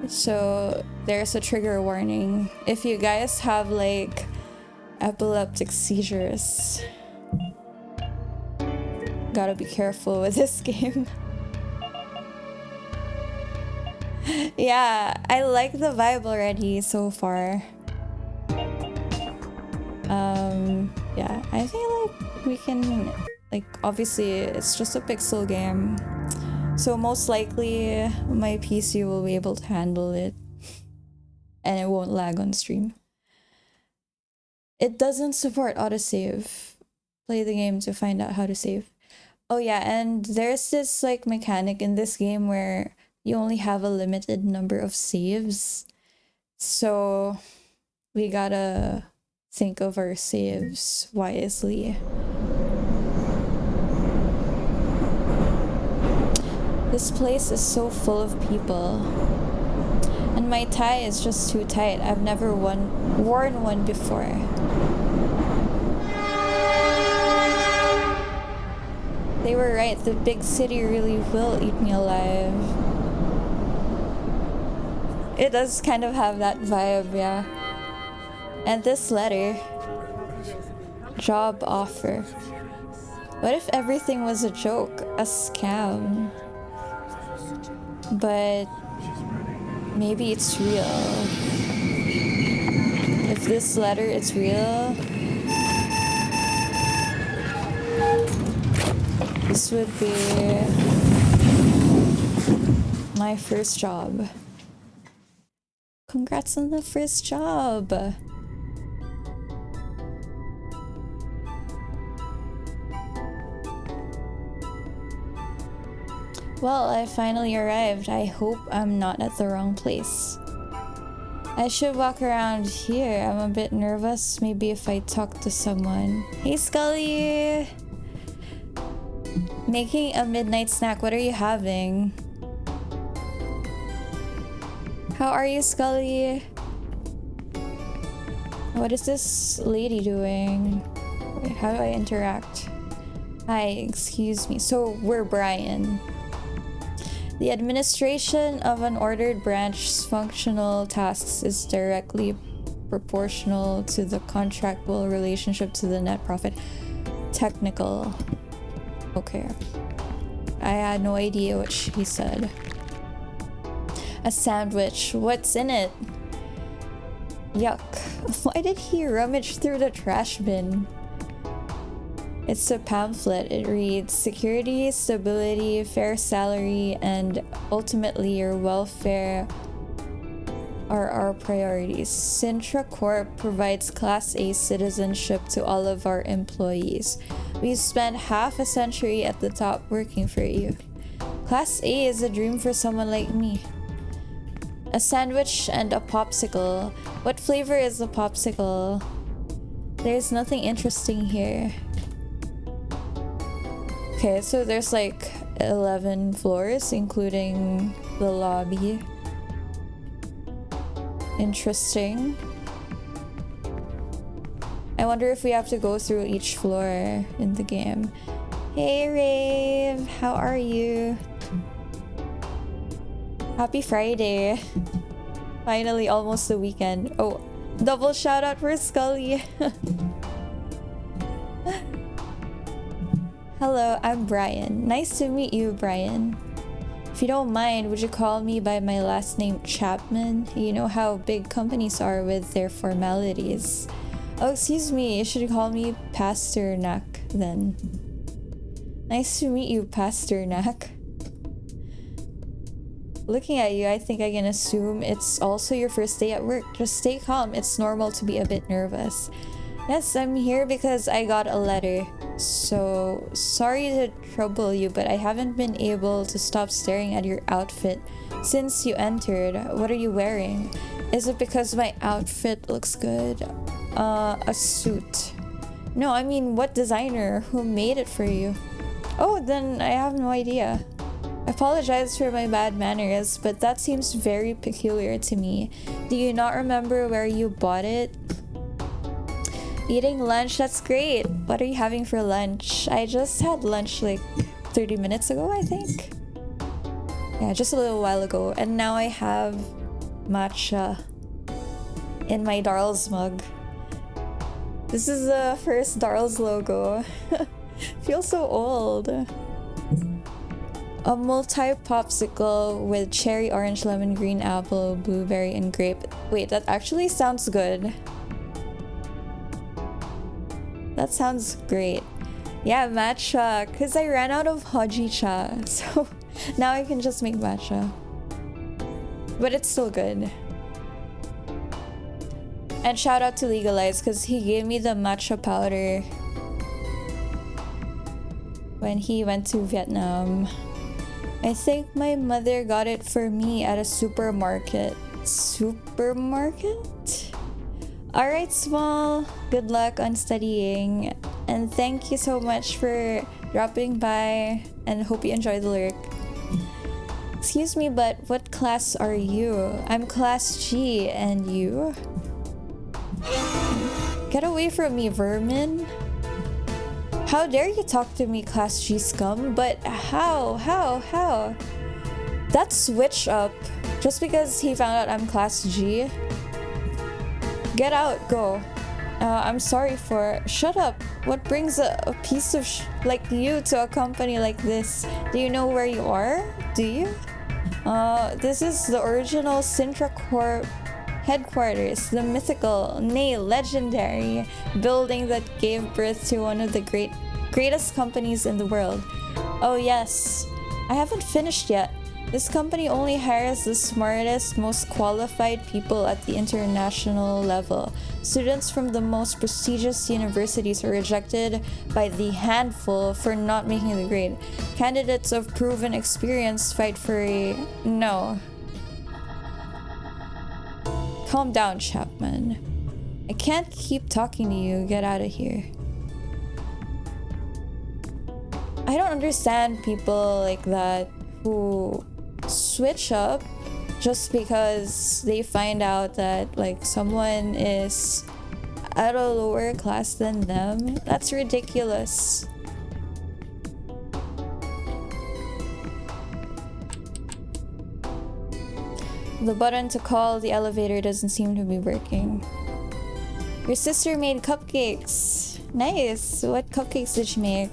So there's a trigger warning. If you guys have like epileptic seizures, gotta be careful with this game. Yeah, I like the vibe already so far. Yeah, I feel like we can, like, obviously it's just a pixel game, so most likely my PC will be able to handle it and it won't lag on stream. It doesn't support autosave. Play the game to find out how to save. Oh yeah, and there's this like mechanic in this game where you only have a limited number of saves, so we gotta think of our saves wisely. This place is so full of people, and my tie is just too tight. I've never worn one before. They were right, the big city really will eat me alive. It does kind of have that vibe, yeah. And this letter, job offer. What if everything was a joke, a scam? But maybe it's real. If this letter is real, this would be my first job. Congrats on the first job. Well, I finally arrived. I hope I'm not at the wrong place. I should walk around here. I'm a bit nervous. Maybe if I talk to someone. Hey, Scully! Making a midnight snack. What are you having? How are you, Scully? What is this lady doing? Wait, how do I interact? Hi, excuse me. So, we're Brian. The administration of an ordered branch's functional tasks is directly proportional to the contractual relationship to the net profit. Technical. Okay. I had no idea what she said. A sandwich. What's in it? Yuck. Why did he rummage through the trash bin? It's a pamphlet. It reads, security, stability, fair salary, and ultimately your welfare are our priorities. Sintra Corp provides Class A citizenship to all of our employees. We've spent half a century at the top working for you. Class A is a dream for someone like me. A sandwich and a popsicle. What flavor is the popsicle? There's nothing interesting here. Okay, so there's like 11 floors, including the lobby. Interesting. I wonder if we have to go through each floor in the game. Hey, Rave! How are you? Happy Friday. Finally, almost the weekend. Oh, double shout out for Scully. Hello, I'm Brian. Nice to meet you, Brian. If you don't mind, would you call me by my last name, Chapman? You know how big companies are with their formalities. Oh, excuse me, you should call me Pasternak then. Nice to meet you, Pasternak. Looking at you, I think I can assume it's also your first day at work. Just stay calm, it's normal to be a bit nervous. Yes, I'm here because I got a letter. So, sorry to trouble you, but I haven't been able to stop staring at your outfit since you entered. What are you wearing? Is it because my outfit looks good? A suit. No, I mean, what designer? Who made it for you? Oh, then I have no idea. I apologize for my bad manners, but that seems very peculiar to me. Do you not remember where you bought it? Eating lunch, that's great. What are you having for lunch? I just had lunch like 30 minutes ago, I think. Yeah, just a little while ago. And now I have matcha in my Darls mug. This is the first Darls logo. Feels so old. A multi-popsicle with cherry, orange, lemon, green, apple, blueberry, and grape. Wait, that actually sounds good. That sounds great. Yeah, matcha, because I ran out of hojicha, so now I can just make matcha. But it's still good. And shout out to Legalize, because he gave me the matcha powder when he went to Vietnam. I think my mother got it for me at a supermarket. Supermarket? Alright, Small. Good luck on studying. And thank you so much for dropping by. And hope you enjoy the lyric. Excuse me, but what class are you? I'm class G, and you? Get away from me, vermin. How dare you talk to me, class G scum? But how? That switch up just because he found out I'm class G? Get out, go. I'm sorry for... Shut up. What brings a piece of like you to a company like this? Do you know where you are? Do you? This is the original Sintra Corp headquarters, the mythical, nay legendary building that gave birth to one of the greatest companies in the world. Oh yes, I haven't finished yet. This company only hires the smartest, most qualified people at the international level. Students from the most prestigious universities are rejected by the handful for not making the grade. Candidates of proven experience fight for a no. Calm down, Chapman. I can't keep talking to you. Get out of here. I don't understand people like that who switch up just because they find out that like someone is at a lower class than them. That's ridiculous. The button to call the elevator doesn't seem to be working. Your sister made cupcakes. Nice. What cupcakes did she make?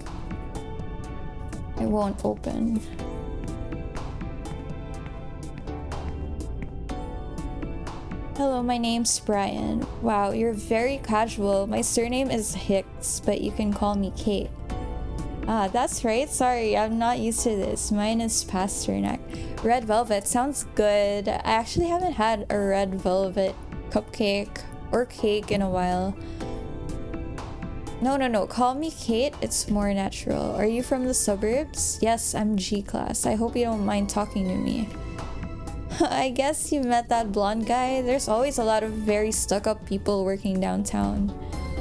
It won't open. Hello, my name's Brian. Wow, you're very casual. My surname is Hicks, but you can call me Kate. Ah, that's right. Sorry, I'm not used to this. Mine is Pasternak. Red velvet sounds good. I actually haven't had a red velvet cupcake or cake in a while. No. Call me Kate. It's more natural. Are you from the suburbs? Yes, I'm G-class. I hope you don't mind talking to me. I guess you met that blonde guy. There's always a lot of very stuck-up people working downtown.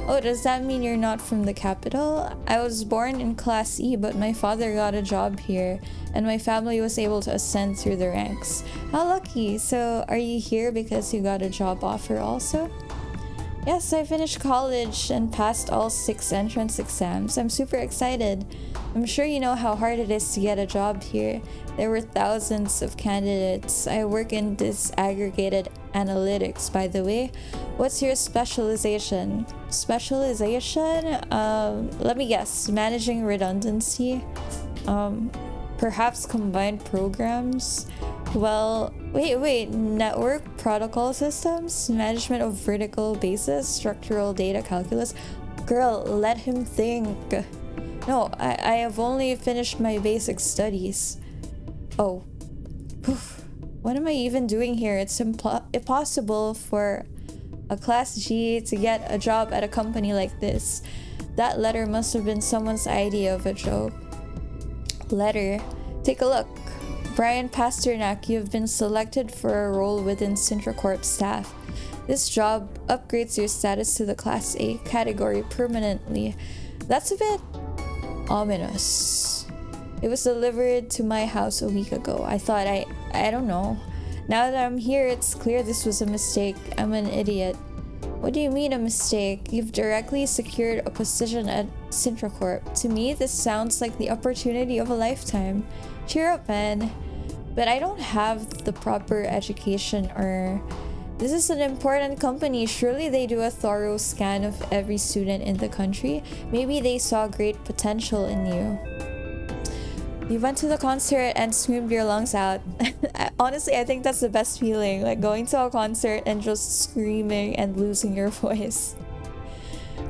Oh, does that mean you're not from the capital? I was born in Class E, but my father got a job here, and my family was able to ascend through the ranks. How lucky! So, are you here because you got a job offer also? Yes, I finished college and passed all 6 entrance exams. I'm super excited. I'm sure you know how hard it is to get a job here. There were thousands of candidates. I work in disaggregated analytics, by the way. What's your specialization? Specialization? Let me guess. Managing redundancy? Perhaps combined programs? Well, wait. Network protocol systems? Management of vertical basis? Structural data calculus? Girl, let him think. No, I have only finished my basic studies. Oh. Poof. What am I even doing here? It's impossible for a Class G to get a job at a company like this. That letter must have been someone's idea of a joke. Letter. Take a look. Brian Pasternak, you have been selected for a role within Sintra Corp staff. This job upgrades your status to the Class A category permanently. That's a bit ominous. It was delivered to my house a week ago. I thought I don't know. Now that I'm here, it's clear this was a mistake. I'm an idiot. What do you mean a mistake? You've directly secured a position at Sintra Corp. To me, this sounds like the opportunity of a lifetime. Cheer up, man. but I don't have the proper education, or this is an important company. Surely they do a thorough scan of every student in the country. Maybe they saw great potential in you. You went to the concert and screamed your lungs out. Honestly, I think that's the best feeling, like going to a concert and just screaming and losing your voice.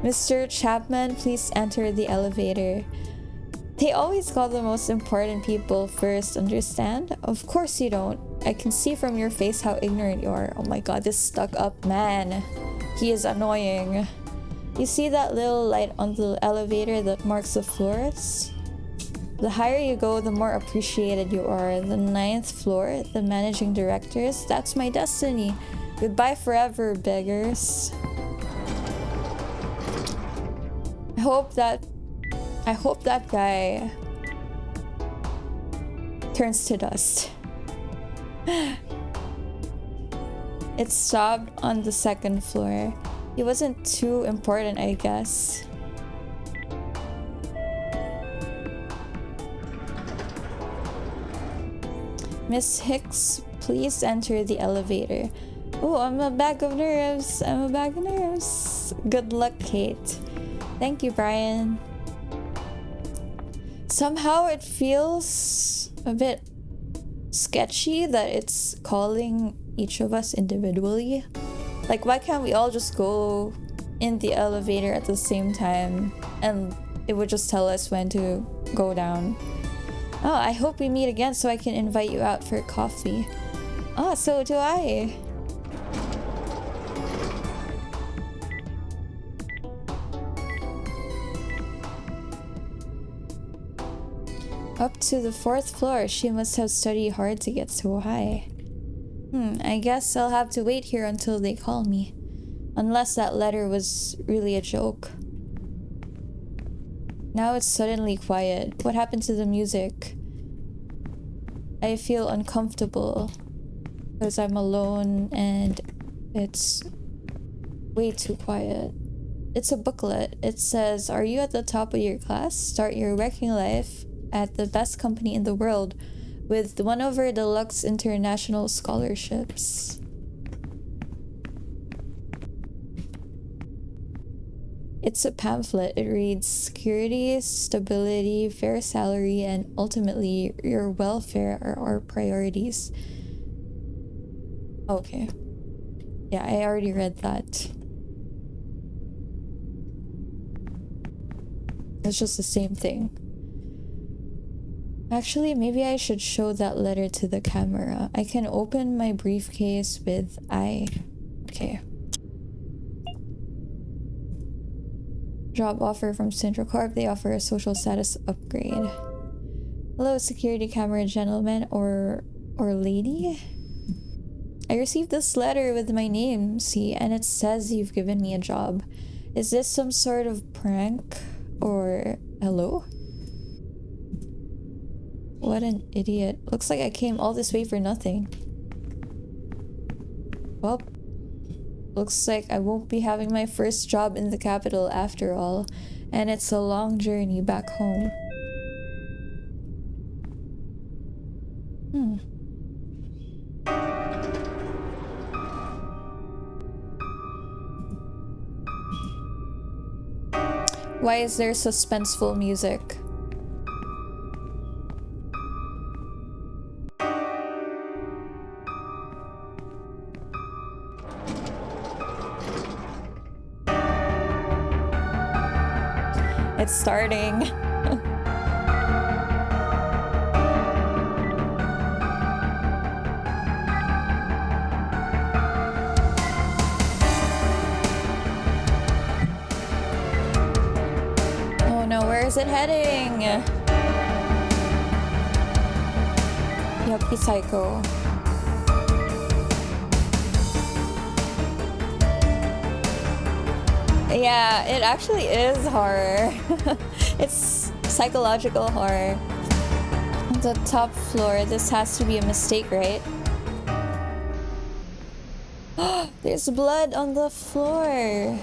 Mr. Chapman, please enter the elevator. They always call the most important people first, understand? Of course you don't. I can see from your face how ignorant you are. Oh my god, this stuck up man. He is annoying. You see that little light on the elevator that marks the floors? The higher you go, the more appreciated you are. The 9th floor, the managing directors, that's my destiny. Goodbye forever, beggars. I hope that guy turns to dust. It stopped on the 2nd floor. He wasn't too important, I guess. Miss Hicks, please enter the elevator. Oh, I'm a bag of nerves. Good luck, Kate. Thank you, Brian. Somehow it feels a bit sketchy that it's calling each of us individually. Like, why can't we all just go in the elevator at the same time and it would just tell us when to go down? Oh, I hope we meet again so I can invite you out for coffee. Oh, so do I. Up to the 4th floor. She must have studied hard to get so high. I guess I'll have to wait here until they call me. Unless that letter was really a joke. Now it's suddenly quiet. What happened to the music? I feel uncomfortable because I'm alone and it's way too quiet. It's a booklet. It says, "Are you at the top of your class? Start your working life at the best company in the world with 1 over deluxe international scholarships." It's a pamphlet. It reads, "Security, stability, fair salary, and ultimately your welfare are our priorities." Okay. Yeah, I already read that. It's just the same thing. Actually, maybe I should show that letter to the camera. I can open my briefcase with Okay. Job offer from Central Corp. They offer a social status upgrade. Hello, security camera gentleman or lady. I received this letter with my name, see, and it says you've given me a job. Is this some sort of prank? Or hello? What an idiot. Looks like I came all this way for nothing. Well, looks like I won't be having my first job in the capital after all, and it's a long journey back home. Why is there suspenseful music? It's starting. Oh no, where is it heading? Yuppie Psycho. Yeah, it actually is horror. It's psychological horror. The top floor. This has to be a mistake, right? There's blood on the floor.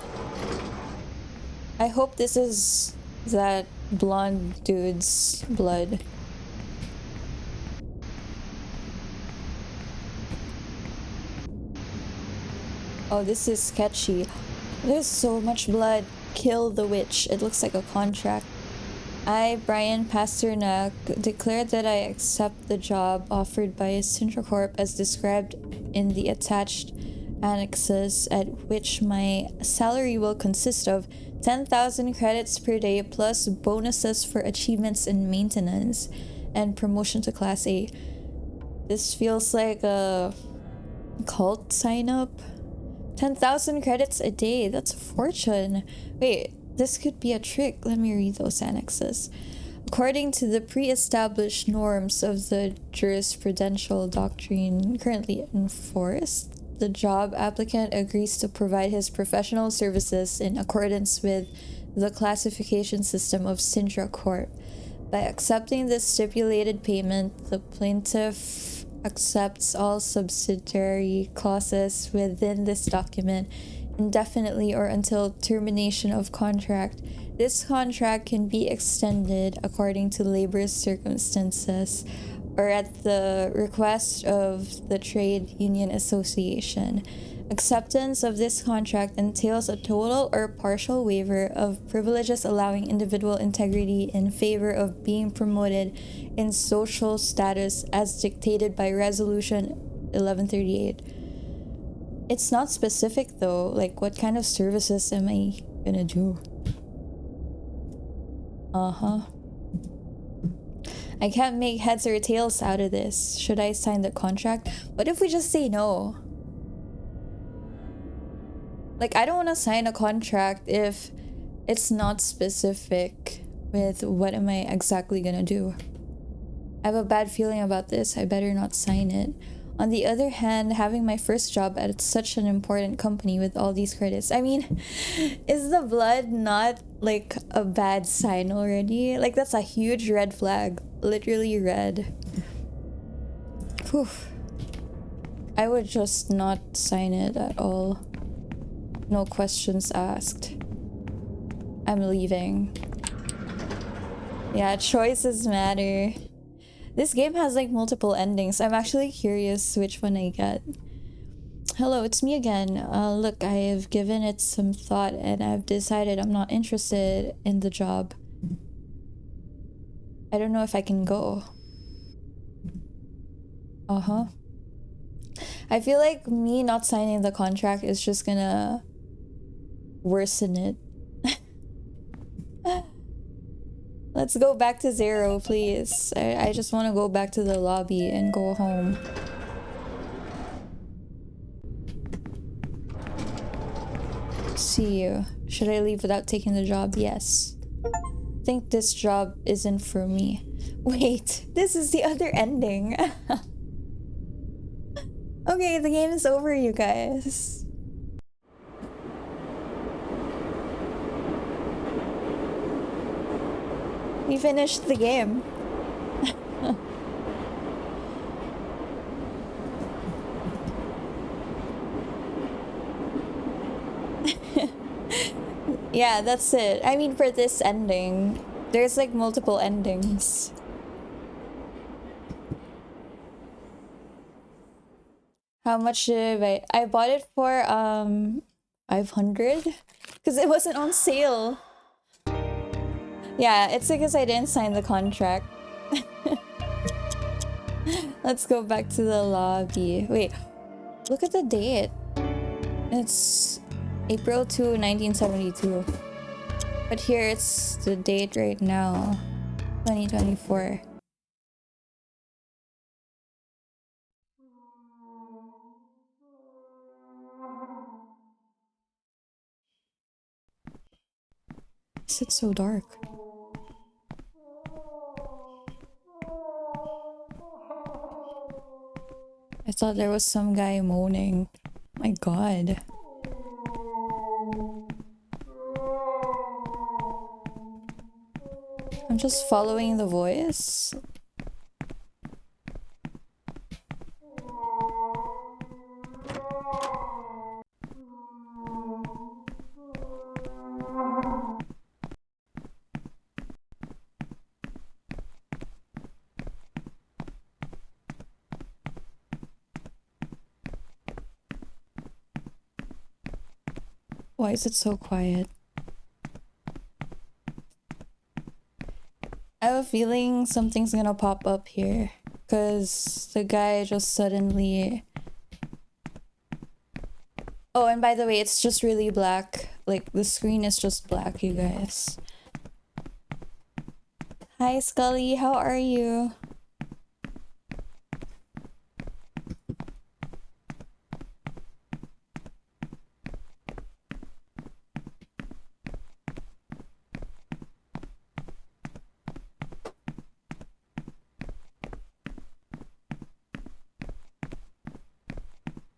I hope this is that blonde dude's blood. Oh, this is sketchy. There's so much blood. Kill the witch. It looks like a contract. I, Brian Pasternak, declare that I accept the job offered by Syntracorp as described in the attached annexes, at which my salary will consist of 10,000 credits per day plus bonuses for achievements in maintenance and promotion to Class A. This feels like a cult sign up. 10,000 credits a day, that's a fortune. Wait, this could be a trick. Let me read those annexes. According to the pre-established norms of the jurisprudential doctrine currently enforced, the job applicant agrees to provide his professional services in accordance with the classification system of Sintra Corp. By accepting this stipulated payment, the plaintiff accepts all subsidiary clauses within this document indefinitely or until termination of contract. This contract can be extended according to labor circumstances or at the request of the trade union association. Acceptance of this contract entails a total or partial waiver of privileges allowing individual integrity in favor of being promoted in social status as dictated by Resolution 1138. It's not specific though, like what kind of services am I gonna do? I can't make heads or tails out of this. Should I sign the contract? What if we just say no? Like, I don't want to sign a contract if it's not specific with what am I exactly gonna do. I have a bad feeling about this. I better not sign it. On the other hand, having my first job at such an important company with all these credits, I mean, is the blood not like a bad sign already? Like, that's a huge red flag. Literally red. Whew. I would just not sign it at all. No questions asked. I'm leaving. Yeah, choices matter. This game has like multiple endings. I'm actually curious which one I get. Hello, it's me again. Look, I have given it some thought and I've decided I'm not interested in the job. I don't know if I can go. I feel like me not signing the contract is just gonna worsen it. Let's go back to 0, please. I just want to go back to the lobby and go home. See you. Should I leave without taking the job? Yes. Think this job isn't for me. Wait, this is the other ending. Okay, the game is over, you guys. We finished the game. Yeah, that's it. I mean, for this ending, there's like multiple endings. How much did I bought it for 500 because it wasn't on sale. Yeah, it's because I didn't sign the contract. Let's go back to the lobby. Wait, look at the date. It's April 2, 1972. But here it's the date right now. 2024. Is it so dark? I thought there was some guy moaning. My god. I'm just following the voice. Why is it so quiet? I have a feeling something's gonna pop up here. Because the guy just suddenly... Oh, and by the way, it's just really black. Like, the screen is just black, you guys. Hi, Scully. How are you?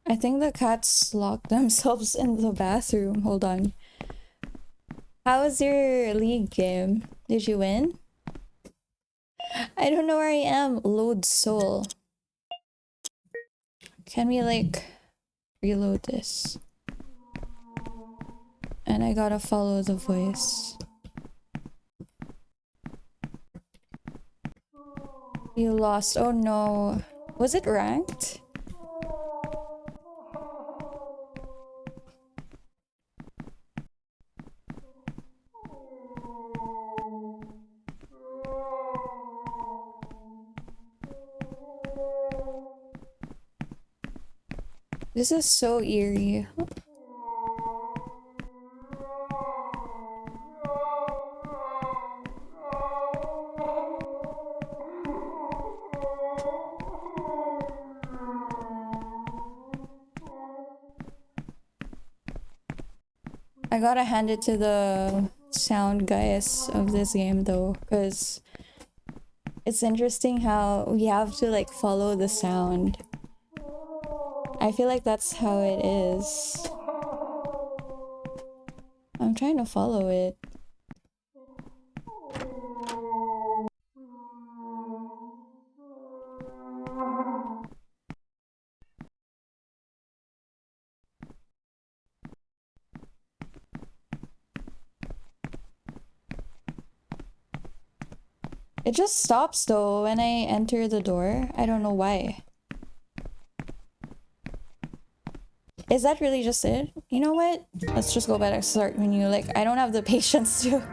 I think the cats locked themselves in the bathroom. Hold on. How was your league game? Did you win? I don't know where I am. Load soul. Can we like reload this? And I gotta follow the voice. You lost. Oh no. Was it ranked? This is so eerie. I gotta hand it to the sound guys of this game though, because it's interesting how we have to like follow the sound. I feel like that's how it is. I'm trying to follow it. It just stops though when I enter the door. I don't know why. Is that really just it? You know what? Let's just go back to start menu. Like, I don't have the patience to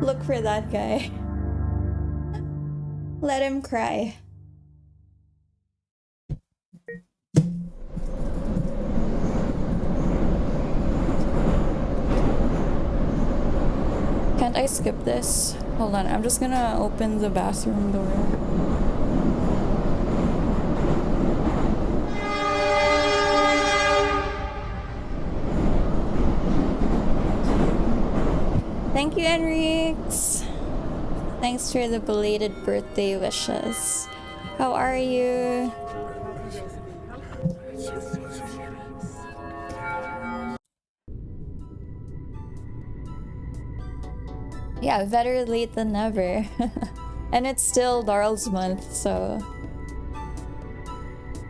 look for that guy. Let him cry. Can't I skip this? Hold on, I'm just gonna open the bathroom door. Thank you, Enriques. Thanks for the belated birthday wishes. How are you? Yeah, better late than never. And it's still Darl's month, so...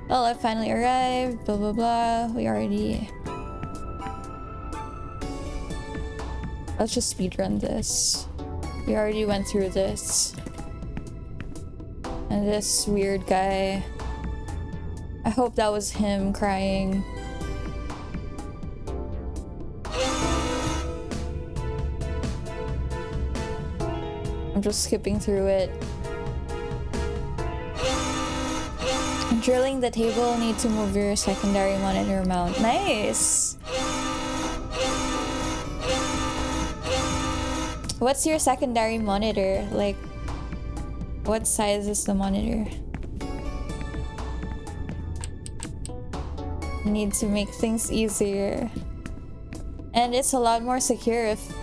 Well, I finally arrived, blah blah blah. We already... Let's just speedrun this. We already went through this. And this weird guy. I hope that was him crying. I'm just skipping through it. Drilling the table, need to move your secondary monitor mount. Nice! What's your secondary monitor? Like, what size is the monitor? You need to make things easier. And it's a lot more secure if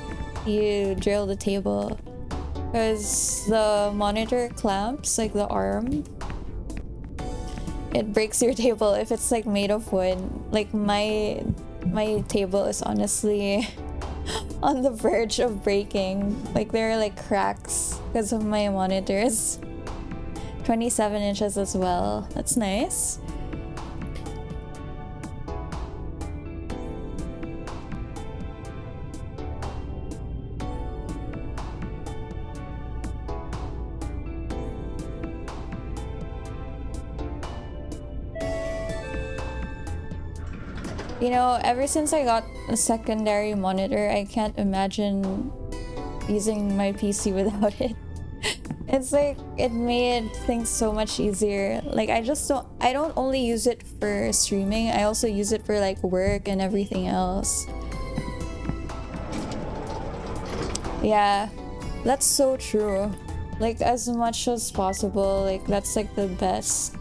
you drill the table. Because the monitor clamps, like the arm, it breaks your table if it's like made of wood. Like my table is honestly on the verge of breaking. Like there are like cracks because of my monitors. 27 inches as well. That's nice. You know, ever since I got a secondary monitor, I can't imagine using my PC without it. It's like, it made things so much easier. Like, I don't only use it for streaming, I also use it for like work and everything else. Yeah, that's so true. Like, as much as possible, like, that's like the best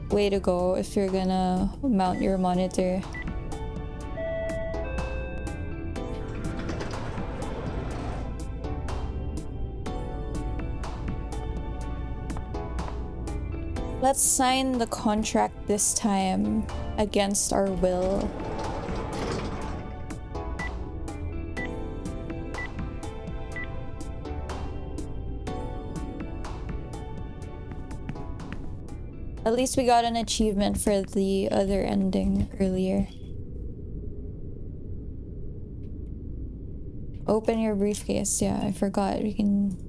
way to go if you're gonna mount your monitor. Let's sign the contract this time against our will. At least we got an achievement for the other ending earlier. Open your briefcase. Yeah, I forgot. We can...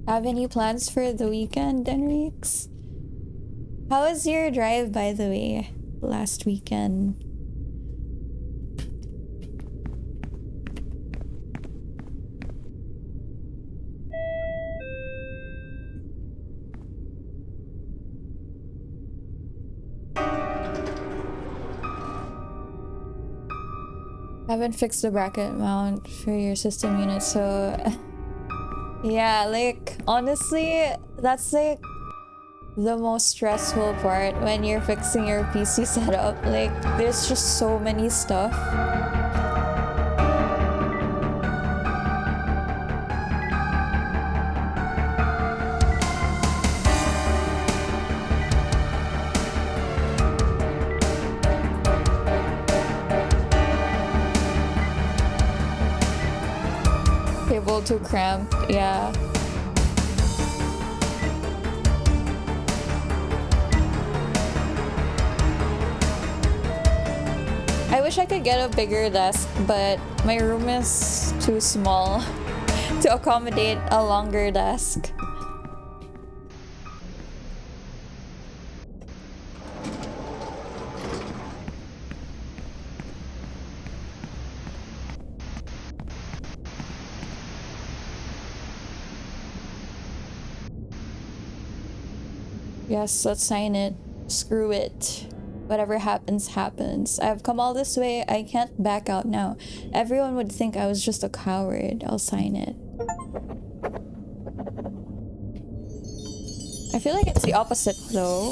Have any plans for the weekend, Enriques? How was your drive, by the way, last weekend? Haven't fixed the bracket mount for your system unit, so... Yeah, like, honestly, that's like the most stressful part when you're fixing your PC setup. Like, there's just so many stuff. Cable too cramped, yeah. I wish I could get a bigger desk, but my room is too small to accommodate a longer desk. Yes, let's sign it. Screw it. Whatever happens, happens. I've come all this way. I can't back out now. Everyone would think I was just a coward. I'll sign it. I feel like it's the opposite though.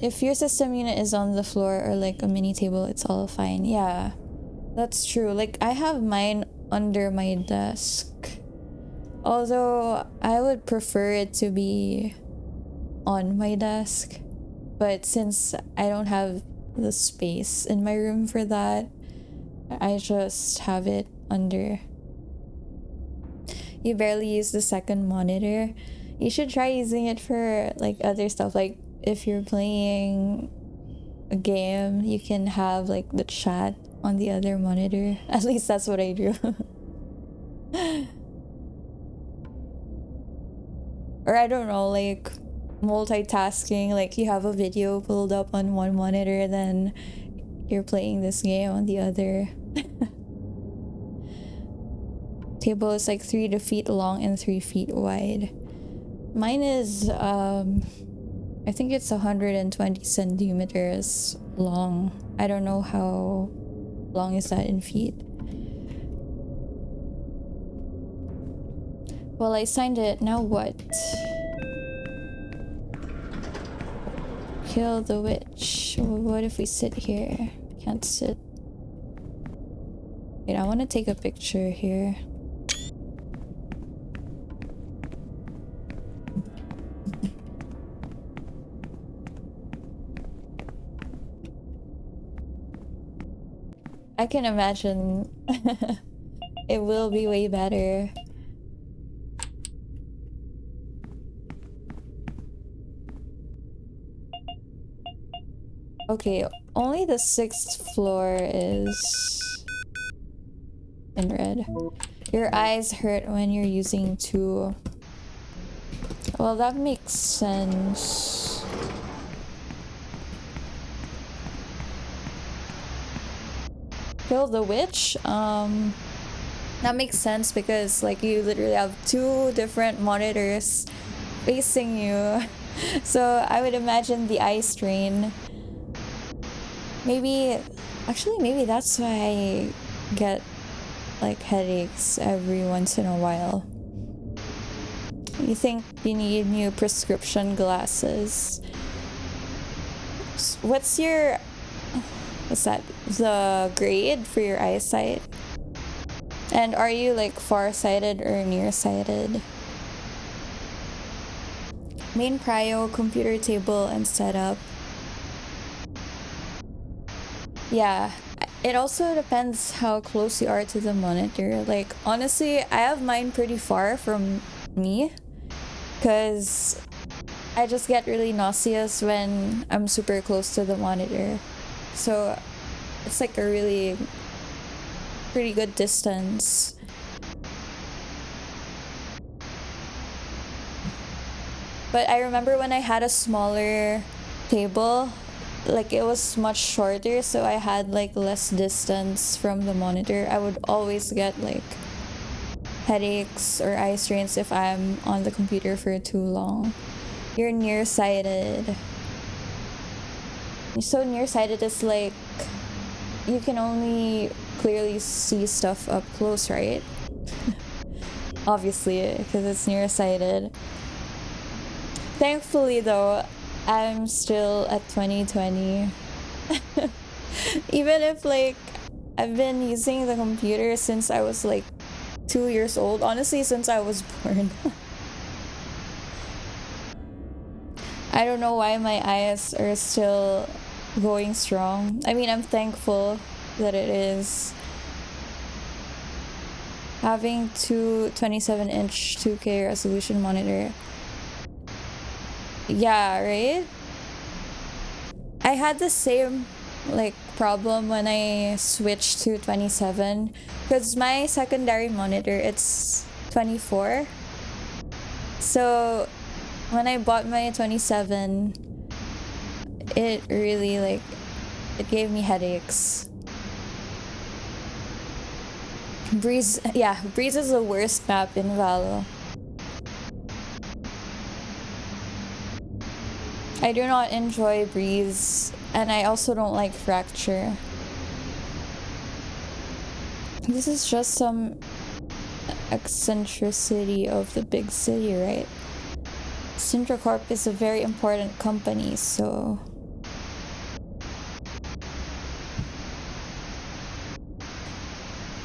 If your system unit is on the floor or like a mini table, it's all fine. Yeah, that's true. Like, I have mine under my desk. Although I would prefer it to be on my desk, but since I don't have the space in my room for that, I just have it under. You barely use the second monitor. You should try using it for like other stuff. Like if you're playing a game, you can have like the chat on the other monitor. At least that's what I do. Or I don't know, like multitasking, like you have a video pulled up on one monitor, then you're playing this game on the other. Table is like 3 feet long and 3 feet wide. Mine is I think it's 120 centimeters long. I don't know how long is that in feet. Well, I signed it. Now what? Kill the witch. What if we sit here? Can't sit. Wait, I want to take a picture here. I can imagine it will be way better. Okay, only the 6th floor is in red. Your eyes hurt when you're using two. Well, that makes sense. Kill the witch? That makes sense because like you literally have two different monitors facing you. So I would imagine the eye strain. Maybe that's why I get like headaches every once in a while. You think you need new prescription glasses? What's that? The grade for your eyesight? And are you like far-sighted or nearsighted? Main prio, computer table, and setup. Yeah, it also depends how close you are to the monitor. Like, honestly, I have mine pretty far from me because I just get really nauseous when I'm super close to the monitor. So it's like a really pretty good distance. But I remember when I had a smaller table, like it was much shorter, so I had like less distance from the monitor. I would always get like headaches or eye strains if I'm on the computer for too long. You're nearsighted. So nearsighted is like you can only clearly see stuff up close, right? Obviously, because it's nearsighted. Thankfully though, I'm still at 2020. Even if like I've been using the computer since I was like 2 years old. Honestly, since I was born. I don't know why my eyes are still going strong. I mean, I'm thankful that it is. Having two 27-inch 2K resolution monitor. Yeah, right? I had the same like problem when I switched to 27 because my secondary monitor it's 24. So when I bought my 27, it really like it gave me headaches. Breeze is the worst map in Valo. I do not enjoy Breeze, and I also don't like Fracture. This is just some eccentricity of the big city, right? Corp is a very important company, so...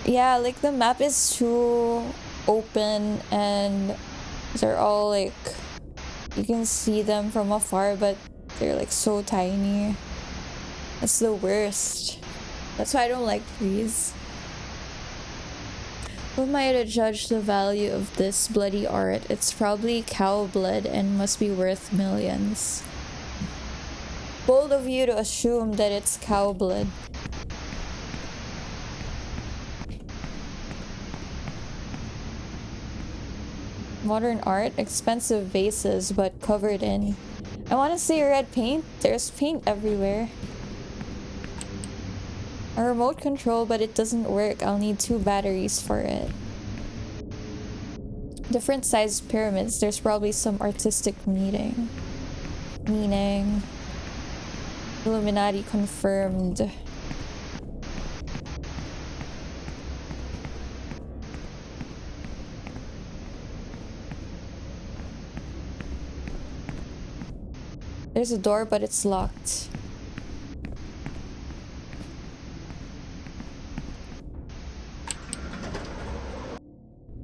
Yeah, like the map is too open and they're all like... You can see them from afar, but they're like so tiny. That's the worst. That's why I don't like Breeze. Who am I to judge the value of this bloody art? It's probably cow blood and must be worth millions. Bold of you to assume that it's cow blood. Modern art, expensive vases, but covered in... I want to say red paint. There's paint everywhere. A remote control, but it doesn't work. I'll need 2 batteries for it. Different sized pyramids. There's probably some artistic meaning. Illuminati confirmed. There's a door, but it's locked.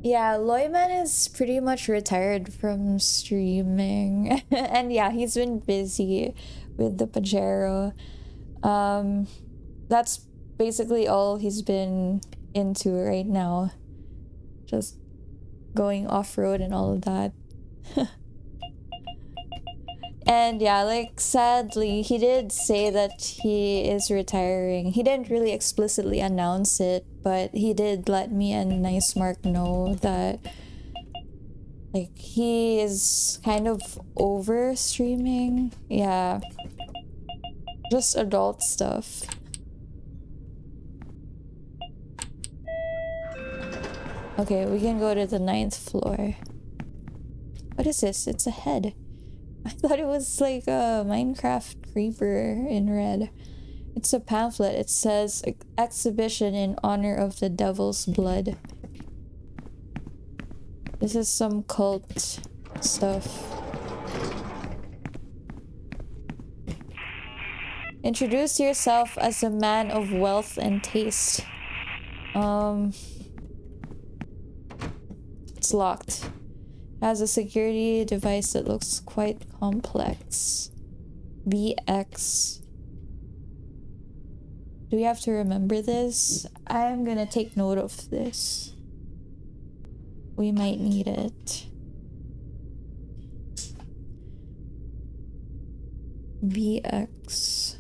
Yeah, Loyman is pretty much retired from streaming. And yeah, he's been busy with the Pajero. That's basically all he's been into right now. Just going off-road and all of that. And yeah, like sadly, he did say that he is retiring. He didn't really explicitly announce it, but he did let me and Nice Mark know that like he is kind of over streaming. Yeah. Just adult stuff. Okay, we can go to the 9th floor. What is this? It's a head. I thought it was like a Minecraft creeper in red. It's a pamphlet. It says exhibition in honor of the devil's blood. This is some cult stuff. Introduce yourself as a man of wealth and taste. It's locked. It has a security device that looks quite complex. BX. Do we have to remember this? I'm gonna take note of this. We might need it. BX.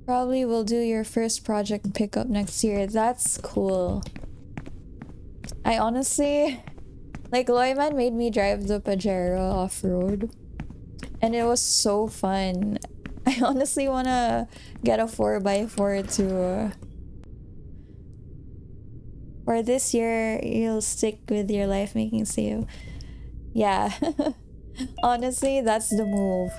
Probably will do your first project pickup next year. That's cool. I honestly... Like, Loyman made me drive the Pajero off-road. And it was so fun. I honestly wanna get a 4x4 to... For this year, you'll stick with your life making save. Yeah. Honestly, that's the move.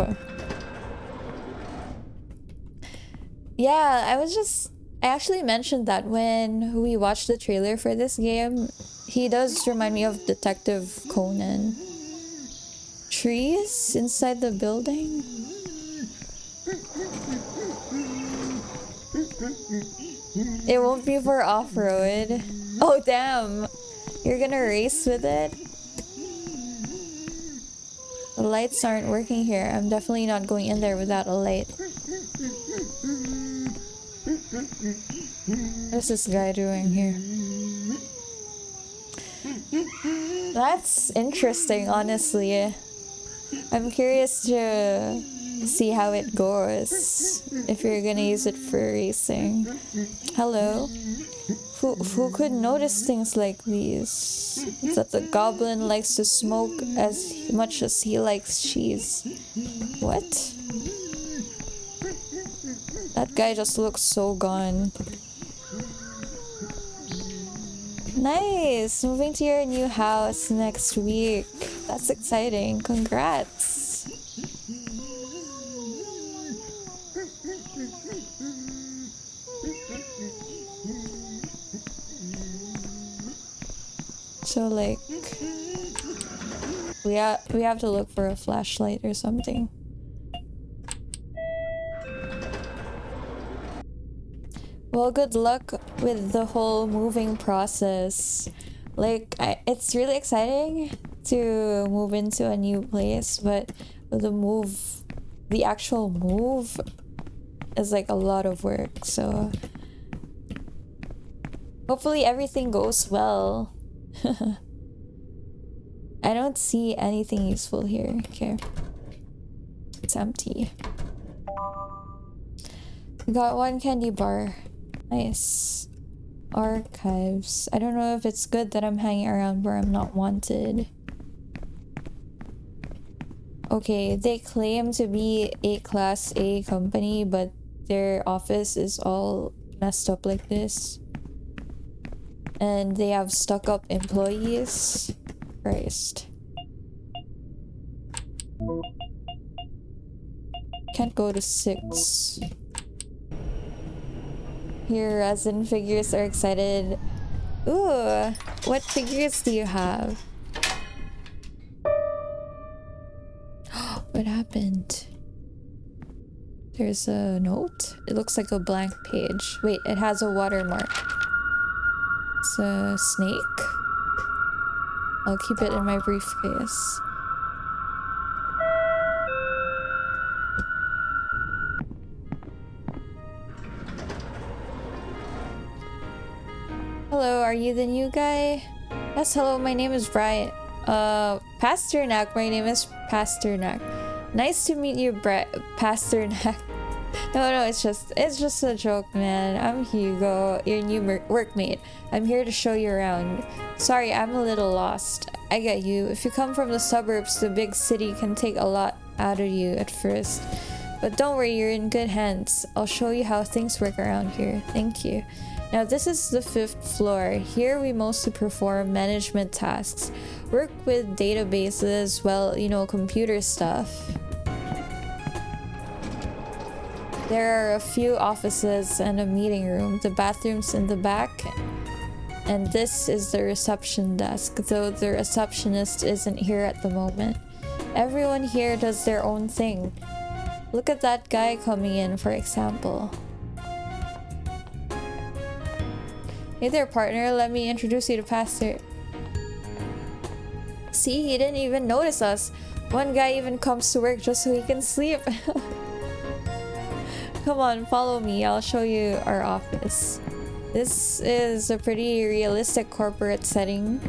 Yeah, I actually mentioned that when we watched the trailer for this game. He does remind me of Detective Conan. Trees inside the building? It won't be for off-road. Oh damn! You're gonna race with it? The lights aren't working here. I'm definitely not going in there without a light. What's this guy doing here? That's interesting, honestly. I'm curious to see how it goes. If you're gonna use it for racing. Hello? Who could notice things like these? That the goblin likes to smoke as much as he likes cheese. What? That guy just looks so gone. Nice! Moving to your new house next week. That's exciting. Congrats! So like... We have to look for a flashlight or something. Well, good luck with the whole moving process. Like, it's really exciting to move into a new place, but the actual move is like a lot of work, so... Hopefully everything goes well. I don't see anything useful here. Okay. It's empty. We got one candy bar. Nice. Archives. I don't know if it's good that I'm hanging around where I'm not wanted. Okay, they claim to be a Class A company, but their office is all messed up like this. And they have stuck-up employees. Christ. Can't go to 6. Your resin figures are excited. Ooh, what figures do you have? What happened? There's a note? It looks like a blank page. Wait, it has a watermark. It's a snake. I'll keep it in my briefcase. Hello, are you the new guy? Yes, hello, my name is Brian. Pasternak, my name is Pasternak. Nice to meet you, Pastor Neck. No, it's just a joke, man. I'm Hugo, your new workmate. I'm here to show you around. Sorry, I'm a little lost. I get you. If you come from the suburbs, the big city can take a lot out of you at first. But don't worry, you're in good hands. I'll show you how things work around here. Thank you. Now this is the 5th floor. Here we mostly perform management tasks. Work with databases, well, you know, computer stuff. There are a few offices and a meeting room. The bathroom's in the back. And this is the reception desk, though the receptionist isn't here at the moment. Everyone here does their own thing. Look at that guy coming in, for example. Hey there, partner. Let me introduce you to Pastor. See, he didn't even notice us. One guy even comes to work just so he can sleep. Come on, follow me. I'll show you our office. This is a pretty realistic corporate setting.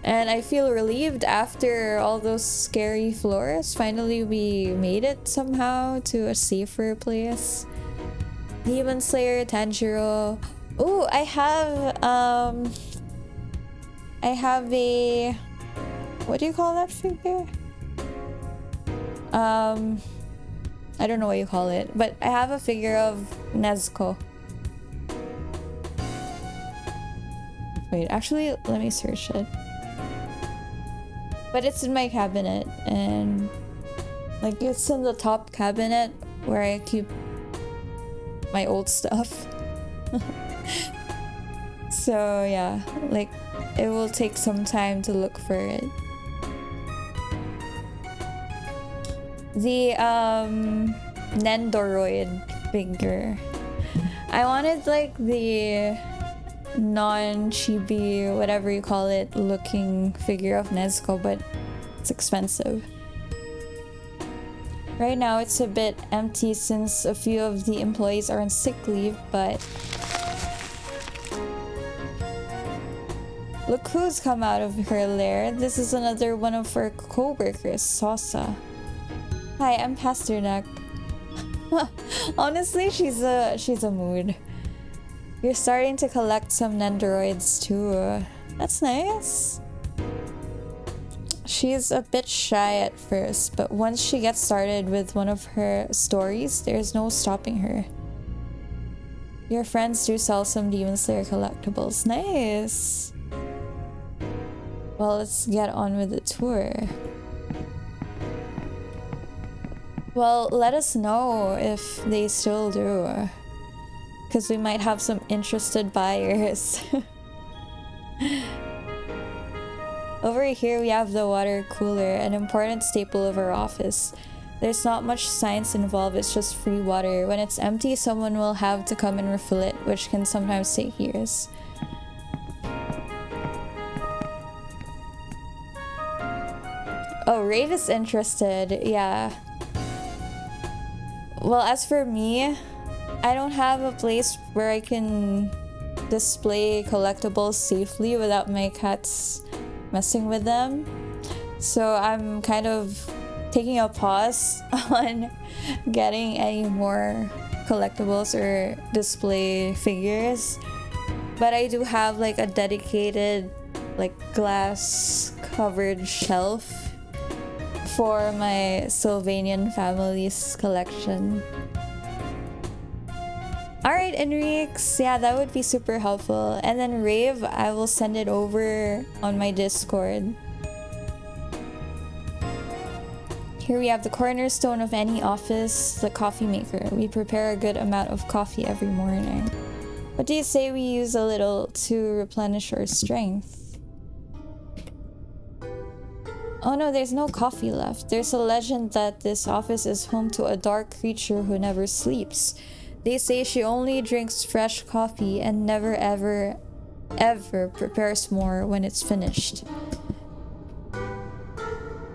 And I feel relieved after all those scary floors. Finally, we made it somehow to a safer place. Demon Slayer, Tanjiro. Oh, I have a... What do you call that figure? I don't know what you call it, but I have a figure of Nezuko. Wait, actually, let me search it. But it's in my cabinet, and like it's in the top cabinet where I keep my old stuff. So yeah, like it will take some time to look for it. The Nendoroid figure. I wanted like the non-chibi, whatever you call it, looking figure of Nezuko, but it's expensive. Right now it's a bit empty since a few of the employees are on sick leave, but look who's come out of her lair. This is another one of her co-workers, Sosa. Hi, I'm Pasternak. Honestly, she's a mood. You're starting to collect some Nendoroids too. That's nice. She's a bit shy at first, but once she gets started with one of her stories, there's no stopping her. Your friends do sell some Demon Slayer collectibles. Nice! Well, let's get on with the tour. Well, let us know if they still do. Because we might have some interested buyers. Over here we have the water cooler, an important staple of our office. There's not much science involved, it's just free water. When it's empty, someone will have to come and refill it, which can sometimes take years. Oh, Rave is interested, yeah. Well, as for me, I don't have a place where I can display collectibles safely without my cats messing with them. So I'm kind of taking a pause on getting any more collectibles or display figures. But I do have like a dedicated like glass covered shelf for my Sylvanian family's collection. Alright, Enriques, yeah, that would be super helpful. And then Rave, I will send it over on my Discord. Here we have the cornerstone of any office, the coffee maker. We prepare a good amount of coffee every morning. What do you say we use a little to replenish our strength? Oh no, there's no coffee left. There's a legend that this office is home to a dark creature who never sleeps. They say she only drinks fresh coffee and never ever prepares more when it's finished.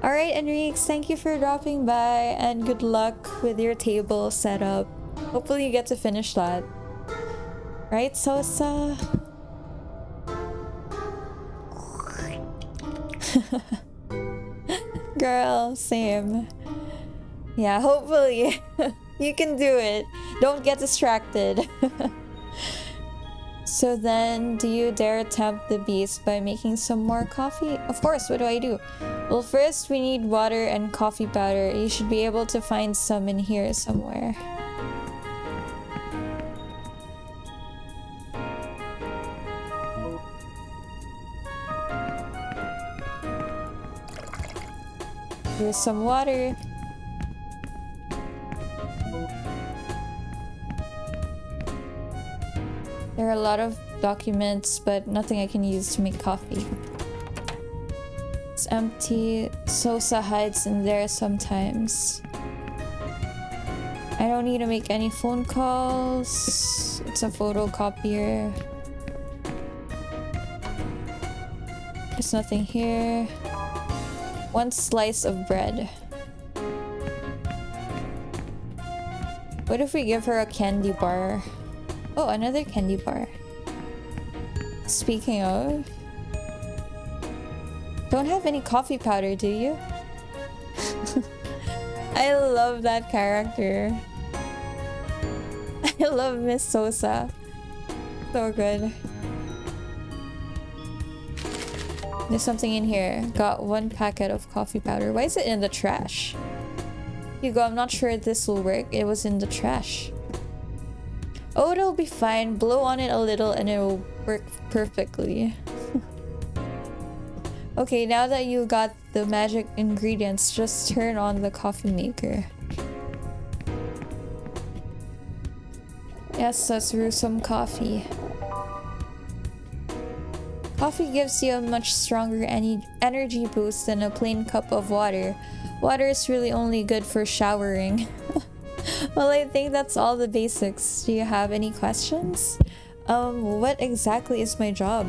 Alright, Enriques, thank you for dropping by and good luck with your table setup. Hopefully you get to finish that. Right, Sosa? Girl, same. Yeah, hopefully. You can do it. Don't get distracted. So then, do you dare tempt the beast by making some more coffee? Of course, what do I do? Well, first we need water and coffee powder. You should be able to find some in here somewhere. Here's some water. There are a lot of documents, but nothing I can use to make coffee. It's empty. Sosa hides in there sometimes. I don't need to make any phone calls. It's a photocopier. There's nothing here. One slice of bread. What if we give her a candy bar? Oh, another candy bar. Speaking of... Don't have any coffee powder, do you? I love that character. I love Miss Sosa. So good. There's something in here. Got one packet of coffee powder. Why is it in the trash? Hugo, I'm not sure this will work. It was in the trash. Oh, it'll be fine. Blow on it a little and it'll work perfectly. Okay, now that you got the magic ingredients, just turn on the coffee maker. Yes, let's brew some coffee. Coffee gives you a much stronger energy boost than a plain cup of water. Water is really only good for showering. Well, I think that's all the basics. Do you have any questions? What exactly is my job?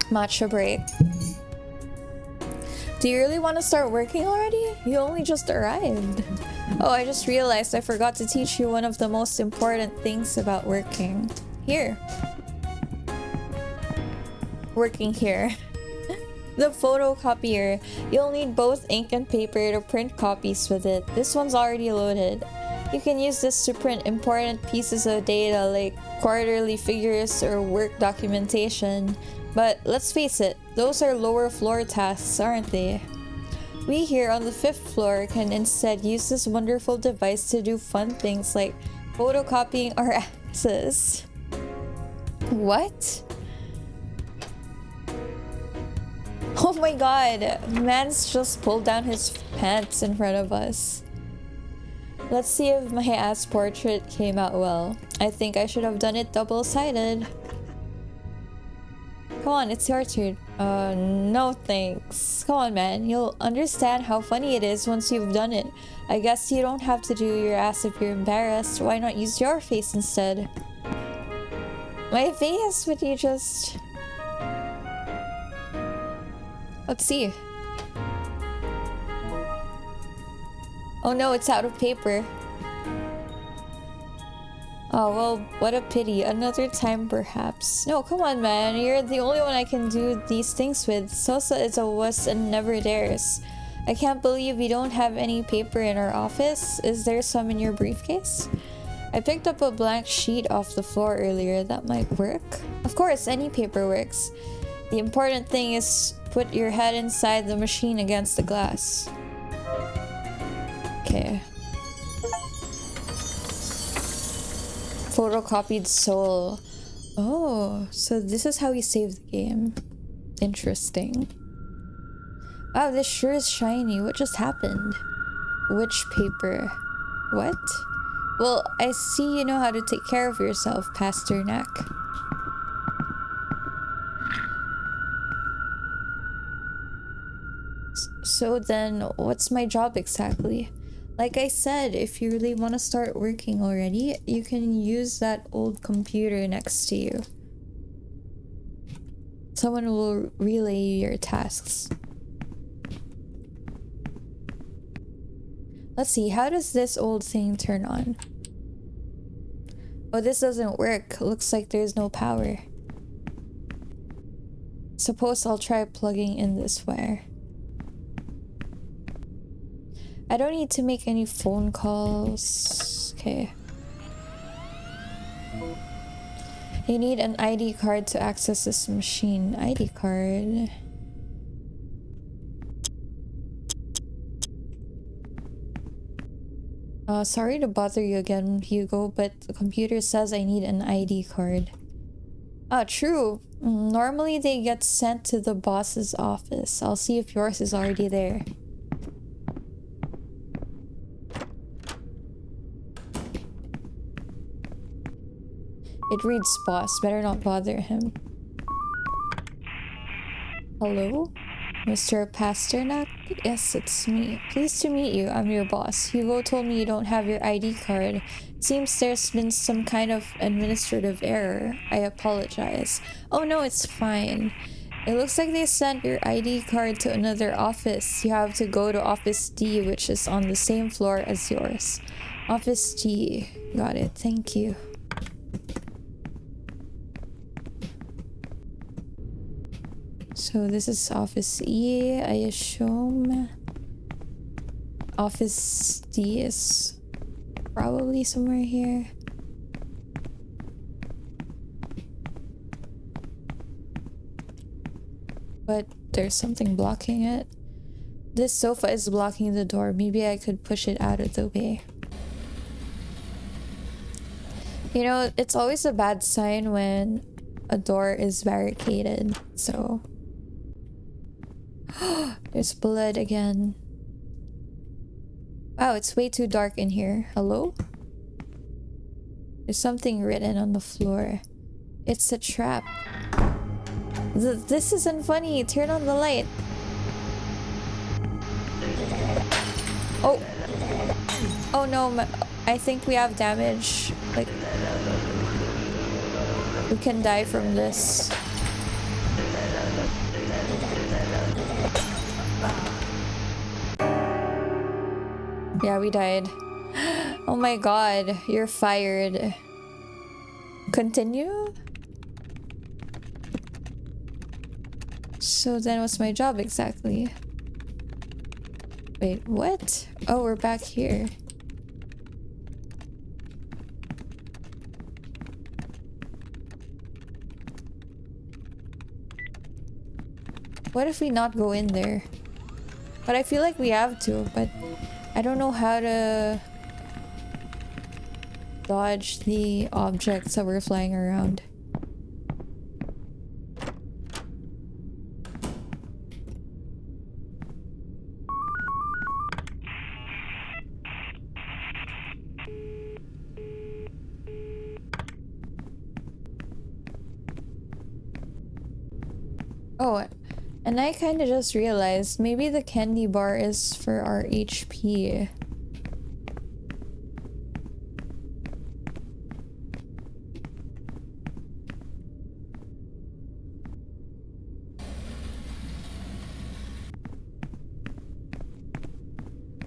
Matcha break. Do you really want to start working already? You only just arrived. Oh, I just realized I forgot to teach you one of the most important things about working. Here. Working here. The photocopier. You'll need both ink and paper to print copies with it. This one's already loaded. You can use this to print important pieces of data like quarterly figures or work documentation. But let's face it, those are lower floor tasks, aren't they? We here on the 5th floor can instead use this wonderful device to do fun things like photocopying our asses. What? Oh my god, man's just pulled down his pants in front of us. Let's see if my ass portrait came out well. I think I should have done it double-sided. Come on, it's your turn. No thanks. Come on, man. You'll understand how funny it is once you've done it. I guess you don't have to do your ass if you're embarrassed. Why not use your face instead? My face? Would you just... Let's see. Oh no, it's out of paper. Oh, well, what a pity. Another time, perhaps. No, come on, man. You're the only one I can do these things with. Sosa is a wuss and never dares. I can't believe we don't have any paper in our office. Is there some in your briefcase? I picked up a blank sheet off the floor earlier. That might work. Of course, any paper works. The important thing is put your head inside the machine against the glass. Okay. Photocopied soul. Oh, so this is how you save the game. Interesting. Wow, this sure is shiny. What just happened? Which paper? What? Well, I see you know how to take care of yourself, Pasternak. So then, what's my job exactly? Like I said, if you really want to start working already, you can use that old computer next to you. Someone will relay you your tasks. Let's see, how does this old thing turn on? Oh, this doesn't work. Looks like there's no power. Suppose I'll try plugging in this wire. I don't need to make any phone calls. Okay. You need an ID card to access this machine. ID card. Sorry to bother you again, Hugo, but the computer says I need an ID card. Ah, true. Normally they get sent to the boss's office. I'll see if yours is already there. It reads boss. Better not bother him. Hello? Mr. Pasternak? Yes, it's me. Pleased to meet you. I'm your boss. Hugo told me you don't have your ID card. Seems there's been some kind of administrative error. I apologize. Oh no, it's fine. It looks like they sent your ID card to another office. You have to go to Office D, which is on the same floor as yours. Office D. Got it. Thank you. So this is Office E, I assume. Office D is probably somewhere here. But there's something blocking it. This sofa is blocking the door. Maybe I could push it out of the way. You know, it's always a bad sign when a door is barricaded, so... There's blood again. Wow, it's way too dark in here. Hello? There's something written on the floor. It's a trap. This isn't funny. Turn on the light. Oh. Oh no, I think we have damage. Like, we can die from this. Yeah, we died. Oh my god, you're fired. Continue? So then what's my job exactly? Wait, what? Oh, we're back here. What if we not go in there? But I feel like we have to, but I don't know how to dodge the objects that were flying around. Oh, and I kind of just realized maybe the candy bar is for our HP.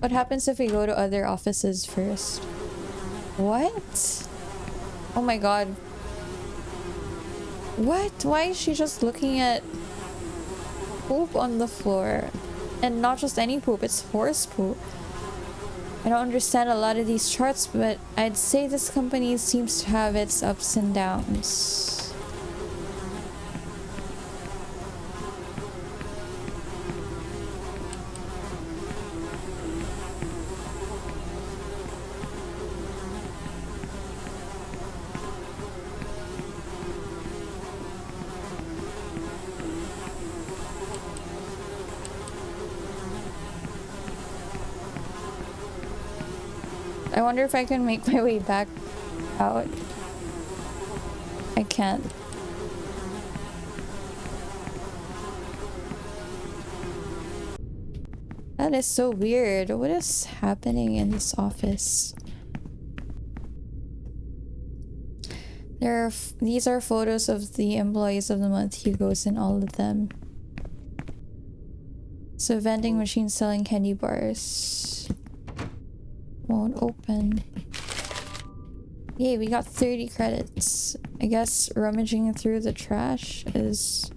What happens if we go to other offices first? What? Oh my god. What? Why is she just looking at poop on the floor? And not just any poop, it's horse poop. I don't understand a lot of these charts, but I'd say this company seems to have its ups and downs. I wonder if I can make my way back out. I can't. That is so weird. What is happening in this office? These are photos of the employees of the month, Hugo's in all of them. So vending machine selling candy bars. Won't open. Yay, we got 30 credits. I guess rummaging through the trash is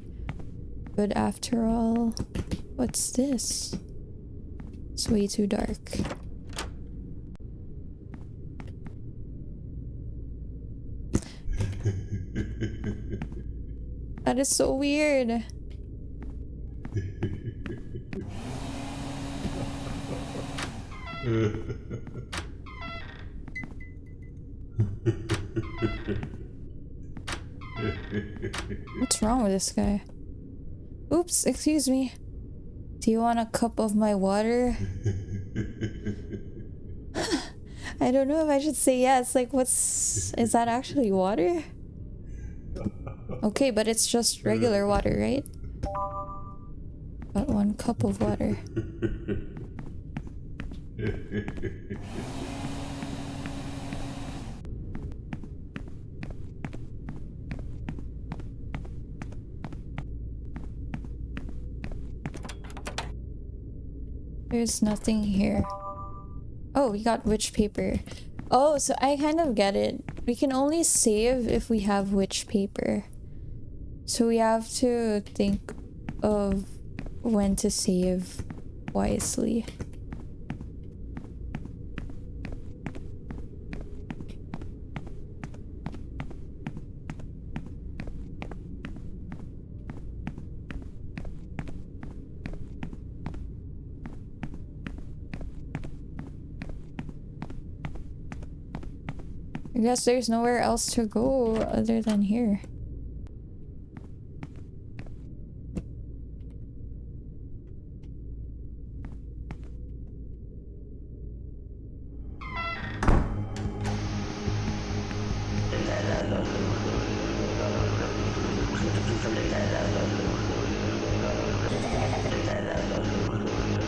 good after all. What's this? It's way too dark. That is so weird. What's wrong with this guy? Oops, excuse me. Do you want a cup of my water? I don't know if I should say yes. Like, is that actually water? Okay, but it's just regular water, right? Got 1 cup of water. There's nothing here. Oh, we got witch paper. Oh, so I kind of get it. We can only save if we have witch paper. So we have to think of when to save wisely. I guess there's nowhere else to go other than here.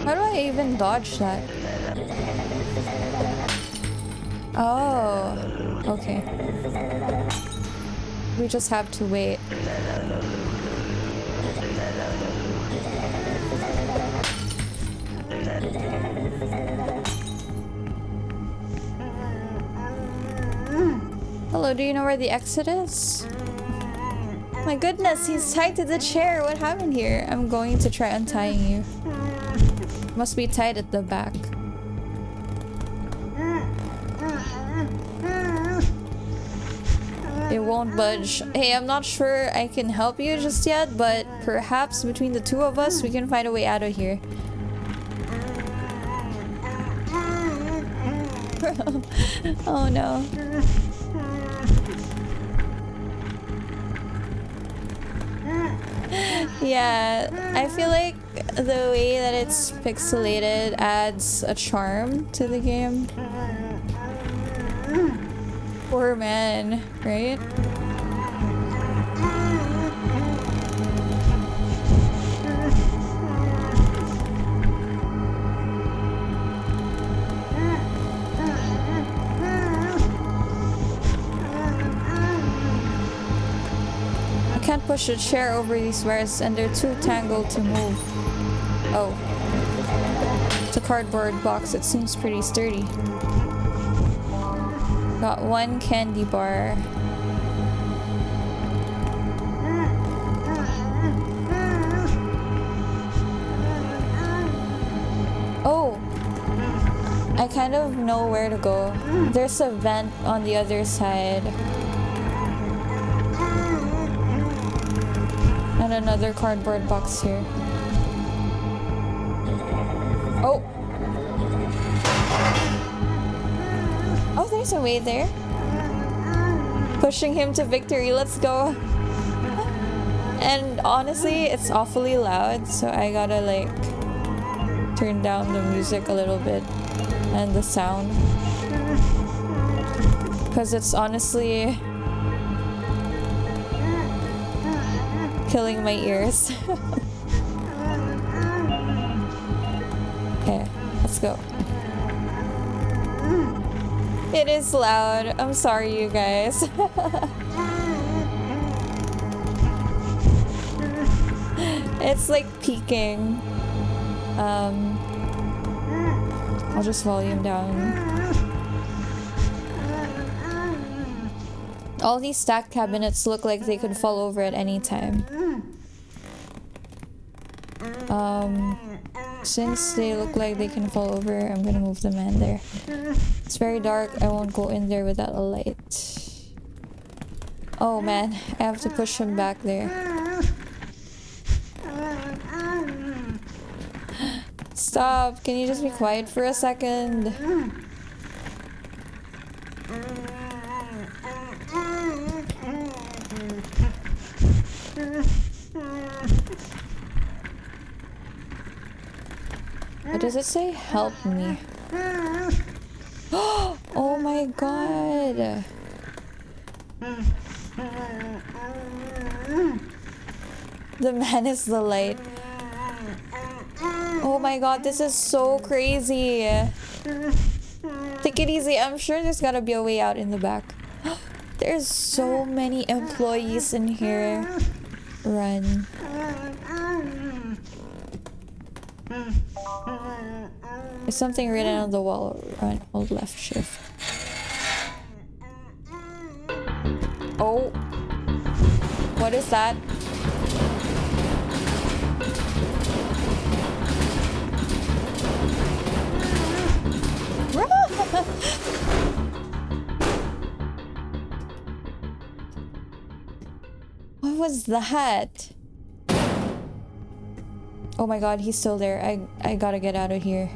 How do I even dodge that? Oh, okay. We just have to wait. Hello, do you know where the exit is? My goodness, he's tied to the chair. What happened here? I'm going to try untying you. Must be tied at the back. It won't budge. Hey, I'm not sure I can help you just yet, but perhaps between the two of us, we can find a way out of here. Oh no. Yeah, I feel like the way that it's pixelated adds a charm to the game. Poor man, right? I can't push a chair over these wires and they're too tangled to move. Oh. It's a cardboard box. It seems pretty sturdy. Got 1 candy bar. Oh! I kind of know where to go. There's a vent on the other side. And another cardboard box here. Oh! Oh, there's a way there. Pushing him to victory, let's go. And honestly, it's awfully loud, so I gotta like turn down the music a little bit and the sound. Because it's honestly killing my ears. Okay, let's go. It is loud. I'm sorry, you guys. It's like peaking. I'll just volume down. All these stacked cabinets look like they could fall over at any time. Since they look like they can fall over, I'm gonna move the man there. It's very dark. I won't go in there without a light. Oh man, I have to push him back there. Stop! Can you just be quiet for a second? What does it say? Help me. Oh my god! The man is the light. Oh my god, this is so crazy. Take it easy. I'm sure there's gotta be a way out in the back. There's so many employees in here. Run. There's something written on the wall. Run. Hold left shift. Oh. What is that? What was that? Oh my god, he's still there. I gotta get out of here.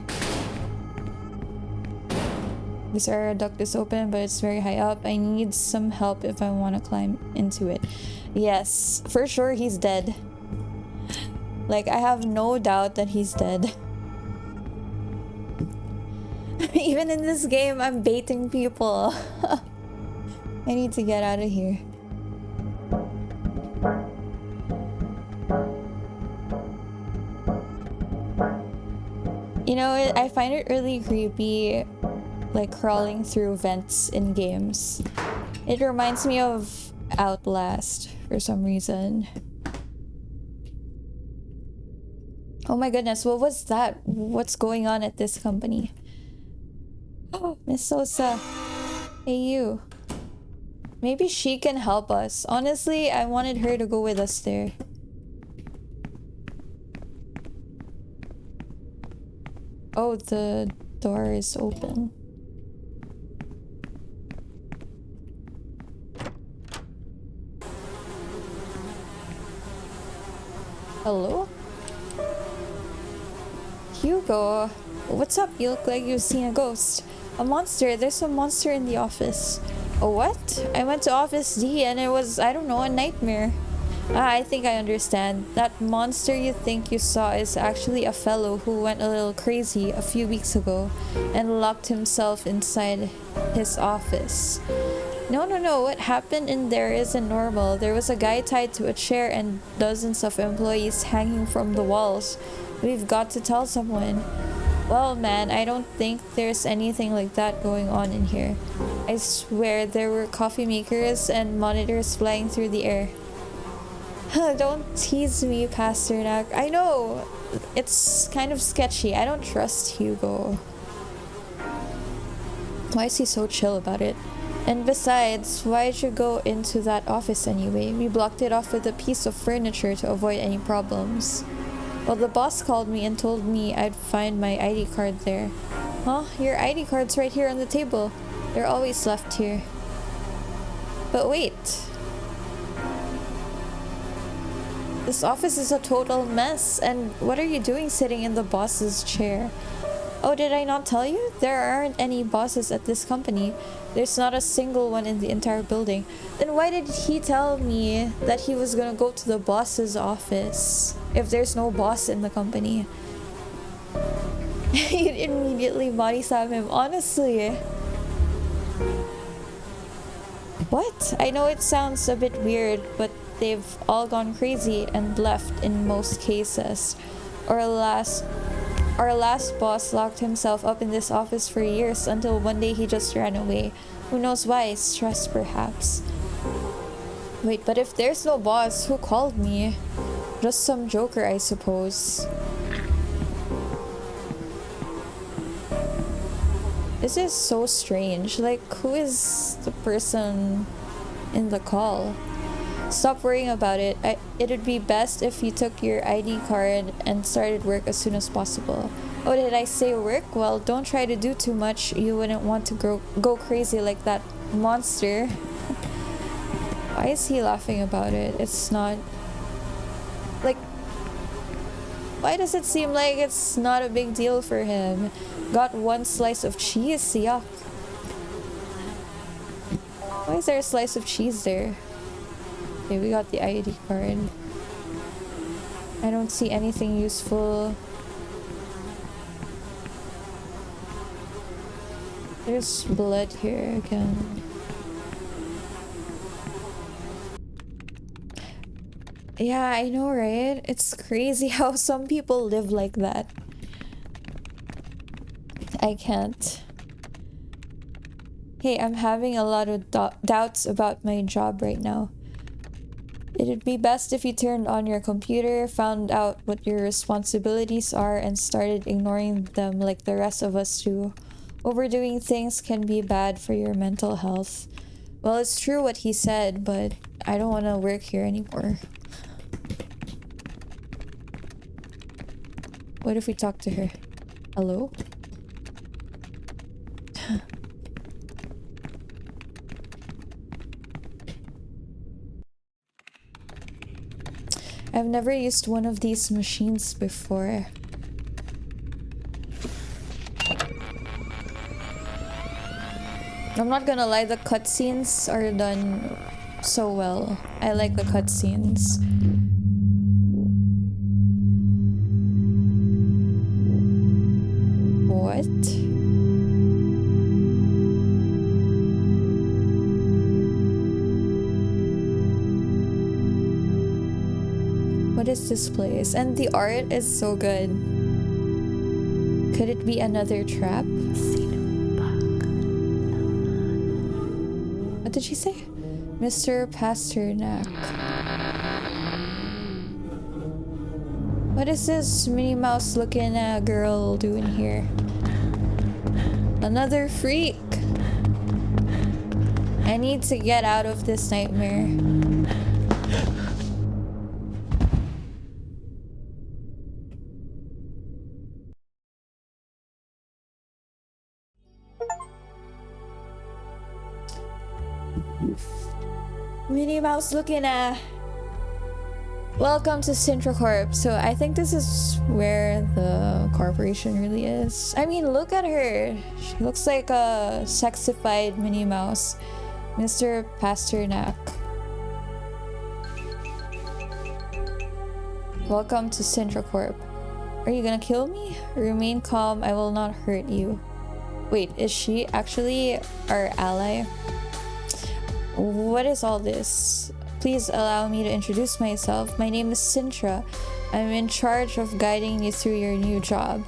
This air duct is open, but it's very high up. I need some help if I want to climb into it. Yes, for sure he's dead. Like, I have no doubt that he's dead. Even in this game, I'm baiting people. I need to get out of here. You know, I find it really creepy, like crawling through vents in games. It reminds me of Outlast for some reason. Oh my goodness, what was that? What's going on at this company? Oh, Miss Sosa. Hey, you. Maybe she can help us. Honestly, I wanted her to go with us there. Oh, the door is open. Hello? Hugo, what's up? You look like you've seen a ghost. A monster. There's a monster in the office. A what? I went to Office D and it was, I don't know, a nightmare. Ah, I think I understand. That monster you think you saw is actually a fellow who went a little crazy a few weeks ago and locked himself inside his office. No. What happened in there isn't normal. There was a guy tied to a chair and dozens of employees hanging from the walls. We've got to tell someone. Well, man, I don't think there's anything like that going on in here. I swear there were coffee makers and monitors flying through the air. Don't tease me, Pasternak. I know. It's kind of sketchy. I don't trust Hugo. Why is he so chill about it? And besides, why'd you go into that office anyway? We blocked it off with a piece of furniture to avoid any problems. Well, the boss called me and told me I'd find my ID card there. Huh? Your ID card's right here on the table. They're always left here. But wait. This office is a total mess. And what are you doing sitting in the boss's chair? Oh, did I not tell you? There aren't any bosses at this company. There's not a single one in the entire building. Then why did he tell me that he was gonna go to the boss's office if there's no boss in the company? You'd immediately body slam him, honestly. What? I know it sounds a bit weird, but they've all gone crazy and left in most cases. Our last boss locked himself up in this office for years until one day he just ran away. Who knows why? Stress, perhaps. Wait, but if there's no boss, who called me? Just some joker, I suppose. This is so strange. Like, who is the person in the call. Stop worrying about it. It'd be best if you took your ID card and started work as soon as possible. Oh, did I say work? Well, don't try to do too much. You wouldn't want to go crazy like that monster. Why is he laughing about it? It's not... Like... Why does it seem like it's not a big deal for him? Got one slice of cheese? Yuck. Why is there a slice of cheese there? Okay, we got the ID card. I don't see anything useful. There's blood here again. Yeah, I know, right? It's crazy how some people live like that. I can't. Hey, I'm having a lot of doubts about my job right now. It'd be best if you turned on your computer, found out what your responsibilities are, and started ignoring them like the rest of us do. Overdoing things can be bad for your mental health. Well, it's true what he said, but I don't want to work here anymore. What if we talk to her? Hello? I've never used one of these machines before. I'm not gonna lie, the cutscenes are done so well. I like the cutscenes. What? What is this place? And the art is so good. Could it be another trap? What did she say? Mr. Pasternak. What is this Minnie Mouse looking girl doing here? Another freak! I need to get out of this nightmare. Minnie Mouse looking Welcome to Sintra Corp. So I think this is where the corporation really is. I mean, look at her. She looks like a sexified Minnie Mouse. Mr. Pasternak. Welcome to Sintra Corp. Are you gonna kill me? Remain calm, I will not hurt you. Wait, is she actually our ally? What is all this? Please allow me to introduce myself. My name is Sintra. I'm in charge of guiding you through your new job.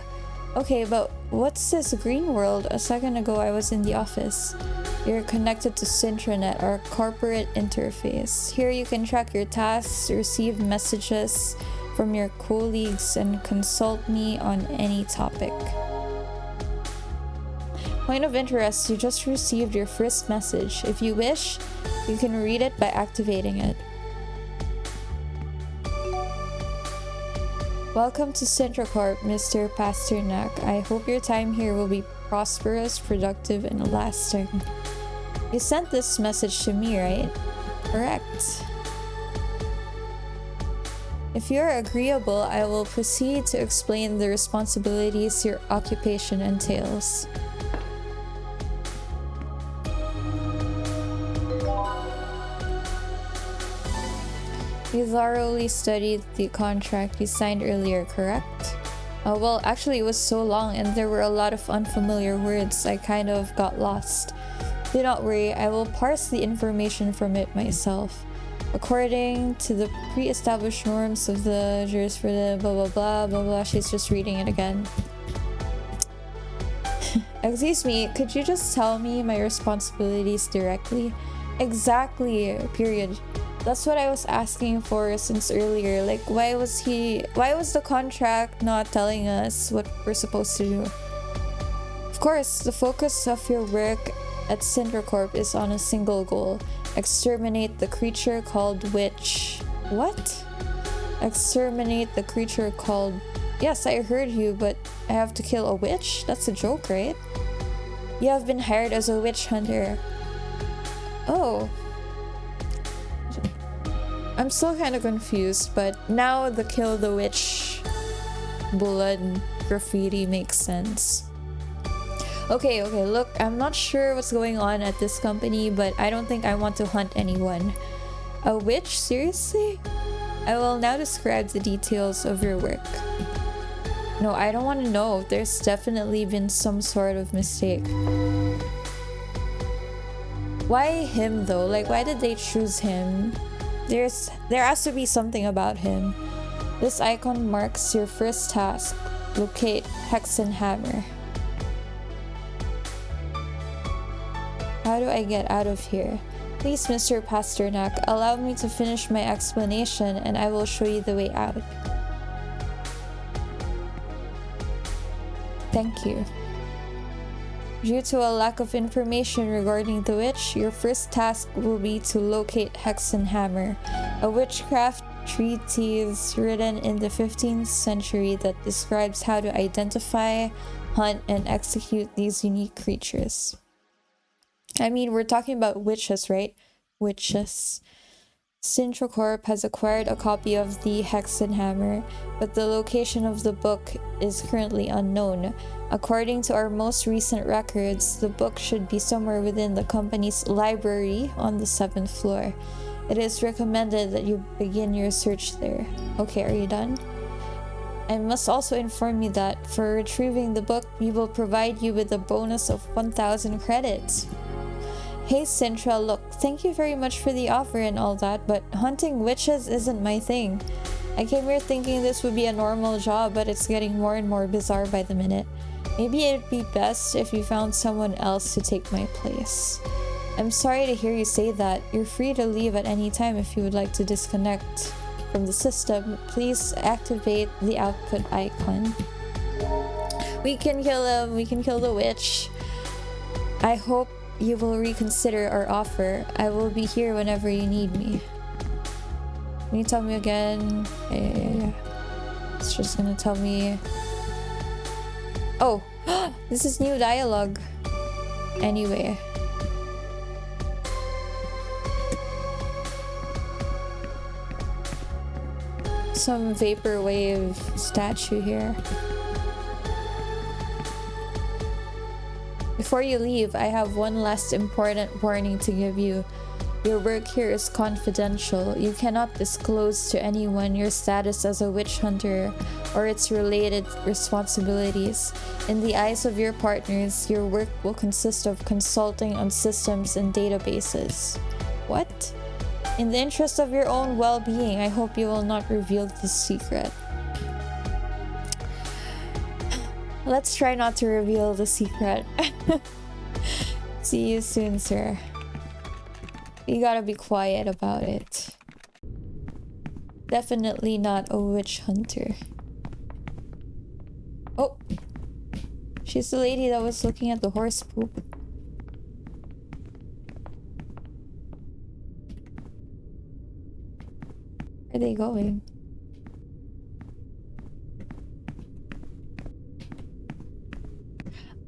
Okay, but what's this green world? A second ago I was in the office. You're connected to Sintranet, our corporate interface. Here you can track your tasks, receive messages from your colleagues, and consult me on any topic. Point of interest, you just received your first message. If you wish, you can read it by activating it. Welcome to Sintra Corp, Mr. Pasternak. I hope your time here will be prosperous, productive, and lasting. You sent this message to me, right? Correct. If you're agreeable, I will proceed to explain the responsibilities your occupation entails. You thoroughly studied the contract you signed earlier, correct? Well, actually it was so long and there were a lot of unfamiliar words, I kind of got lost. Do not worry, I will parse the information from it myself. According to the pre-established norms of the jurisprudence, blah blah blah blah blah. She's just reading it again. Excuse me, could you just tell me my responsibilities directly? Exactly, period. That's what I was asking for since earlier. Like, why was the contract not telling us what we're supposed to do? Of course, the focus of your work at Syndracorp is on a single goal. Exterminate the creature called Witch. What? Exterminate the creature called... Yes, I heard you, but I have to kill a witch? That's a joke, right? You have been hired as a witch hunter. Oh. I'm still kind of confused, but now the kill the witch blood graffiti makes sense. Okay, look, I'm not sure what's going on at this company, but I don't think I want to hunt anyone. A witch? Seriously? I will now describe the details of your work. No, I don't want to know. There's definitely been some sort of mistake. Why him though? Like, why did they choose him? There has to be something about him. This icon marks your first task. Locate Hexenhammer. How do I get out of here? Please, Mr. Pasternak, allow me to finish my explanation and I will show you the way out. Thank you. Due to a lack of information regarding the witch, your first task will be to locate Hexenhammer, a witchcraft treatise written in the 15th century that describes how to identify, hunt, and execute these unique creatures. I mean, we're talking about witches, right? Witches. Syndracorp has acquired a copy of the Hexenhammer, but the location of the book is currently unknown. According to our most recent records, the book should be somewhere within the company's library on the 7th floor. It is recommended that you begin your search there. Okay, are you done? I must also inform you that for retrieving the book, we will provide you with a bonus of 1,000 credits. Hey Sintra, look, thank you very much for the offer and all that, but hunting witches isn't my thing. I came here thinking this would be a normal job, but it's getting more and more bizarre by the minute. Maybe it'd be best if you found someone else to take my place. I'm sorry to hear you say that. You're free to leave at any time if you would like to disconnect from the system. Please activate the output icon. We can kill him, we can kill the witch. I hope you will reconsider our offer. I will be here whenever you need me. Can you tell me again? Yeah. It's just gonna tell me... Oh! This is new dialogue. Anyway. Some vaporwave statue here. Before you leave, I have one last important warning to give you. Your work here is confidential. You cannot disclose to anyone your status as a witch hunter or its related responsibilities. In the eyes of your partners, your work will consist of consulting on systems and databases. What? In the interest of your own well-being, I hope you will not reveal this secret. Let's try not to reveal the secret. See you soon, sir. You gotta be quiet about it. Definitely not a witch hunter. Oh! She's the lady that was looking at the horse poop. Where are they going?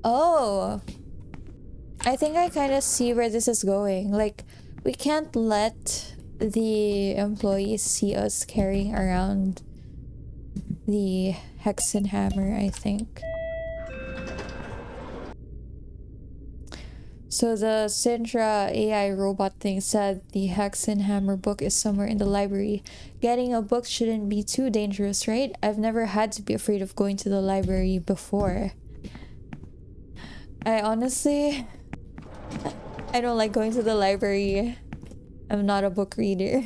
Oh! I think I kind of see where this is going. Like, we can't let the employees see us carrying around the Hexenhammer, I think. So the Syndra AI robot thing said the Hexenhammer book is somewhere in the library. Getting a book shouldn't be too dangerous, right? I've never had to be afraid of going to the library before. I honestly... I don't like going to the library. I'm not a book reader.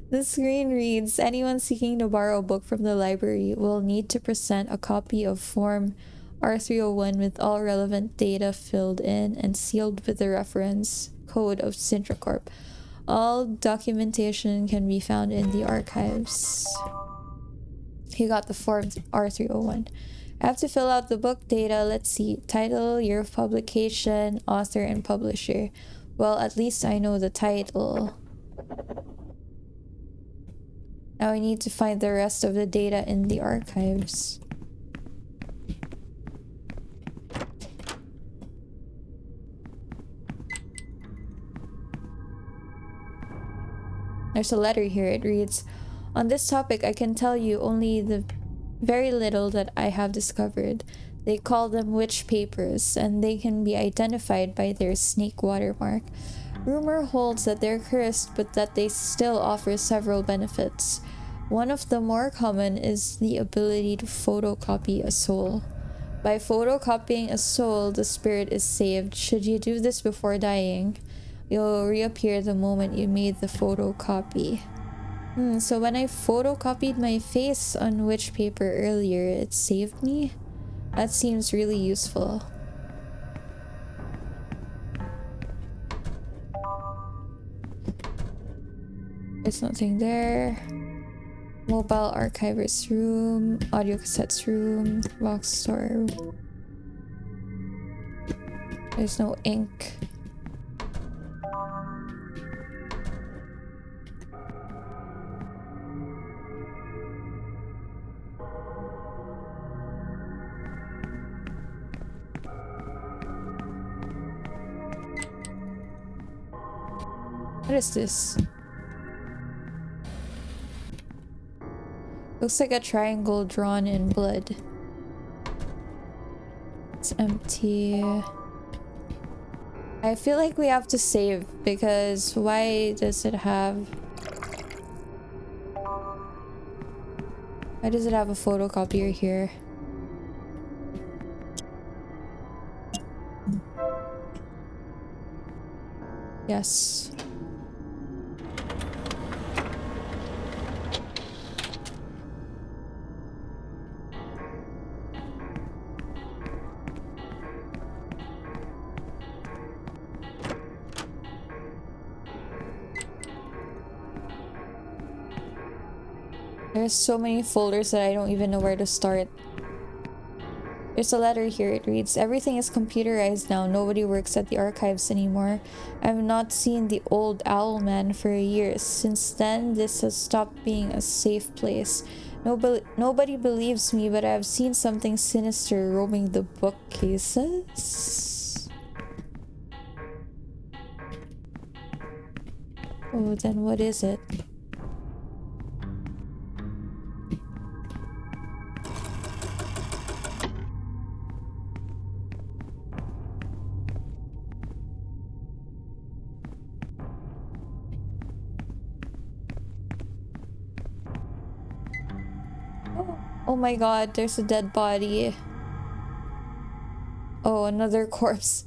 The screen reads, anyone seeking to borrow a book from the library will need to present a copy of Form R301 with all relevant data filled in and sealed with the reference code of Syndracorp. All documentation can be found in the archives. He got the Form R301. I have to fill out the book data. Let's see. Title, year of publication, author, and publisher. Well, at least I know the title. Now I need to find the rest of the data in the archives. There's a letter here. It reads, "On this topic, I can tell you only the very little that I have discovered. They call them witch papers, and they can be identified by their snake watermark. Rumor holds that they're cursed, but that they still offer several benefits. One of the more common is the ability to photocopy a soul. By photocopying a soul, the spirit is saved. Should you do this before dying, you'll reappear the moment you made the photocopy." So when I photocopied my face on witch paper earlier, it saved me? That seems really useful. There's nothing there. Mobile archivist room, audio cassettes room, box store. There's no ink. What is this? Looks like a triangle drawn in blood. It's empty. I feel like we have to save because why does it have... Why does it have a photocopier here? Yes. There's so many folders that I don't even know where to start. There's a letter here. It reads, "Everything is computerized now. Nobody works at the archives anymore. I've not seen the old owl man for a year. Since then, this has stopped being a safe place. Nobody believes me, but I've seen something sinister roaming the bookcases." Oh, then what is it? Oh my god, there's a dead body. Oh, another corpse.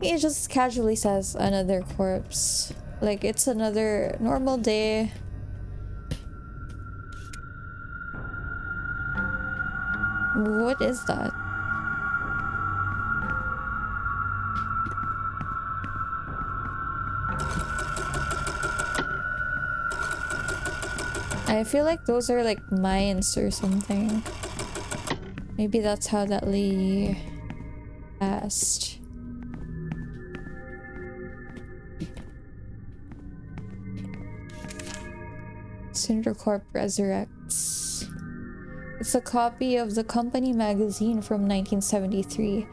He just casually says another corpse. Like it's another normal day. What is that? I feel like those are like mines or something. Maybe that's how that lady passed. Cindercorp resurrects. It's a copy of the company magazine from 1973.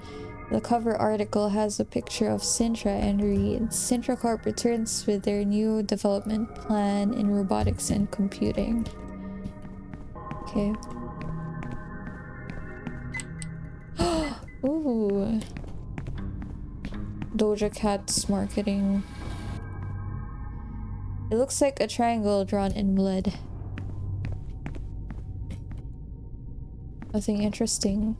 The cover article has a picture of Sintra and reads, "Cindercorp returns with their new development plan in robotics and computing." Okay. Ooh. Doja Cat's marketing. It looks like a triangle drawn in blood. Nothing interesting.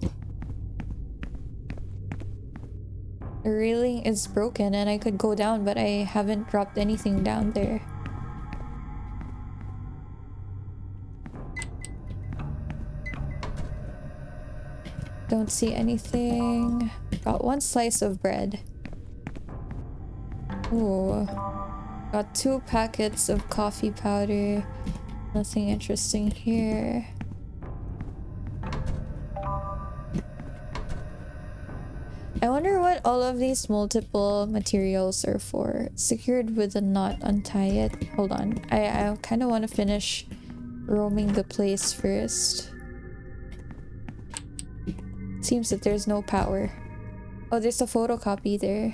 The railing is broken and I could go down, but I haven't dropped anything down there. Don't see anything. Got one slice of bread. Ooh. Got 2 packets of coffee powder. Nothing interesting here. I wonder what all of these multiple materials are for. Secured with a knot, untie it. Hold on. I kind of want to finish roaming the place first. Seems that there's no power. Oh, there's a photocopy there.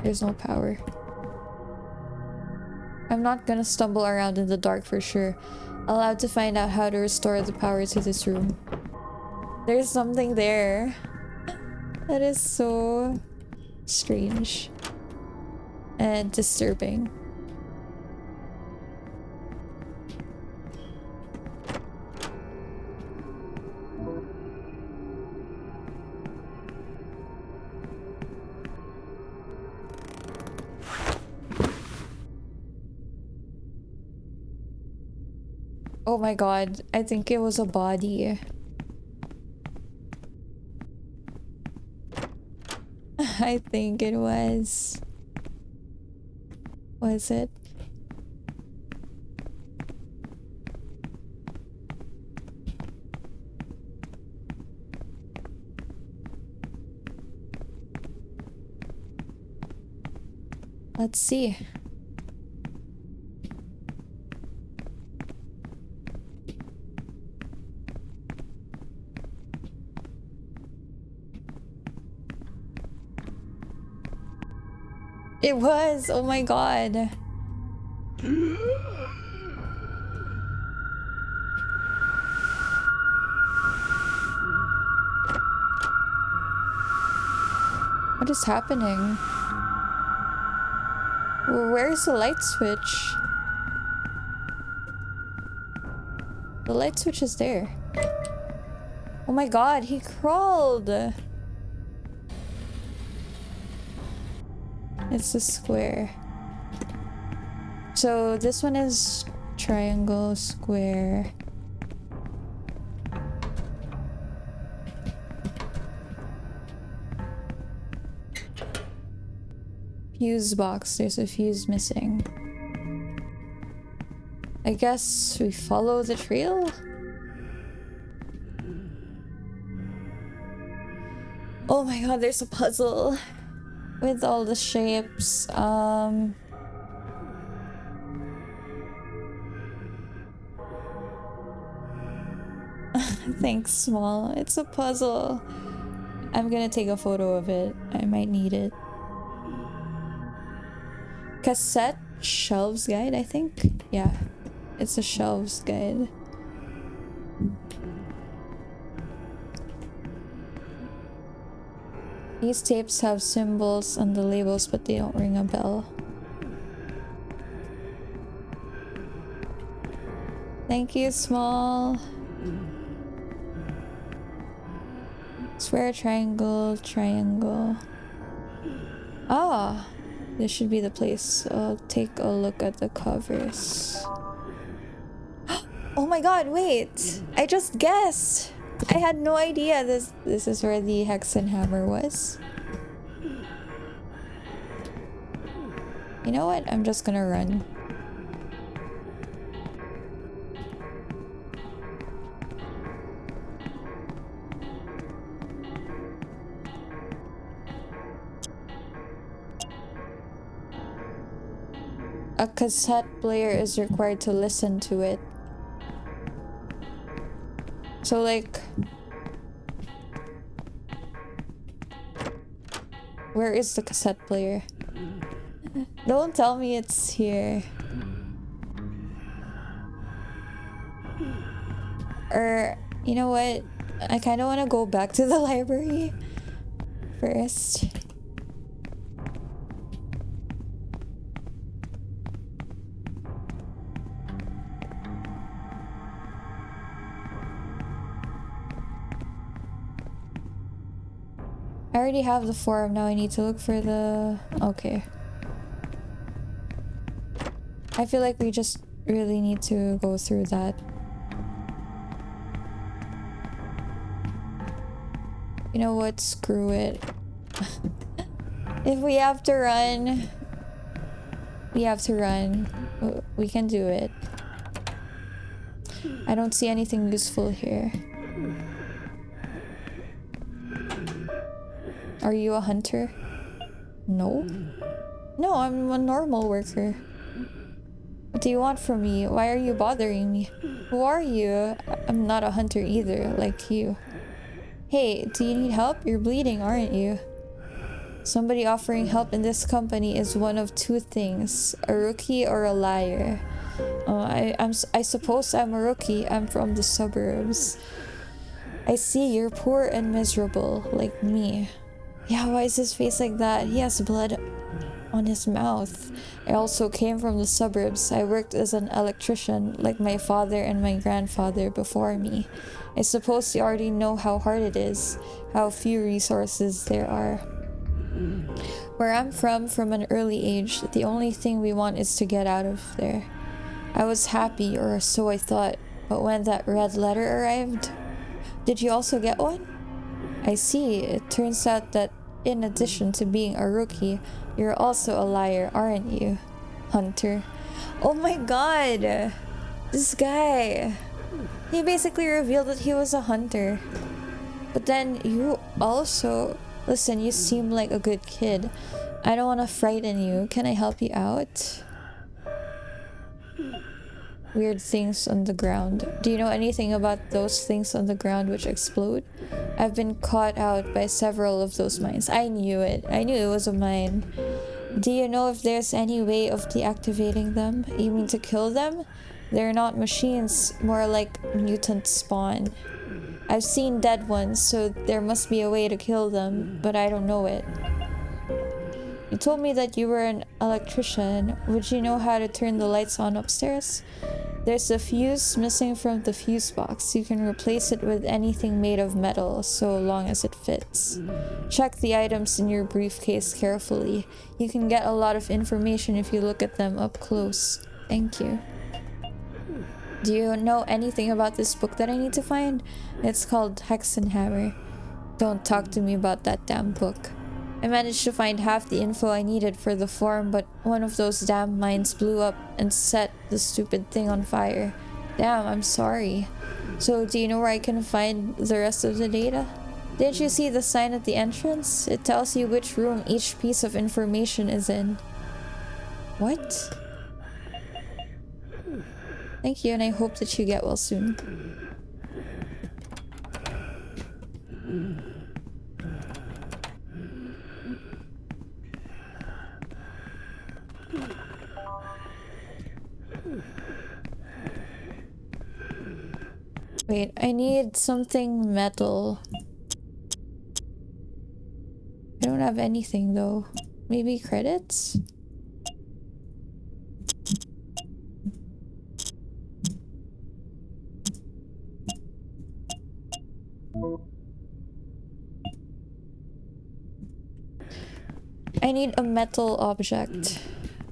There's no power. I'm not gonna stumble around in the dark for sure. I'll have to find out how to restore the power to this room. There's something there. That is so strange and disturbing. Oh my god, I think it was a body. I think it was. Was it? Let's see. It was! Oh my god. What is happening? Where's the light switch? The light switch is there. Oh my god, he crawled! It's a square. So this one is triangle, square. Fuse box. There's a fuse missing. I guess we follow the trail? Oh my god, there's a puzzle with all the shapes. Thanks, Small. It's a puzzle. I'm gonna take a photo of it. I might need it. Cassette shelves guide, I think? Yeah, it's a shelves guide. These tapes have symbols on the labels, but they don't ring a bell. Thank you, Small. Square, triangle, triangle. Ah, this should be the place. I'll take a look at the covers. Oh my god, wait! I just guessed! I had no idea this is where the hex and hammer was. You know what? I'm just gonna run. A cassette player is required to listen to it. So like, where is the cassette player? Don't tell me it's here. Or, you know what? I kind of want to go back to the library first. I already have the forum, now I need to look for the... Okay. I feel like we just really need to go through that. You know what? Screw it. If we have to run, we have to run. We can do it. I don't see anything useful here. Are you a hunter? No. No, I'm a normal worker. What do you want from me? Why are you bothering me? Who are you? I'm not a hunter either, like you. Hey, do you need help? You're bleeding, aren't you? Somebody offering help in this company is one of two things, a rookie or a liar. I suppose I'm a rookie. I'm from the suburbs. I see you're poor and miserable, like me. Yeah, why is his face like that? He has blood on his mouth. I also came from the suburbs. I worked as an electrician, like my father and my grandfather before me. I suppose you already know how hard it is, how few resources there are. Where I'm from an early age, the only thing we want is to get out of there. I was happy, or so I thought, but when that red letter arrived... Did you also get one? I see. It turns out that in addition to being a rookie, you're also a liar, aren't you, Hunter? Oh my god! This guy! He basically revealed that he was a hunter. But then you also... Listen, you seem like a good kid. I don't want to frighten you. Can I help you out? Weird things on the ground. Do you know anything about those things on the ground which explode? I've been caught out by several of those mines. I knew it. I knew it was a mine. Do you know if there's any way of deactivating them? You mean to kill them? They're not machines, more like mutant spawn. I've seen dead ones, so there must be a way to kill them, but I don't know it. You told me that you were an electrician. Would you know how to turn the lights on upstairs? There's a fuse missing from the fuse box. You can replace it with anything made of metal, so long as it fits. Check the items in your briefcase carefully. You can get a lot of information if you look at them up close. Thank you. Do you know anything about this book that I need to find? It's called Hexenhammer. Don't talk to me about that damn book. I managed to find half the info I needed for the forum, but one of those damn mines blew up and set the stupid thing on fire. Damn, I'm sorry. So, do you know where I can find the rest of the data? Didn't you see the sign at the entrance? It tells you which room each piece of information is in. What? Thank you, and I hope that you get well soon. Wait, I need something metal. I don't have anything though. Maybe credits? I need a metal object.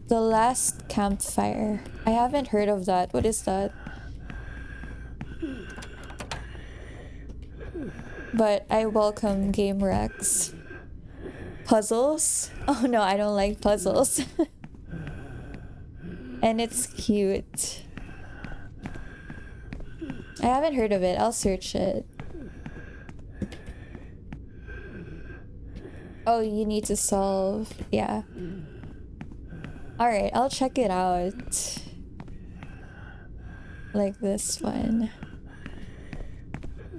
The last campfire. I haven't heard of that. What is that? But I welcome game wrecks. Puzzles? Oh no, I don't like puzzles. And it's cute. I haven't heard of it. I'll search it. Oh, you need to solve. Yeah. Alright, I'll check it out. Like this one.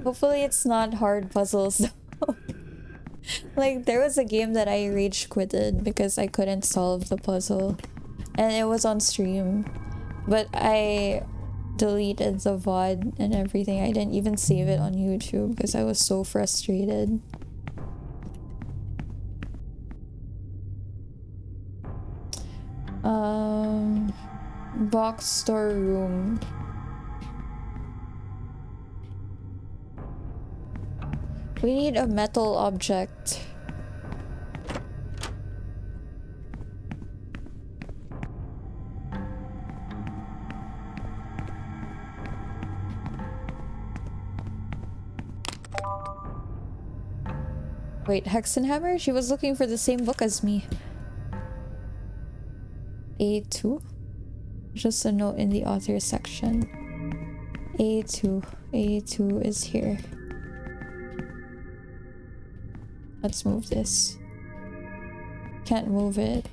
Hopefully it's not hard puzzles though. Like, there was a game that I rage quitted because I couldn't solve the puzzle. And it was on stream. But I deleted the VOD and everything. I didn't even save it on YouTube because I was so frustrated. Box store room. We need a metal object. Wait, Hexenhammer? She was looking for the same book as me. A2? Just a note in the author section. A2. A2 is here. Let's move this. Can't move it.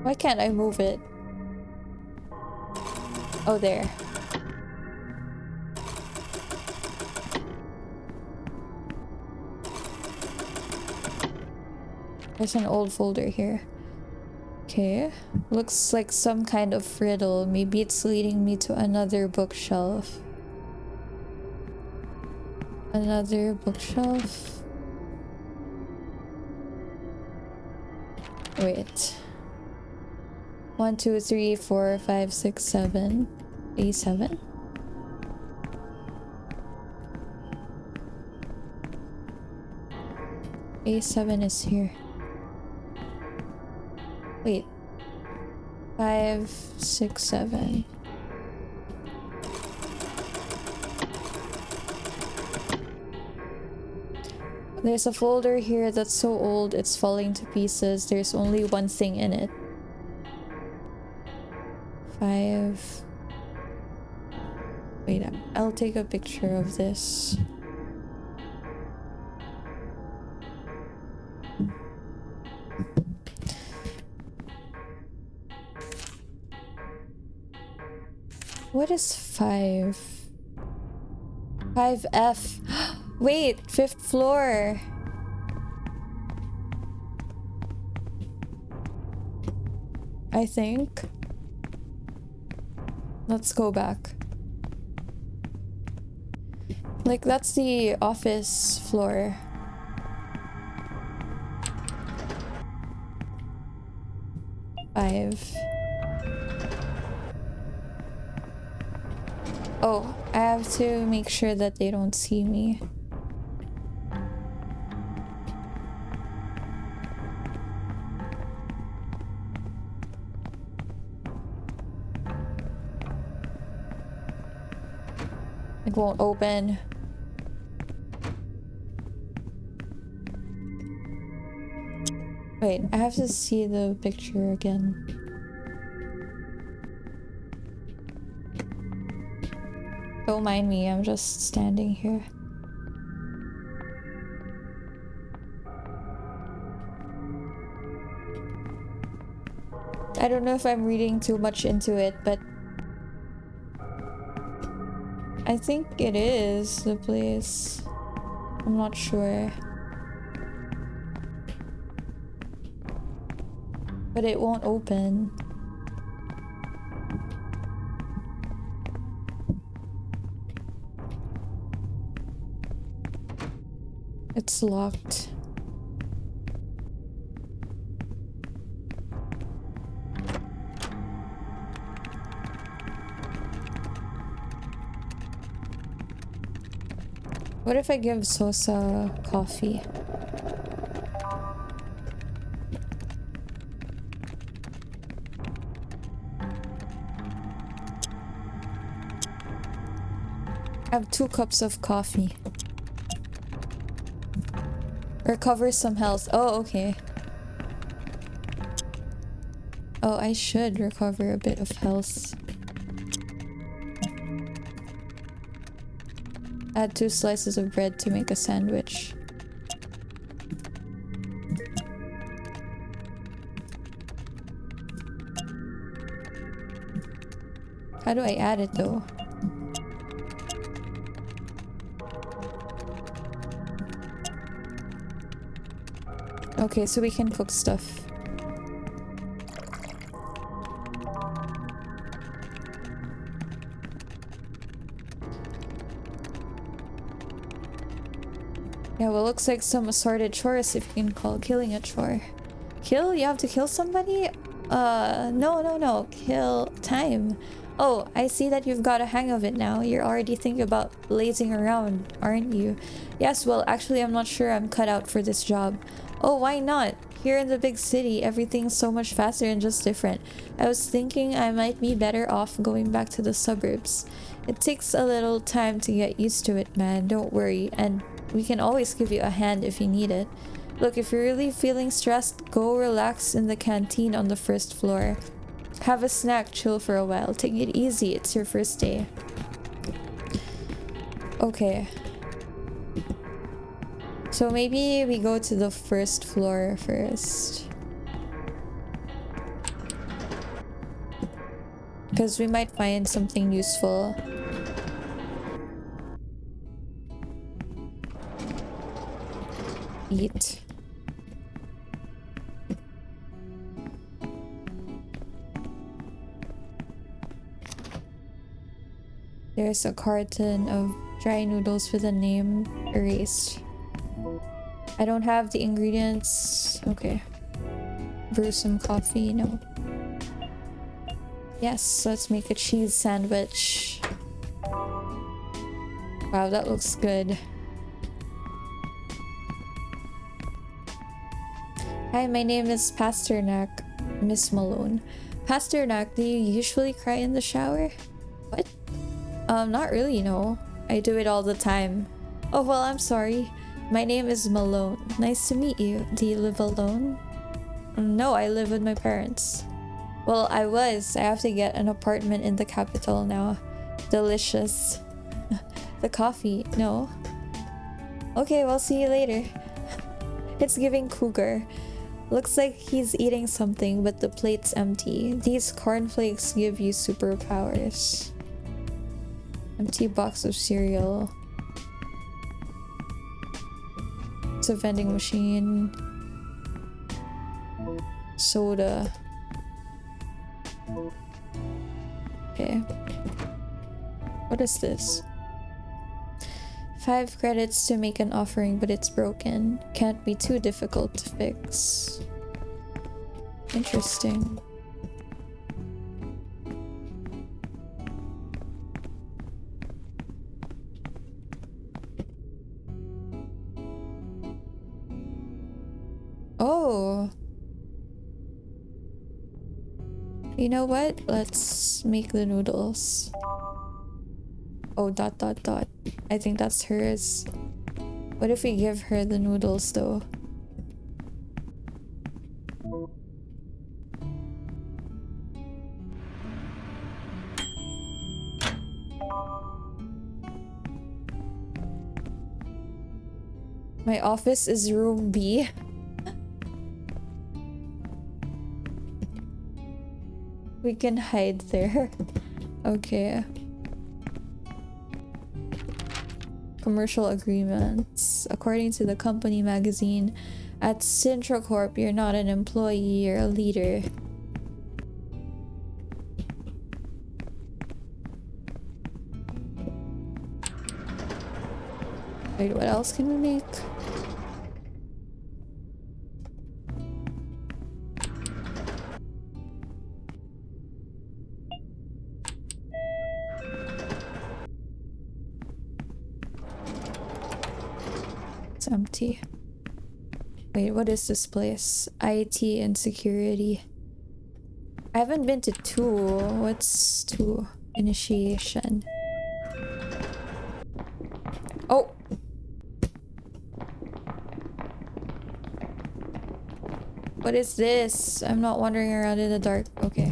Why can't I move it? Oh, there. There's an old folder here. Okay. Looks like some kind of riddle. Maybe it's leading me to another bookshelf. Another bookshelf. Wait. 1, 2, 3, 4, 5, 6, 7. A7? A7 is here. Wait. 5, 6, 7. There's a folder here that's so old it's falling to pieces. There's only one thing in it. 5. Wait, I'll take a picture of this. What is 5? 5F. Wait, 5th floor. I think. Let's go back. Like, that's the office floor. Five. Oh, I have to make sure that they don't see me. It won't open. Wait, I have to see the picture again. Don't mind me, I'm just standing here. I don't know if I'm reading too much into it, but I think it is the place. I'm not sure. But it won't open. It's locked. What if I give Sosa coffee? I have 2 cups of coffee. Recover some health. Oh, okay. Oh, I should recover a bit of health. Add 2 slices of bread to make a sandwich. How do I add it though? Okay, so we can cook stuff. Yeah, well, looks like some assorted chores if you can call killing a chore. Kill? You have to kill somebody? No. Kill time. Oh, I see that you've got a hang of it now. You're already thinking about lazing around, aren't you? Yes, well, actually, I'm not sure I'm cut out for this job. Oh, why not? Here in the big city, everything's so much faster and just different. I was thinking I might be better off going back to the suburbs. It takes a little time to get used to it, man. Don't worry. And we can always give you a hand if you need it. Look, if you're really feeling stressed, go relax in the canteen on the first floor. Have a snack, chill for a while. Take it easy. It's your first day. Okay. So maybe we go to the first floor first. Because we might find something useful. Eat. There's a carton of dry noodles with a name erased. I don't have the ingredients. Okay. Brew some coffee. No. Yes, let's make a cheese sandwich. Wow, that looks good. Hi, my name is Pasternak, Miss Malone. Pasternak, do you usually cry in the shower? What? Not really, no. I do it all the time. Oh, well, I'm sorry. My name is Malone. Nice to meet you. Do you live alone? No, I live with my parents. Well, I have to get an apartment in the capital now. Delicious. The coffee, no. Okay, we'll see you later. It's giving cougar. Looks like he's eating something, but the plate's empty. These cornflakes give you superpowers. Empty box of cereal. It's a vending machine. Soda. Okay. What is this? 5 credits to make an offering, but it's broken. Can't be too difficult to fix. Interesting. Oh. You know what? Let's make the noodles. Oh, ... I think that's hers. What if we give her the noodles though? My office is room B. We can hide there. Okay. Commercial agreements. According to the company magazine, at Sintra Corp, you're not an employee, you're a leader. Wait, what else can we make? It's empty. Wait, what is this place? IT and security. I haven't been to 2. What's 2? Initiation. Oh! What is this? I'm not wandering around in the dark. Okay.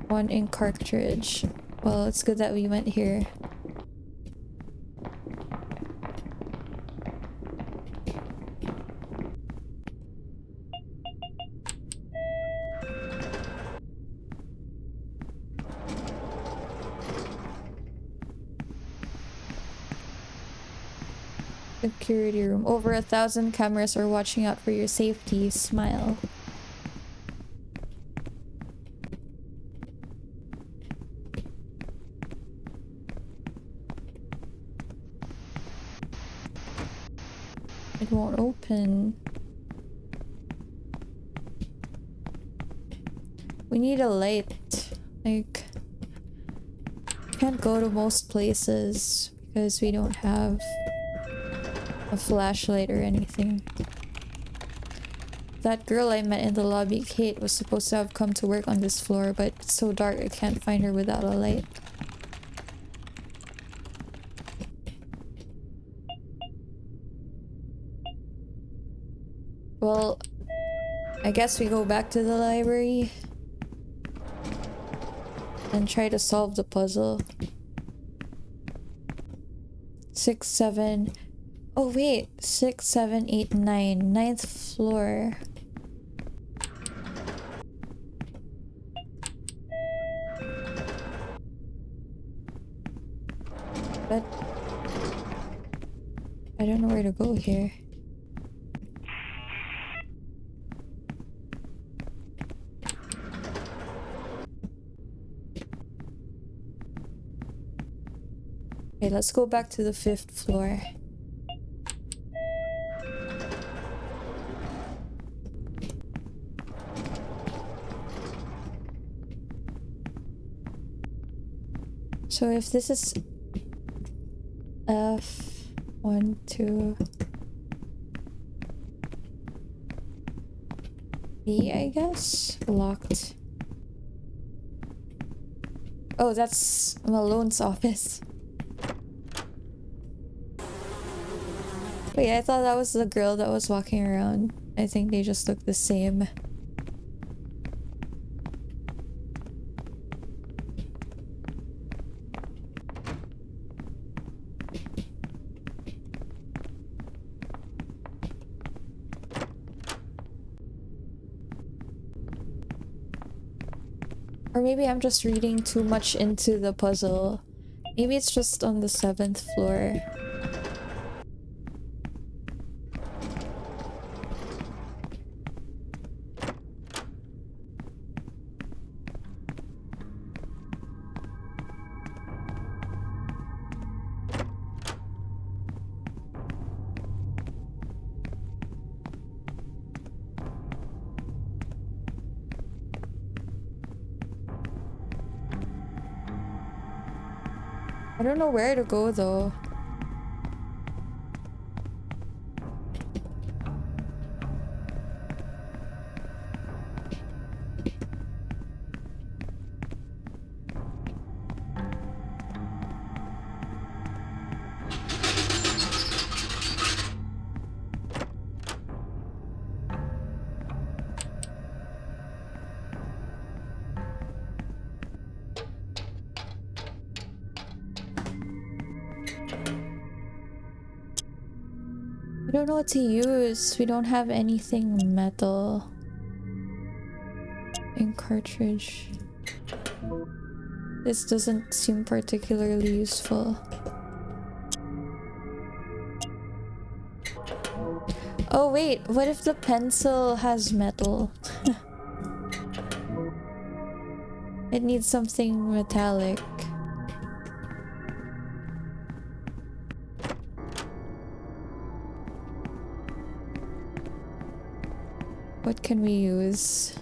1 ink cartridge. Well, it's good that we went here. Security room. Over 1,000 cameras are watching out for your safety. Smile. It won't open. We need a light. Like, can't go to most places because we don't have a flashlight or anything. That girl I met in the lobby, Kate, was supposed to have come to work on this floor, but it's so dark I can't find her without a light. Well, I guess we go back to the library and try to solve the puzzle. 6, 7... Oh wait, 6, 7, 8, 9. 9th floor. But I don't know where to go here. Okay, let's go back to the 5th floor. So if this is F1, 2, B, I guess? Locked. Oh, that's Malone's office. Wait, I thought that was the girl that was walking around. I think they just look the same. Or maybe I'm just reading too much into the puzzle. Maybe it's just on the 7th floor. I don't know where to go though. I don't know what to use. We don't have anything metal in cartridge. This doesn't seem particularly useful. Oh wait, what if the pencil has metal? It needs something metallic. What can we use?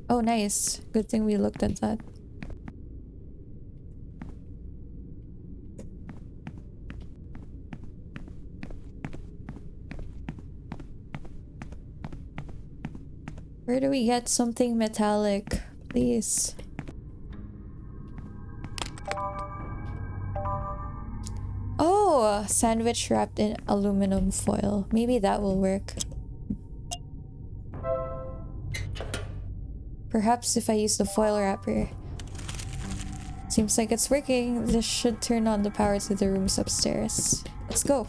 Oh, nice. Good thing we looked at that. Where do we get something metallic? Please. Oh, a sandwich wrapped in aluminum foil. Maybe that will work. Perhaps if I use the foil wrapper. Seems like it's working. This should turn on the power to the rooms upstairs. Let's go.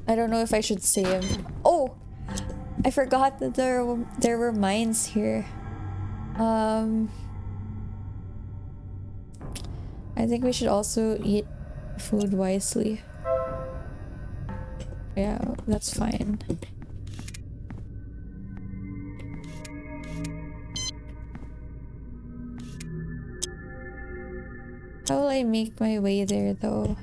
I don't know if I should save. Oh! I forgot that there were mines here. I think we should also eat food wisely. Yeah, that's fine. How will I make my way there though?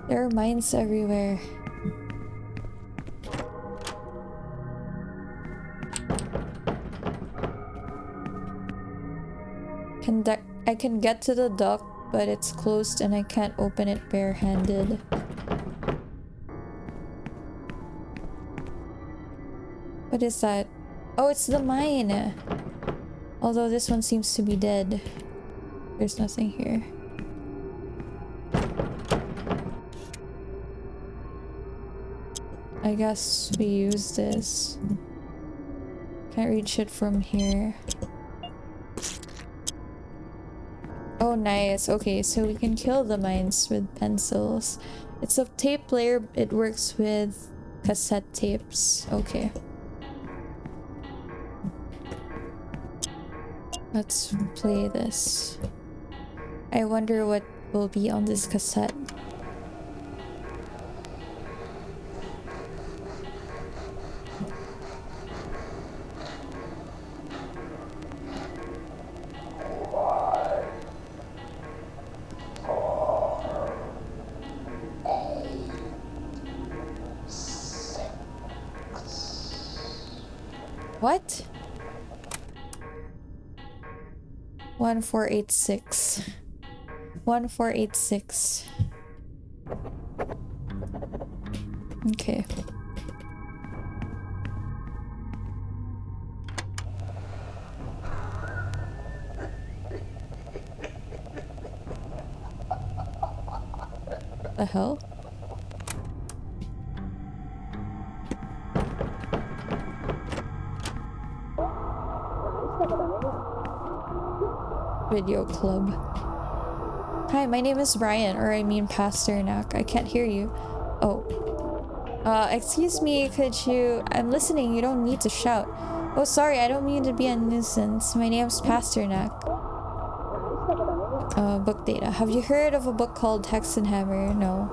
There are mines everywhere. I can get to the dock, but it's closed and I can't open it barehanded. What is that? Oh, it's the mine! Although this one seems to be dead. There's nothing here. I guess we use this. Can't reach it from here. Oh, nice. Okay, so we can kill the mines with pencils. It's a tape player. It works with cassette tapes. Okay. Let's play this. I wonder what will be on this cassette. What? 1486. 1486. Okay. The hell? Video club. Hi, my name is Brian, or I mean Pasternak. I can't hear you. Oh. Excuse me, could you... I'm listening, you don't need to shout. Oh, sorry, I don't mean to be a nuisance. My name's Pasternak. Book data. Have you heard of a book called Hex and Hammer? No.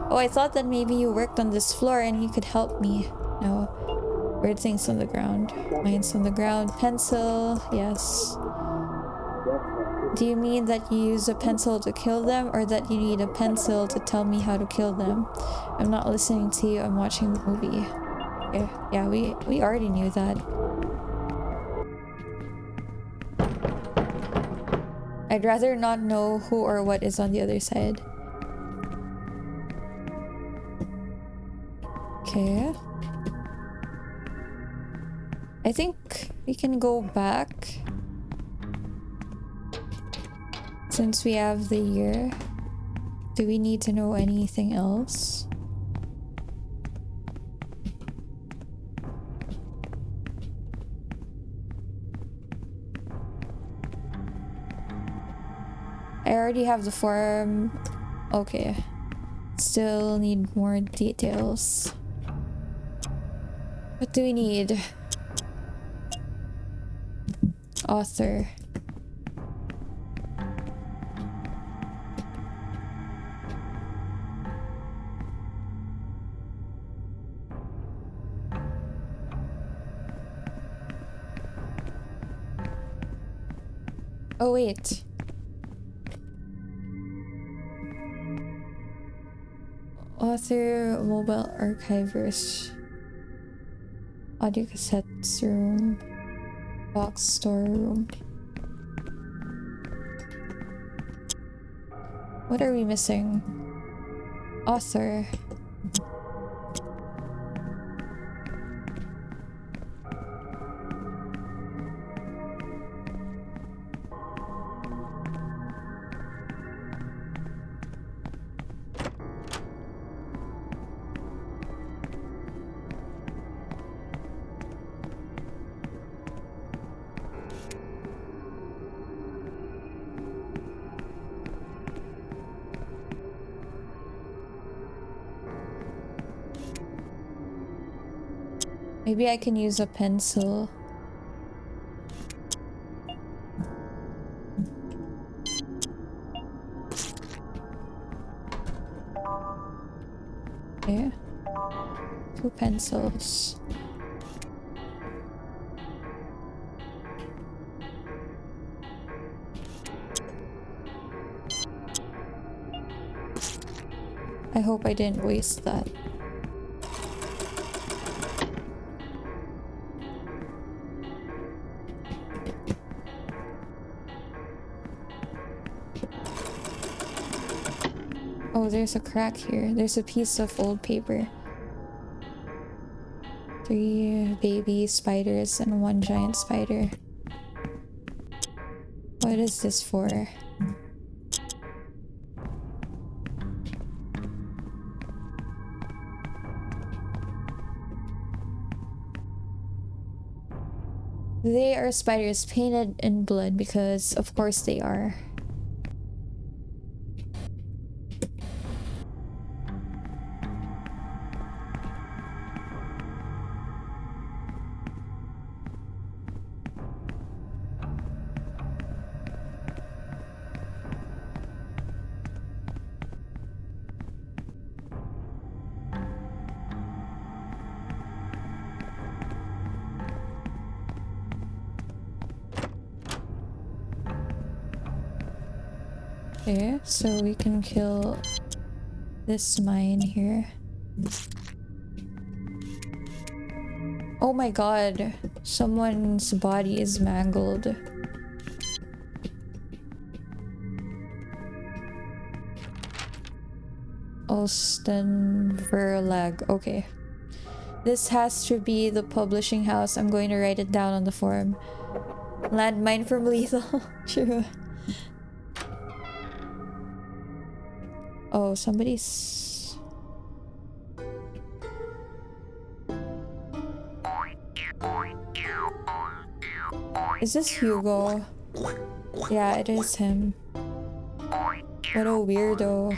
Oh, I thought that maybe you worked on this floor and you could help me. No. Weird things on the ground. Mines on the ground. Pencil. Yes. Do you mean that you use a pencil to kill them, or that you need a pencil to tell me how to kill them? I'm not listening to you, I'm watching the movie. Okay. Yeah, we already knew that. I'd rather not know who or what is on the other side. Okay. I think we can go back. Since we have the year, do we need to know anything else? I already have the form. Okay. Still need more details. What do we need? Author. Oh, wait. Author, mobile archivers, audio cassettes room, box storeroom. What are we missing? Author. Maybe I can use a pencil. Okay. 2 pencils. I hope I didn't waste that. Oh, there's a crack here. There's a piece of old paper. 3 baby spiders and 1 giant spider. What is this for? They are spiders painted in blood because of course they are. Okay, so we can kill this mine here. Oh my god, someone's body is mangled. Alston Verlag. Okay. This has to be the publishing house. I'm going to write it down on the forum. Landmine from Lethal. True. Oh, somebody's... Is this Hugo? Yeah, it is him. What a weirdo.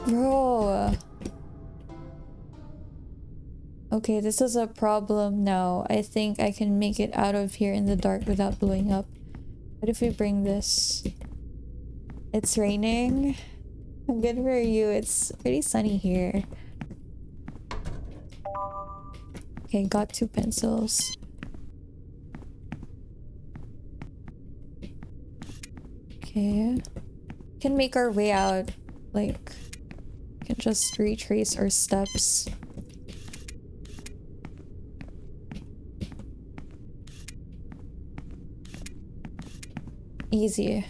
Bro. Okay, this is a problem now. I think I can make it out of here in the dark without blowing up. What if we bring this? It's raining. Good for you. It's pretty sunny here. Okay, got 2 pencils. Okay. Can make our way out. Like, can just retrace our steps. Easy.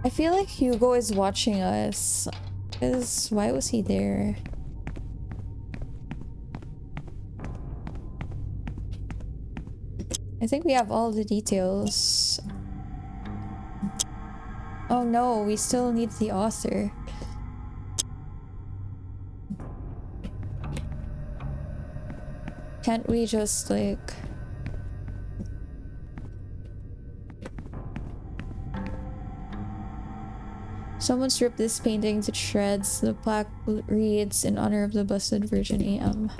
I feel like Hugo is watching us. Because why was he there? I think we have all the details. Oh no, we still need the author. Can't we just like... Someone stripped this painting to shreds. The plaque reads, "In honor of the Blessed Virgin AM."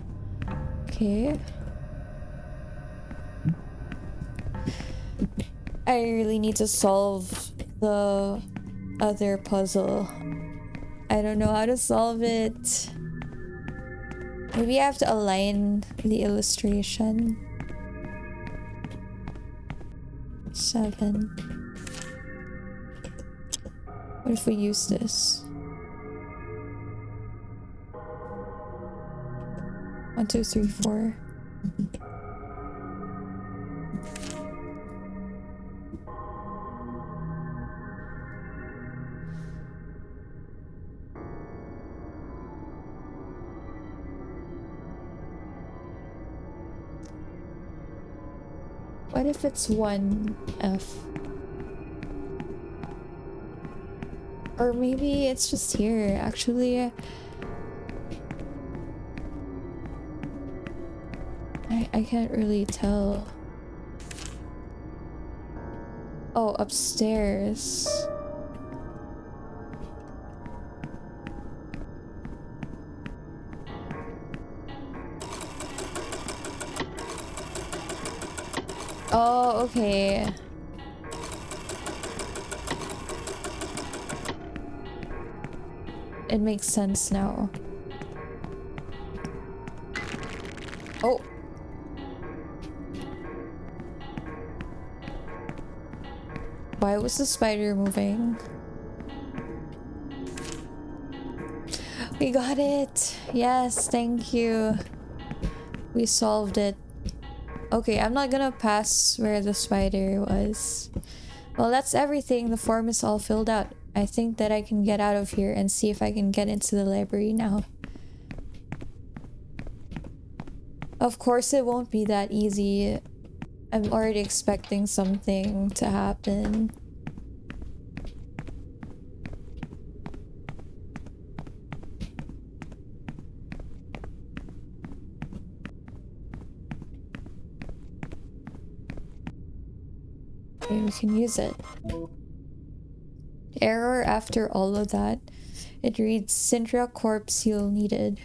Okay. I really need to solve the other puzzle. I don't know how to solve it. Maybe I have to align the illustration. 7. What if we use this? 1, 2, 3, 4. What if it's 1F? Or maybe it's just here, actually. I can't really tell. Oh, upstairs. Oh, okay. It makes sense now. Why was the spider moving? We got it! Yes, thank you. We solved it. Okay, I'm not gonna pass where the spider was. Well, that's everything. The form is all filled out. I think that I can get out of here and see if I can get into the library now. Of course, it won't be that easy. I'm already expecting something to happen. Okay, we can use it. Error after all of that. It reads Sintra Corp seal needed.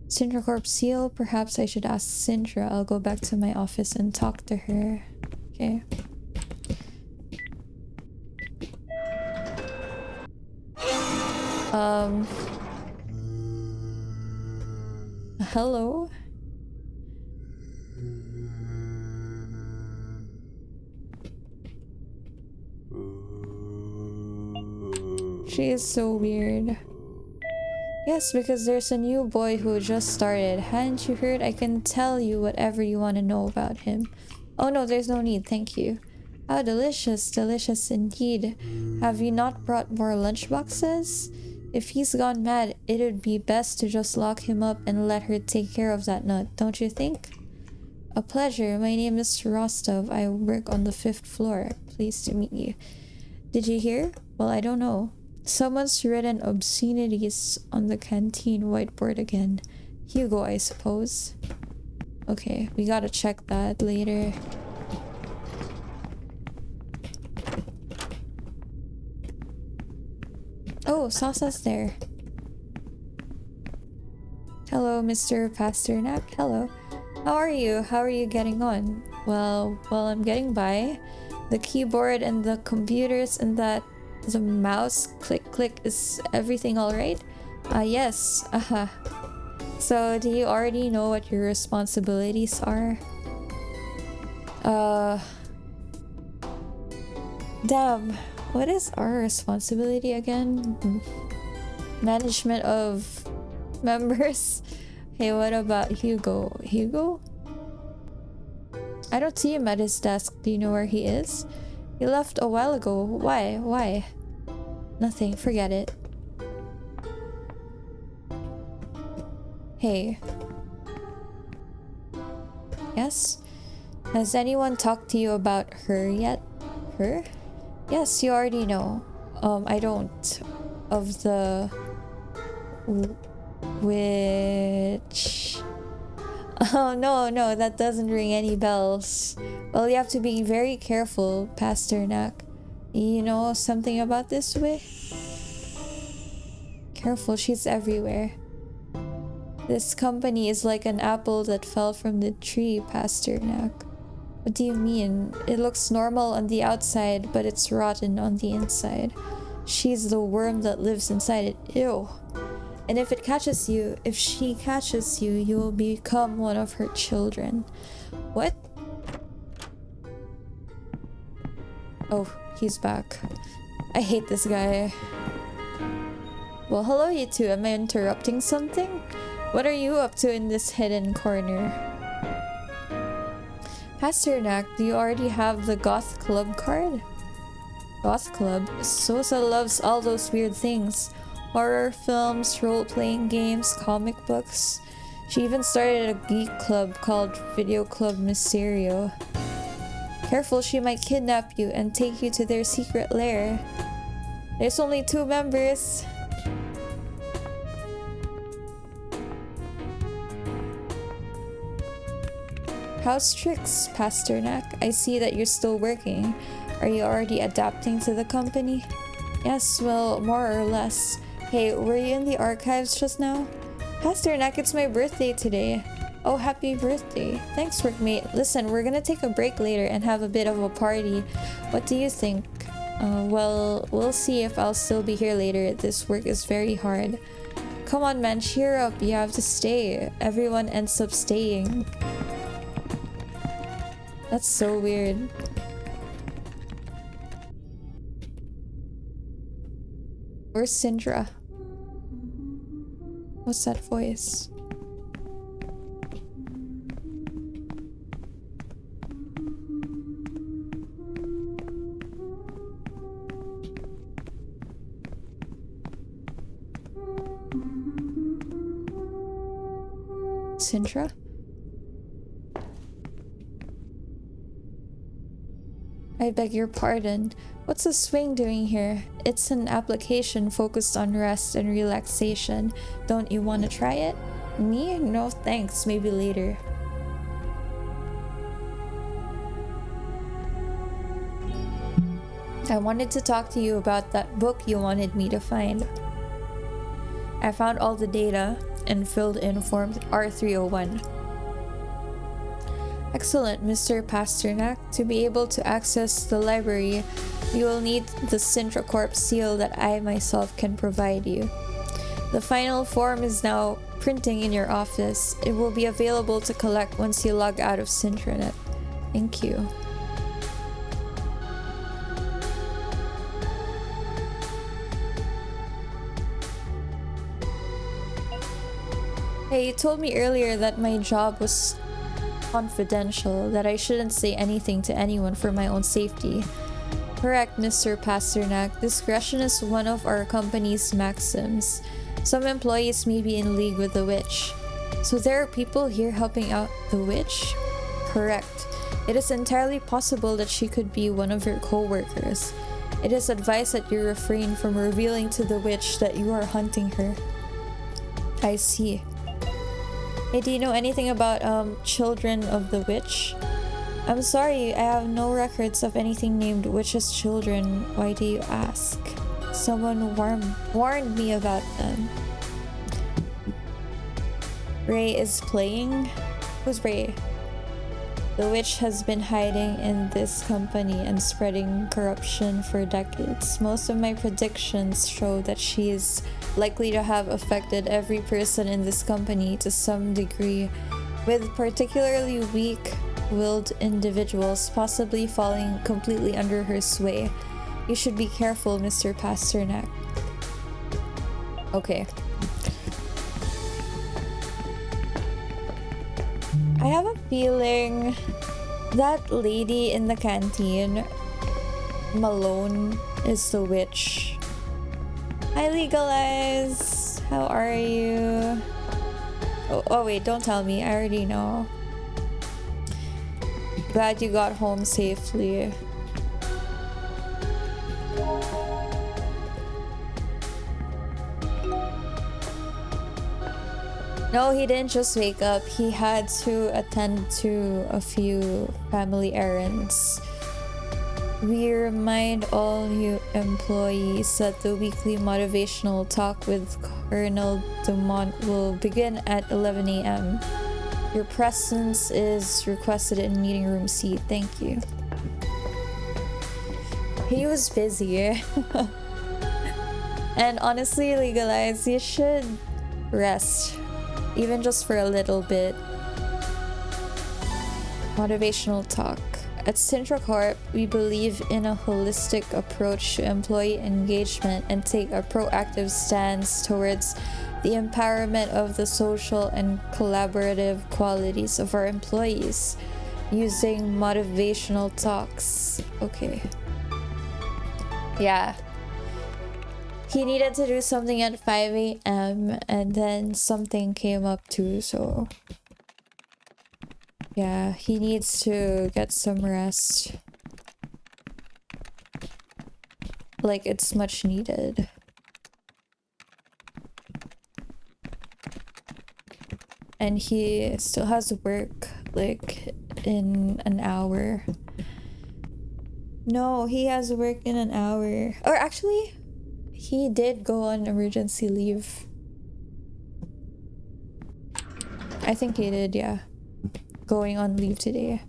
Sintra Corp seal? Perhaps I should ask Sintra. I'll go back to my office and talk to her. Okay. Hello? She is so weird. Yes, because there's a new boy who just started. Hadn't you heard? I can tell you whatever you want to know about him. Oh no, there's no need, thank you. How delicious, delicious indeed. Have you not brought more lunchboxes? If he's gone mad, it'd be best to just lock him up and let her take care of that nut, don't you think? A pleasure. My name is Rostov. I work on the 5th floor. Pleased to meet you. Did you hear? Well, I don't know. Someone's written obscenities on the canteen whiteboard again. Hugo, I suppose. Okay, we gotta check that later. Oh, Sasa's there. Hello, Mr. Pasternak. Hello. How are you? How are you getting on? Well, I'm getting by. The keyboard and the computers and that the mouse click, is everything all right? Yes. So, do you already know what your responsibilities are? Damn. What is our responsibility again? Management of members? Hey, what about Hugo? Hugo? I don't see him at his desk. Do you know where he is? He left a while ago. Why? Why? Nothing. Forget it. Hey. Yes? Has anyone talked to you about her yet? Her? Yes, you already know. I don't. Of the... Which... Oh, no, that doesn't ring any bells. Well, you have to be very careful, Pasternak. You know something about this way? Careful, she's everywhere. This company is like an apple that fell from the tree, Pasternak. What do you mean? It looks normal on the outside, but it's rotten on the inside. She's the worm that lives inside it. Ew. And if she catches you, you will become one of her children. What? Oh, he's back. I hate this guy. Well, hello you two. Am I interrupting something? What are you up to in this hidden corner? Pasternak, do you already have the Goth Club card? Goth Club? Sosa loves all those weird things. Horror films, role-playing games, comic books. She even started a geek club called Video Club Mysterio. Careful, she might kidnap you and take you to their secret lair. There's only 2 members. How's tricks, Pasternak? I see that you're still working. Are you already adapting to the company? Yes, well, more or less. Hey, were you in the archives just now? Pasternak, it's my birthday today. Oh, happy birthday. Thanks, workmate. Listen, we're gonna take a break later and have a bit of a party. What do you think? Well, we'll see if I'll still be here later. This work is very hard. Come on, man, cheer up. You have to stay. Everyone ends up staying. That's so weird. Where's Syndra? What's that voice? Syndra? I beg your pardon. What's the swing doing here? It's an application focused on rest and relaxation. Don't you want to try it? Me? No thanks, maybe later. I wanted to talk to you about that book you wanted me to find. I found all the data and filled in form R301. Excellent, Mr. Pasternak. To be able to access the library, you will need the Sintra Corp seal that I myself can provide you. The final form is now printing in your office. It will be available to collect once you log out of Sintranet. Thank you. Hey, you told me earlier that my job was confidential, that I shouldn't say anything to anyone for my own safety. Correct, Mr. Pasternak. Discretion is one of our company's maxims. Some employees may be in league with the witch. So there are people here helping out the witch? Correct. It is entirely possible that she could be one of your co-workers. It is advised that you refrain from revealing to the witch that you are hunting her. I see. Hey, do you know anything about Children of the Witch? I'm sorry, I have no records of anything named Witch's Children. Why do you ask? Someone warned me about them. Ray is playing? Who's Ray? The witch has been hiding in this company and spreading corruption for decades. Most of my predictions show that she is likely to have affected every person in this company to some degree, with particularly weak-willed individuals possibly falling completely under her sway. You should be careful, Mr. Pasternak. Okay. I have a feeling that lady in the canteen, Malone, is the witch. Hi, Legalize! How are you? Oh wait, don't tell me. I already know. Glad you got home safely. No, he didn't just wake up. He had to attend to a few family errands. We remind all you employees that the weekly motivational talk with Colonel Dumont will begin at 11 a.m. Your presence is requested in meeting room C. Thank you. He was busy. And honestly, Legalize, you should rest. Even just for a little bit. Motivational talk. At Sintra Corp, we believe in a holistic approach to employee engagement and take a proactive stance towards the empowerment of the social and collaborative qualities of our employees using motivational talks. Okay. Yeah. He needed to do something at 5 a.m. and then something came up too, so yeah, he needs to get some rest. Like, it's much needed. And he still has work, like, in an hour. No, he has work in an hour. Or actually, he did go on emergency leave. I think he did, yeah. Going on leave today.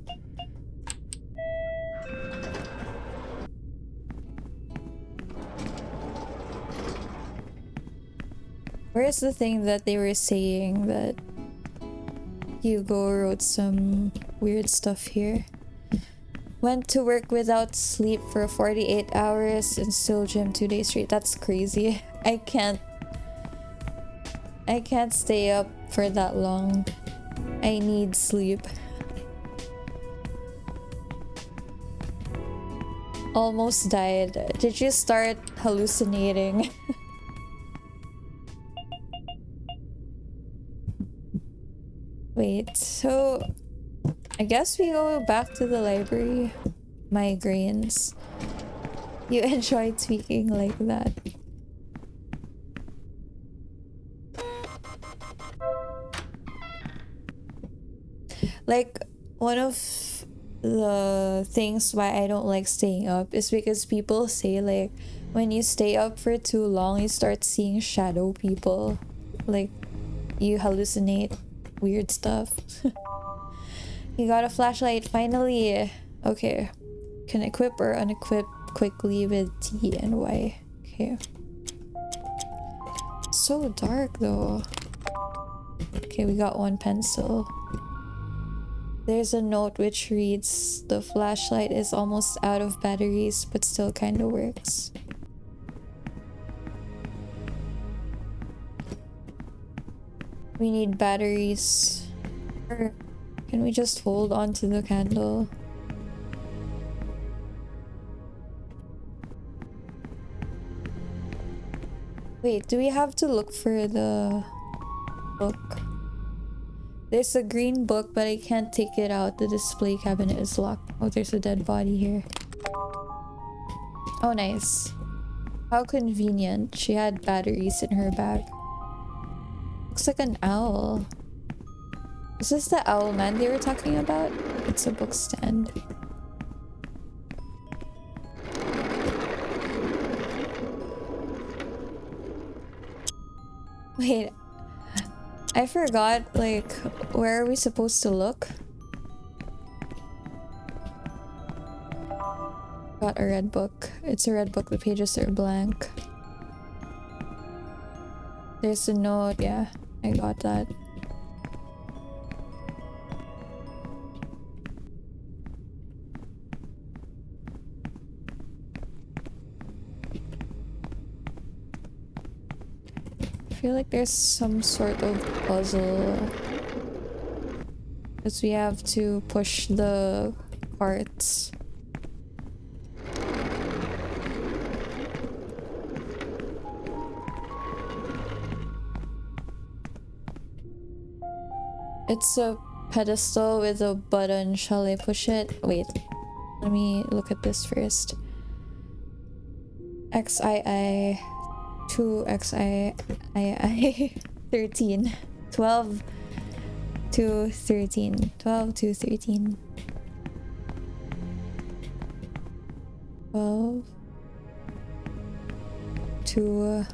Where's the thing that they were saying that Hugo wrote some weird stuff here? Went to work without sleep for 48 hours and still gym 2 days straight. That's crazy. I can't stay up for that long. I need sleep. Almost died. Did you start hallucinating? Wait, so I guess we go back to the library. Migraines. You enjoy tweaking like that. Like, one of the things why I don't like staying up is because people say, like, when you stay up for too long, you start seeing shadow people. Like, you hallucinate weird stuff. You got a flashlight, finally! Okay. Can equip or unequip quickly with T and Y. Okay. So dark, though. Okay, we got one pencil. There's a note which reads, "The flashlight is almost out of batteries, but still kinda works." We need batteries. Or can we just hold on to the candle? Wait, do we have to look for the book? There's a green book, but I can't take it out. The display cabinet is locked. Oh, there's a dead body here. Oh, nice. How convenient. She had batteries in her bag. Looks like an owl. Is this the owl man they were talking about? It's a book stand. Wait. I forgot, like, where are we supposed to look? Got a red book. It's a red book, the pages are blank. There's a note, yeah, I got that. I feel like there's some sort of puzzle. Because we have to push the carts. It's a pedestal with a button. Shall I push it? Wait. Let me look at this first. XII 2 XII 13 12 to 13 12 to 13 12 to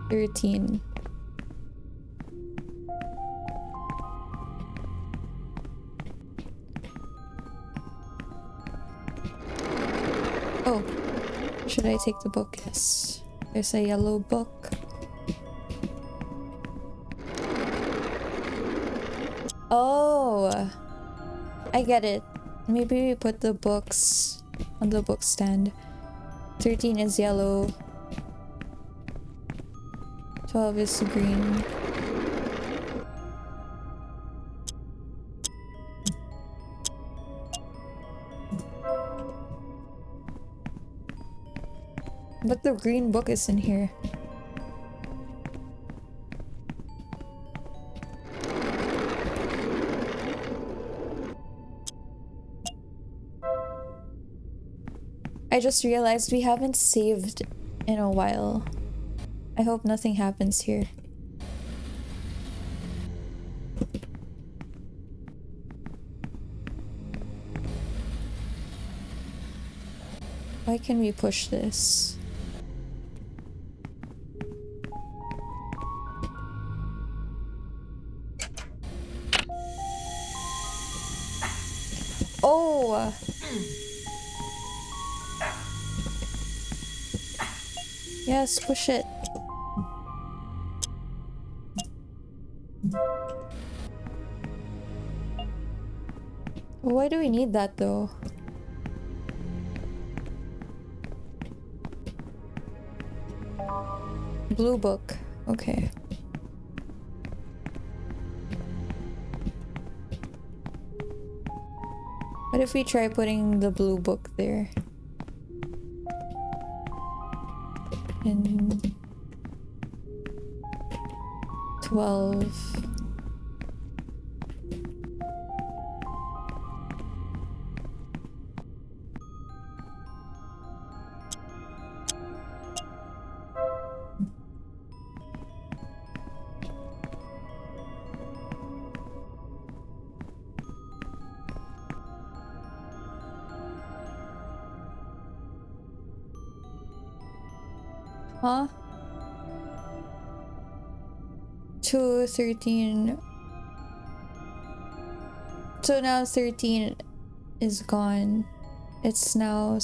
13. Oh, should I take the book? Yes. There's a yellow book. Oh, I get it. Maybe we put the books on the book stand. 13 is yellow. 12 is green. But the green book is in here. I just realized we haven't saved in a while. I hope nothing happens here. Why can we push this? Oh! Yes, push it. Why do we need that though? Blue book. Okay. What if we try putting the blue book there? In 12. Huh? 213. So now 13 is gone. It's now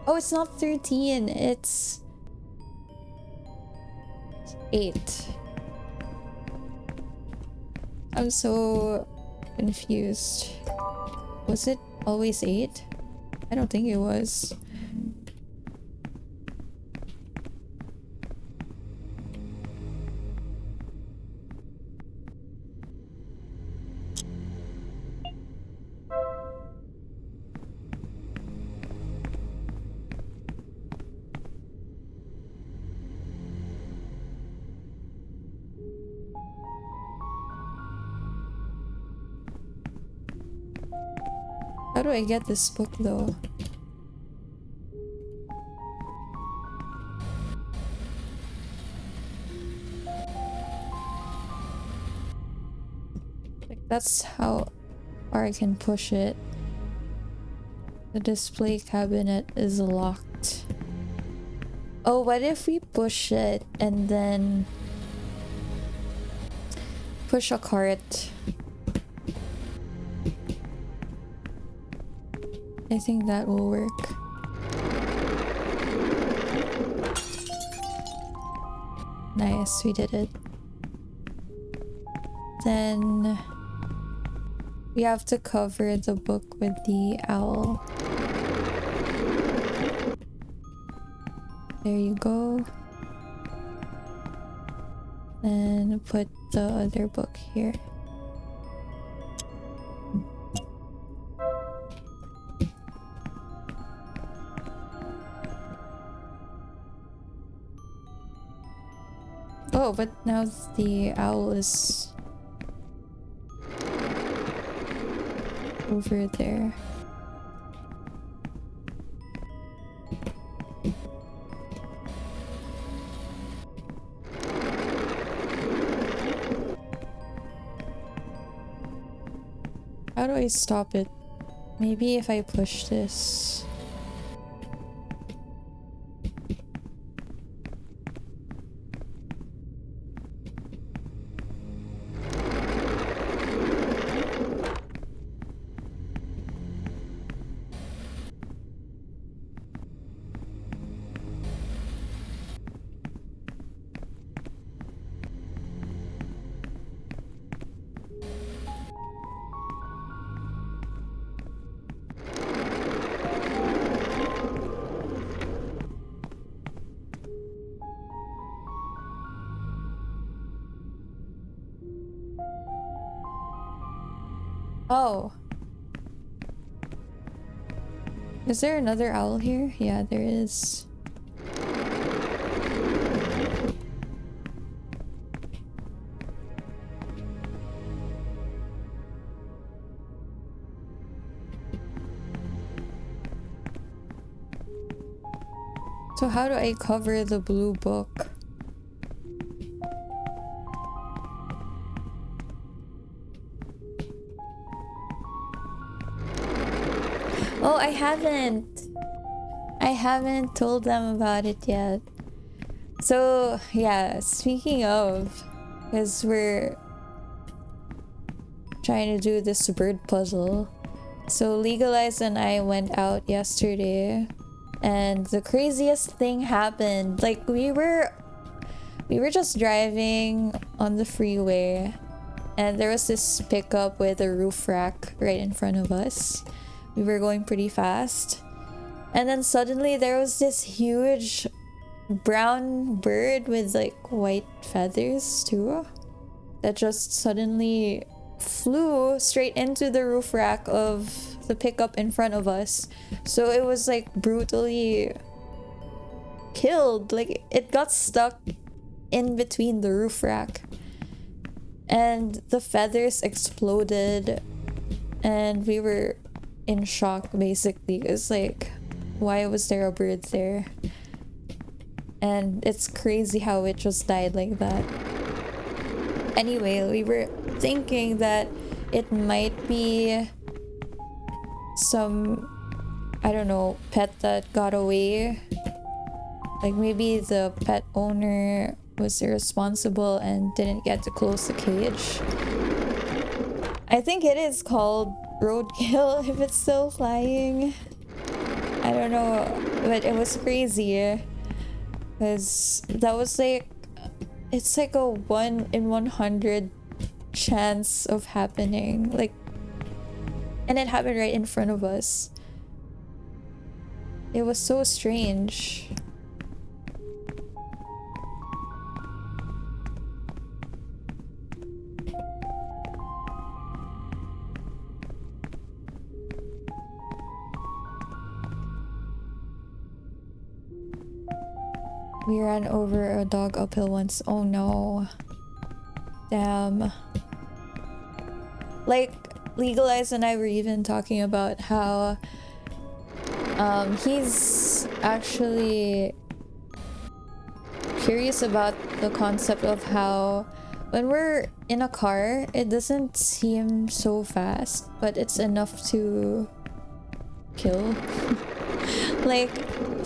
oh, it's not 13. It's 8. I'm so confused. Was it always 8? I don't think it was. How do I get this book though? Like, that's how far I can push it. The display cabinet is locked. Oh, what if we push it and then push a cart? I think that will work. Nice, we did it. Then we have to cover the book with the owl. There you go. Then put the other book here. Oh, but now the owl is over there. How do I stop it? Maybe if I push this. Oh. Is there another owl here? Yeah, there is. So how do I cover the blue book? Oh, I haven't told them about it yet. So, yeah, speaking of, because we're trying to do this bird puzzle. So Legalize and I went out yesterday, and the craziest thing happened. Like we were just driving on the freeway, and there was this pickup with a roof rack right in front of us. We were going pretty fast, and then suddenly there was this huge brown bird with like white feathers too that just suddenly flew straight into the roof rack of the pickup in front of us. So it was like brutally killed. Like it got stuck in between the roof rack, and the feathers exploded, and we were in shock basically. It's like, why was there a bird there? And it's crazy how it just died like that. Anyway, we were thinking that it might be some, I don't know, pet that got away. Like maybe the pet owner was irresponsible and didn't get to close the cage. I think it is called roadkill if it's still flying. I don't know, but it was crazy. Because that was like, it's like a 1 in 100 chance of happening. Like, and it happened right in front of us. It was so strange. We ran over a dog uphill once. Oh no. Damn. Like, Legalize and I were even talking about how he's actually curious about the concept of how when we're in a car, it doesn't seem so fast, but it's enough to kill. Like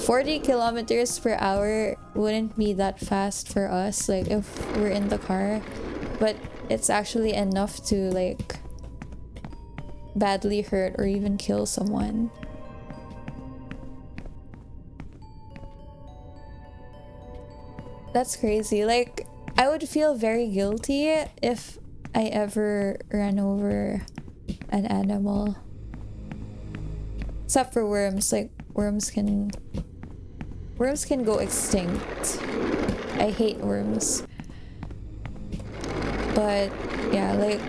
40 kilometers per hour wouldn't be that fast for us, like if we're in the car, but it's actually enough to like badly hurt or even kill someone. That's crazy. Like, I would feel very guilty if I ever ran over an animal. Except for worms. Like, worms can go extinct. I hate worms. But yeah, like,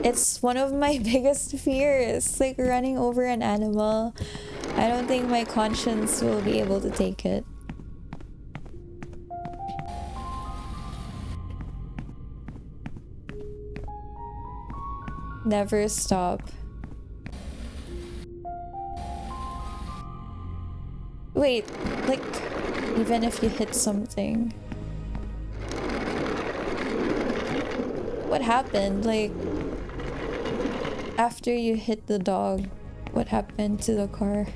it's one of my biggest fears, like running over an animal. I don't think my conscience will be able to take it. Never stop. Wait, like, even if you hit something. What happened? Like, after you hit the dog, what happened to the car?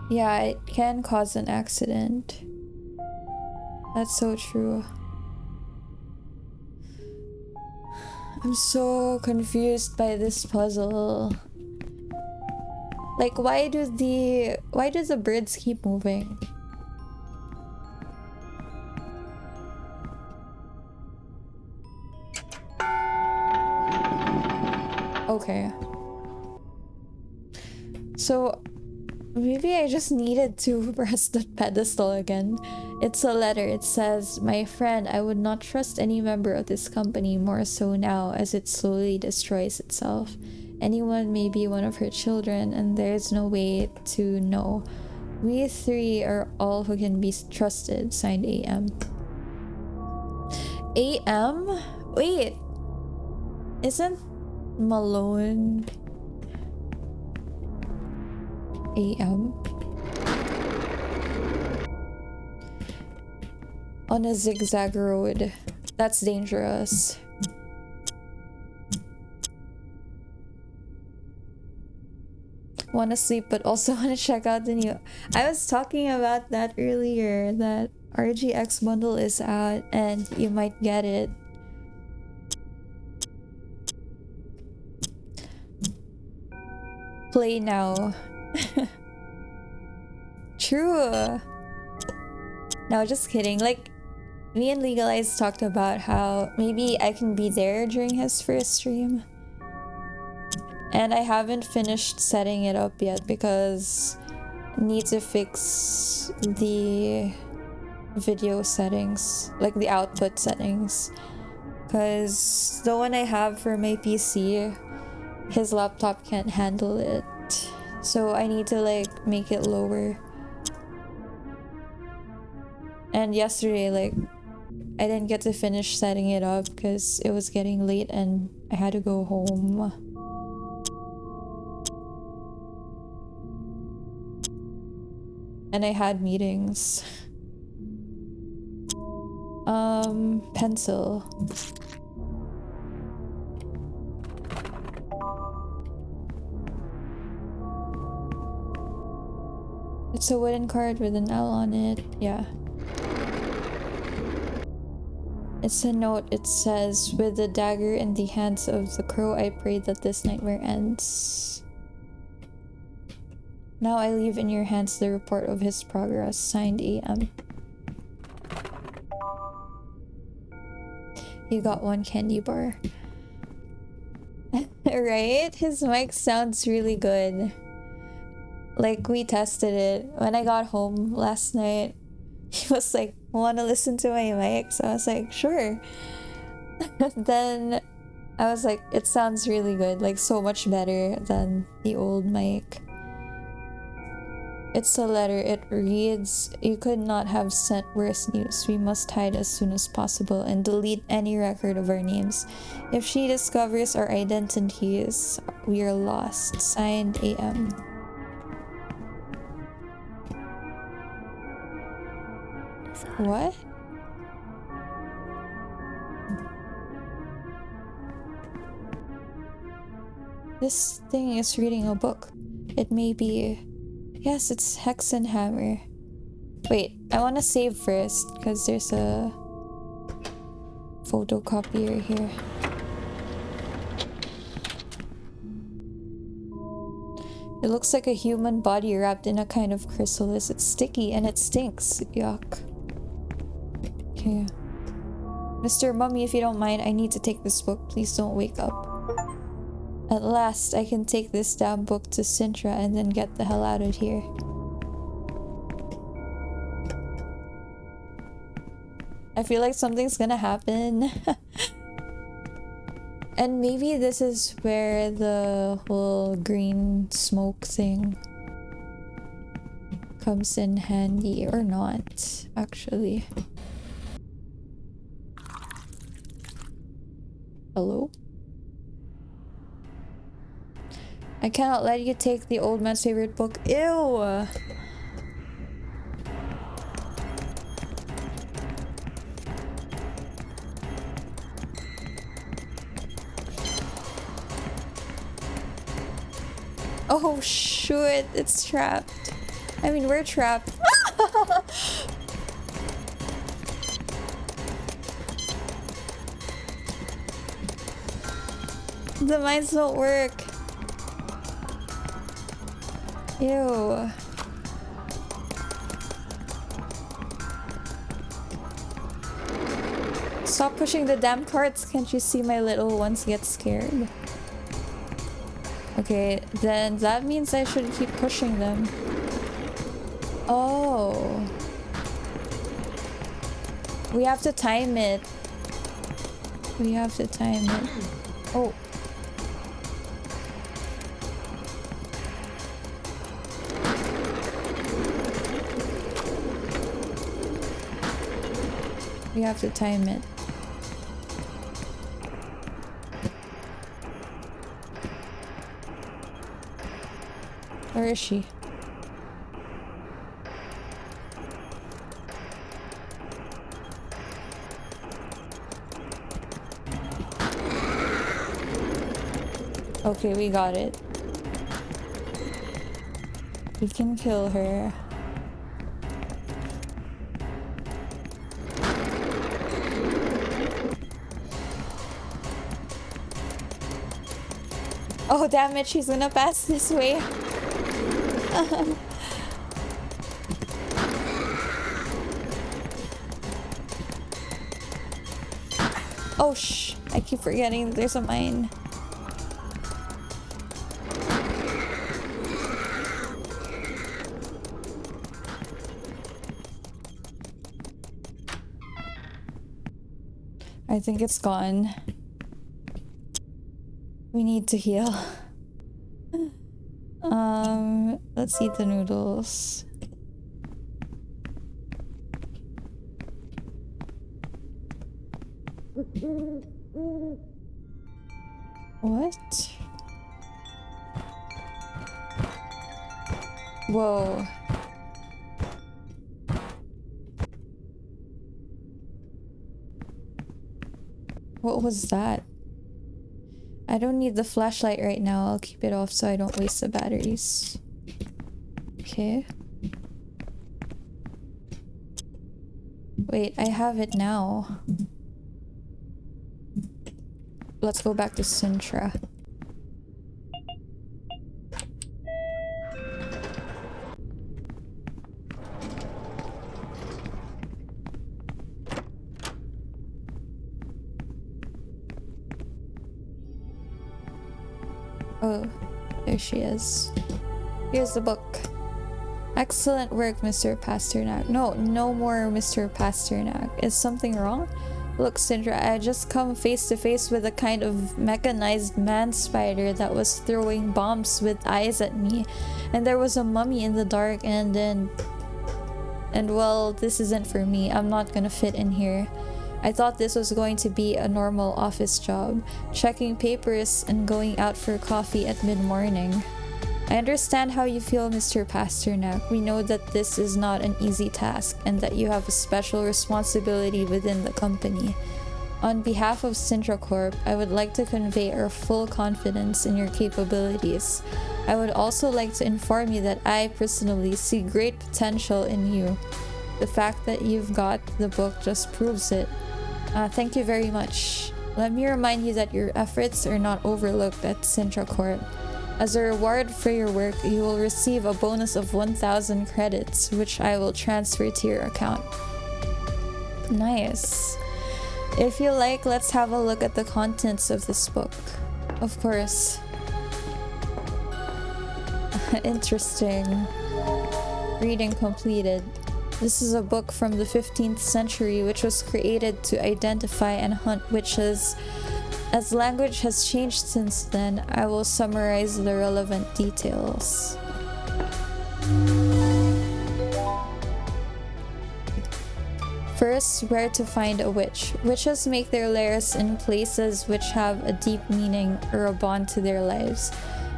Yeah, it can cause an accident. That's so true. I'm so confused by this puzzle. Like, why do the birds keep moving? Okay. So maybe I just needed to press the pedestal again. It's a letter. It says, "My friend, I would not trust any member of this company, more so now as it slowly destroys itself. Anyone may be one of her children, and there's no way to know. We three are all who can be trusted." Signed, AM. AM? Wait. Isn't Malone AM? On a zigzag road. That's dangerous. Want to sleep but also want to check out the new... I was talking about that earlier, that RGX bundle is out and you might get it. Play now. True. No, just kidding. Like, me and Legalize talked about how maybe I can be there during his first stream. And I haven't finished setting it up yet because I need to fix the video settings, like the output settings. Because the one I have for my PC, his laptop can't handle it. So I need to like make it lower. And yesterday, like, I didn't get to finish setting it up because it was getting late and I had to go home. And I had meetings. Pencil. It's a wooden card with an L on it. Yeah. It's a note. It says, with the dagger in the hands of the crow, I pray that this nightmare ends. Now I leave in your hands the report of his progress. Signed, AM. You got one candy bar. Right? His mic sounds really good. Like, we tested it. When I got home last night, he was like, wanna listen to my mic? So I was like, sure. Then I was like, it sounds really good. Like, so much better than the old mic. It's a letter. It reads, you could not have sent worse news. We must hide as soon as possible and delete any record of our names. If she discovers our identities, we are lost. Signed, AM. What? This thing is reading a book. It may be... Yes, it's Hexenhammer. Wait, I want to save first because there's a photocopier here. It looks like a human body wrapped in a kind of chrysalis. It's sticky and it stinks. Yuck. Okay. Mr. Mummy, if you don't mind, I need to take this book. Please don't wake up. At last, I can take this damn book to Sintra and then get the hell out of here. I feel like something's gonna happen. And maybe this is where the whole green smoke thing comes in handy, or not, actually. Hello? I cannot let you take the old man's favorite book. Ew! Oh shoot, it's trapped. I mean, we're trapped. The mines don't work. Ew. Stop pushing the damn carts. Can't you see my little ones get scared? Okay, then that means I should keep pushing them. Oh. We have to time it. We have to time it. Oh. We have to time it. Where is she? Okay, we got it. We can kill her. Oh, damn it, she's gonna pass this way. Oh, I keep forgetting that there's a mine. I think it's gone. We need to heal. Let's eat the noodles. What? Whoa. What was that? I don't need the flashlight right now. I'll keep it off so I don't waste the batteries. Okay. Wait, I have it now. Let's go back to Sintra. Oh, there she is. Here's the book. Excellent work, Mr. Pasternak. No more Mr. Pasternak. Is something wrong? Look, Sindra, I just come face to face with a kind of mechanized man spider that was throwing bombs with eyes at me. And there was a mummy in the dark and well, this isn't for me. I'm not gonna fit in here. I thought this was going to be a normal office job, checking papers and going out for coffee at mid-morning. I understand how you feel, Mr. Pasternak. We know that this is not an easy task and that you have a special responsibility within the company. On behalf of Sintra Corp, I would like to convey our full confidence in your capabilities. I would also like to inform you that I personally see great potential in you. The fact that you've got the book just proves it. Thank you very much. Let me remind you that your efforts are not overlooked at Sintra Corp. As a reward for your work, you will receive a bonus of 1,000 credits, which I will transfer to your account. Nice. If you like, let's have a look at the contents of this book. Of course. Interesting. Reading completed. This is a book from the 15th century which was created to identify and hunt witches. As language has changed since then, I will summarize the relevant details. First, where to find a witch. Witches make their lairs in places which have a deep meaning or a bond to their lives.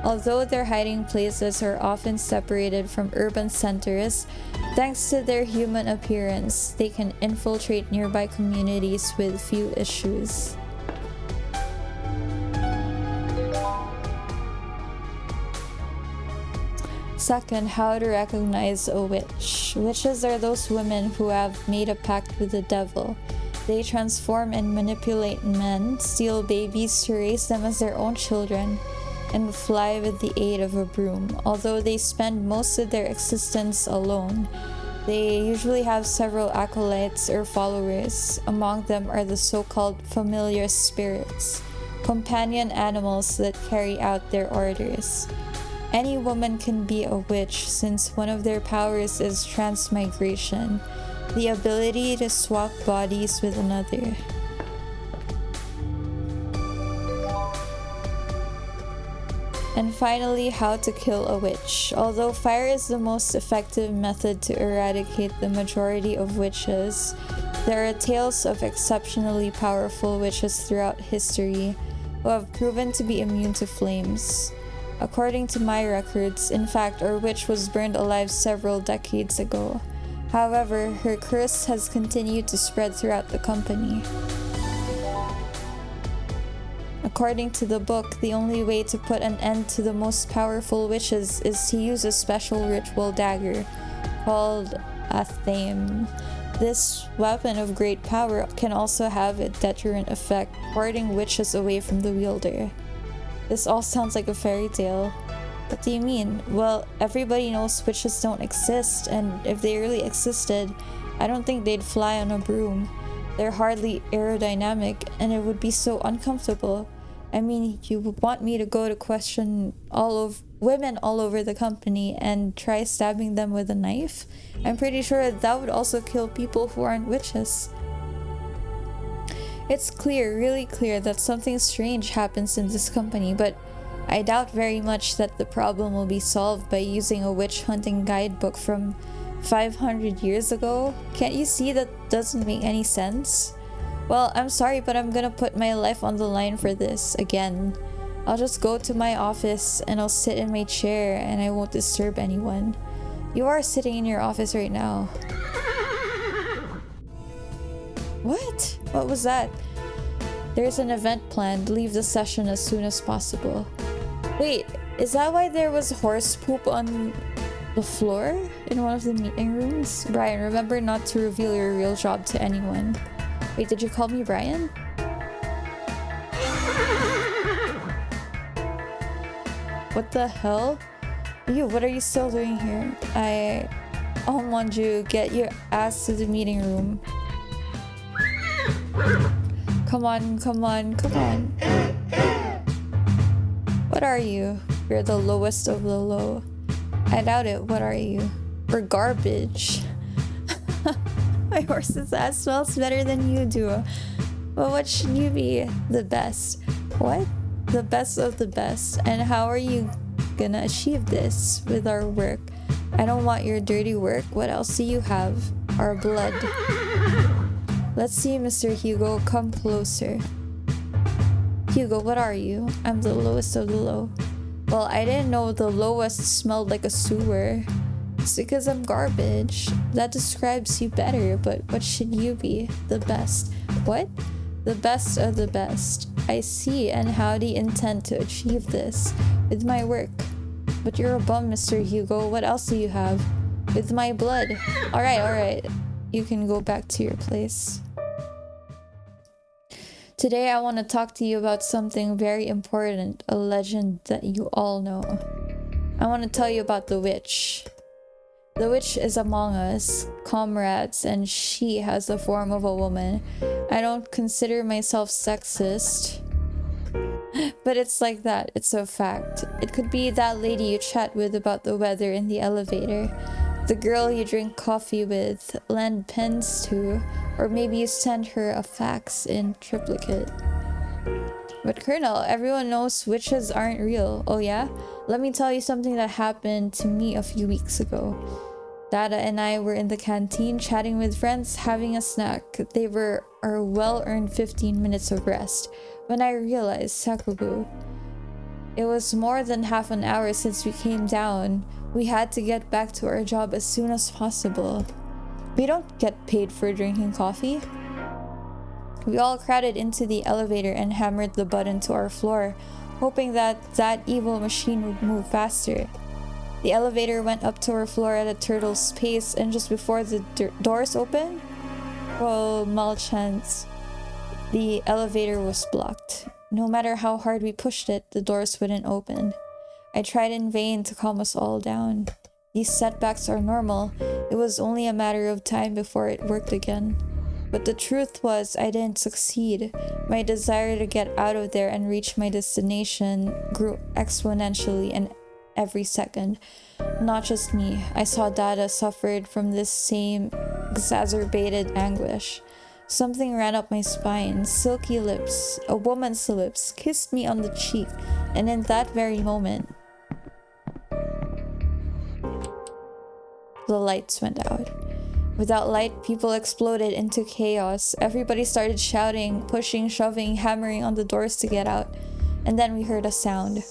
Although their hiding places are often separated from urban centers, thanks to their human appearance, they can infiltrate nearby communities with few issues. Second, how to recognize a witch. Witches are those women who have made a pact with the devil. They transform and manipulate men, steal babies to raise them as their own children, and fly with the aid of a broom. Although they spend most of their existence alone, they usually have several acolytes or followers. Among them are the so-called familiar spirits, companion animals that carry out their orders. Any woman can be a witch since one of their powers is transmigration, the ability to swap bodies with another. And finally, how to kill a witch. Although fire is the most effective method to eradicate the majority of witches, there are tales of exceptionally powerful witches throughout history who have proven to be immune to flames. According to my records, in fact, our witch was burned alive several decades ago. However, her curse has continued to spread throughout the company. According to the book, the only way to put an end to the most powerful witches is to use a special ritual dagger called a thame. This weapon of great power can also have a deterrent effect, warding witches away from the wielder. This all sounds like a fairy tale. What do you mean? Well, everybody knows witches don't exist, and if they really existed, I don't think they'd fly on a broom. They're hardly aerodynamic, and it would be so uncomfortable. I mean, you would want me to go to question women all over the company and try stabbing them with a knife? I'm pretty sure that would also kill people who aren't witches. It's clear, really clear, that something strange happens in this company, but I doubt very much that the problem will be solved by using a witch hunting guidebook from 500 years ago. Can't you see that doesn't make any sense? Well, I'm sorry, but I'm gonna put my life on the line for this again. I'll just go to my office and I'll sit in my chair and I won't disturb anyone. You are sitting in your office right now. What? What was that? There's an event planned. Leave the session as soon as possible. Wait, is that why there was horse poop on the floor in one of the meeting rooms? Brian, remember not to reveal your real job to anyone. Wait, did you call me Brian? What the hell? You, what are you still doing here? Oh, Manju, get your ass to the meeting room. Come on, come on, come on. What are you? You're the lowest of the low. I doubt it. What are you? We're garbage. My horse's ass smells better than you do. But what should you be? The best. What? The best of the best. And how are you gonna achieve this with our work? I don't want your dirty work. What else do you have? Our blood. Let's see, Mr. Hugo. Come closer. Hugo, what are you? I'm the lowest of the low. Well, I didn't know the lowest smelled like a sewer. It's because I'm garbage. That describes you better, but what should you be? The best. What? The best of the best. I see, and how do you intend to achieve this? With my work. But you're a bum, Mr. Hugo. What else do you have? With my blood. Alright. You can go back to your place. Today I want to talk to you about something very important, a legend that you all know. I want to tell you about the witch. The witch is among us, comrades, and she has the form of a woman. I don't consider myself sexist, but it's like that. It's a fact. It could be that lady you chat with about the weather in the elevator, the girl you drink coffee with, lend pens to, or maybe you send her a fax in triplicate. But Colonel, everyone knows witches aren't real. Oh yeah? Let me tell you something that happened to me a few weeks ago. Dada and I were in the canteen chatting with friends, having a snack. They were our well-earned 15 minutes of rest when I realized, Sakabu, it was more than half an hour since we came down. We had to get back to our job as soon as possible. We don't get paid for drinking coffee. We all crowded into the elevator and hammered the button to our floor, hoping that evil machine would move faster. The elevator went up to our floor at a turtle's pace, and just before the doors opened, oh, malchance, the elevator was blocked. No matter how hard we pushed it, the doors wouldn't open. I tried in vain to calm us all down. These setbacks are normal. It was only a matter of time before it worked again. But the truth was, I didn't succeed. My desire to get out of there and reach my destination grew exponentially and every second. Not just me. I saw Dada suffered from this same exacerbated anguish. Something ran up my spine. Silky lips, a woman's lips, kissed me on the cheek, and in that very moment, the lights went out. Without light, people exploded into chaos. Everybody started shouting, pushing, shoving, hammering on the doors to get out. And then we heard a sound.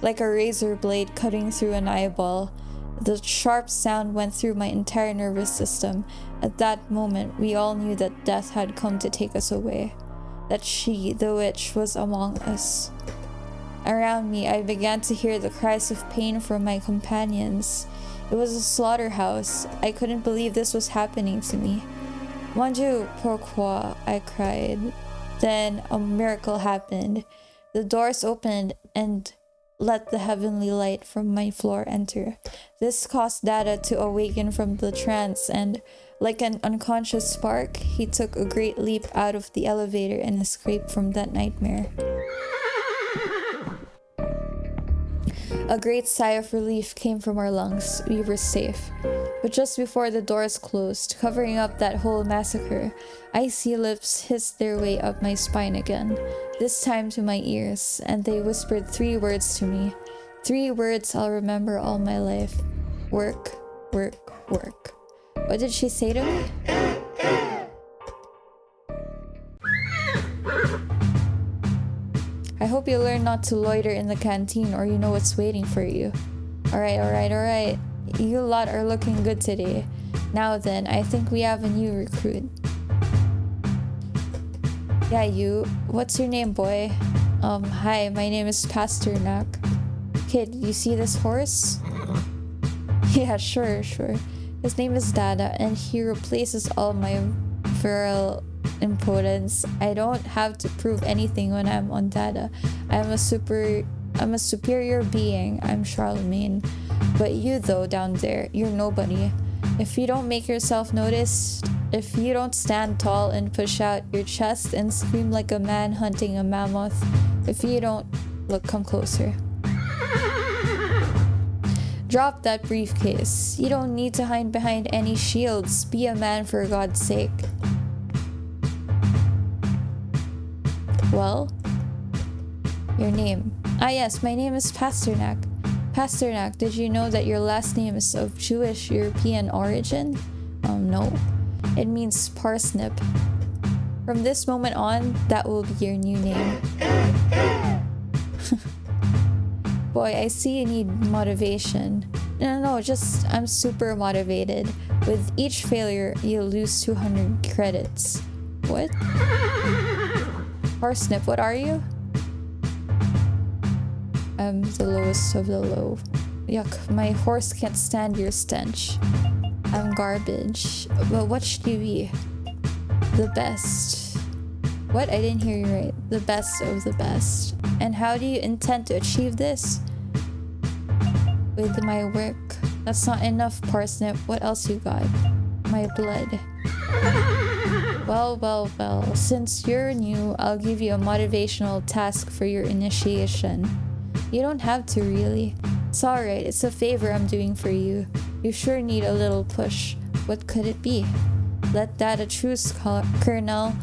Like a razor blade cutting through an eyeball. The sharp sound went through my entire nervous system. At that moment, we all knew that death had come to take us away. That she, the witch, was among us. Around me, I began to hear the cries of pain from my companions. It was a slaughterhouse. I couldn't believe this was happening to me. Manju, pourquoi? I cried. Then a miracle happened. The doors opened and let the heavenly light from my floor enter. This caused Dada to awaken from the trance, and like an unconscious spark, he took a great leap out of the elevator and escaped from that nightmare. A great sigh of relief came from our lungs. We were safe. But just before the doors closed, covering up that whole massacre, icy lips hissed their way up my spine again, this time to my ears, and they whispered 3 words to me. 3 words I'll remember all my life. Work, work, work. What did she say to me? I hope you learn not to loiter in the canteen, or you know what's waiting for you. Alright. You lot are looking good today. Now then, I think we have a new recruit. Yeah, you. What's your name, boy? Hi, my name is Pasternak. Kid, you see this horse? Yeah, sure. His name is Dada, and he replaces all my virile impotence. I don't have to prove anything when I'm on Dada. I'm a superior being. I'm Charlemagne. But you though, down there, you're nobody. If you don't make yourself noticed, if you don't stand tall and push out your chest and scream like a man hunting a mammoth, if you don't... Look, come closer. Drop that briefcase. You don't need to hide behind any shields. Be a man for God's sake. Well? Your name. Ah yes, my name is Pasternak. Pasternak, did you know that your last name is of Jewish European origin? No. It means parsnip. From this moment on, that will be your new name. Boy, I see you need motivation. No, just I'm super motivated. With each failure, you lose 200 credits. What? Parsnip, what are you? I'm the lowest of the low. Yuck, my horse can't stand your stench. I'm garbage. But what should you be? The best. What? I didn't hear you right. The best of the best. And how do you intend to achieve this? With my work. That's not enough, Parsnip. What else you got? My blood. Well. Since you're new, I'll give you a motivational task for your initiation. You don't have to, really. It's alright, it's a favor I'm doing for you. You sure need a little push. What could it be? Let that a truce, Colonel,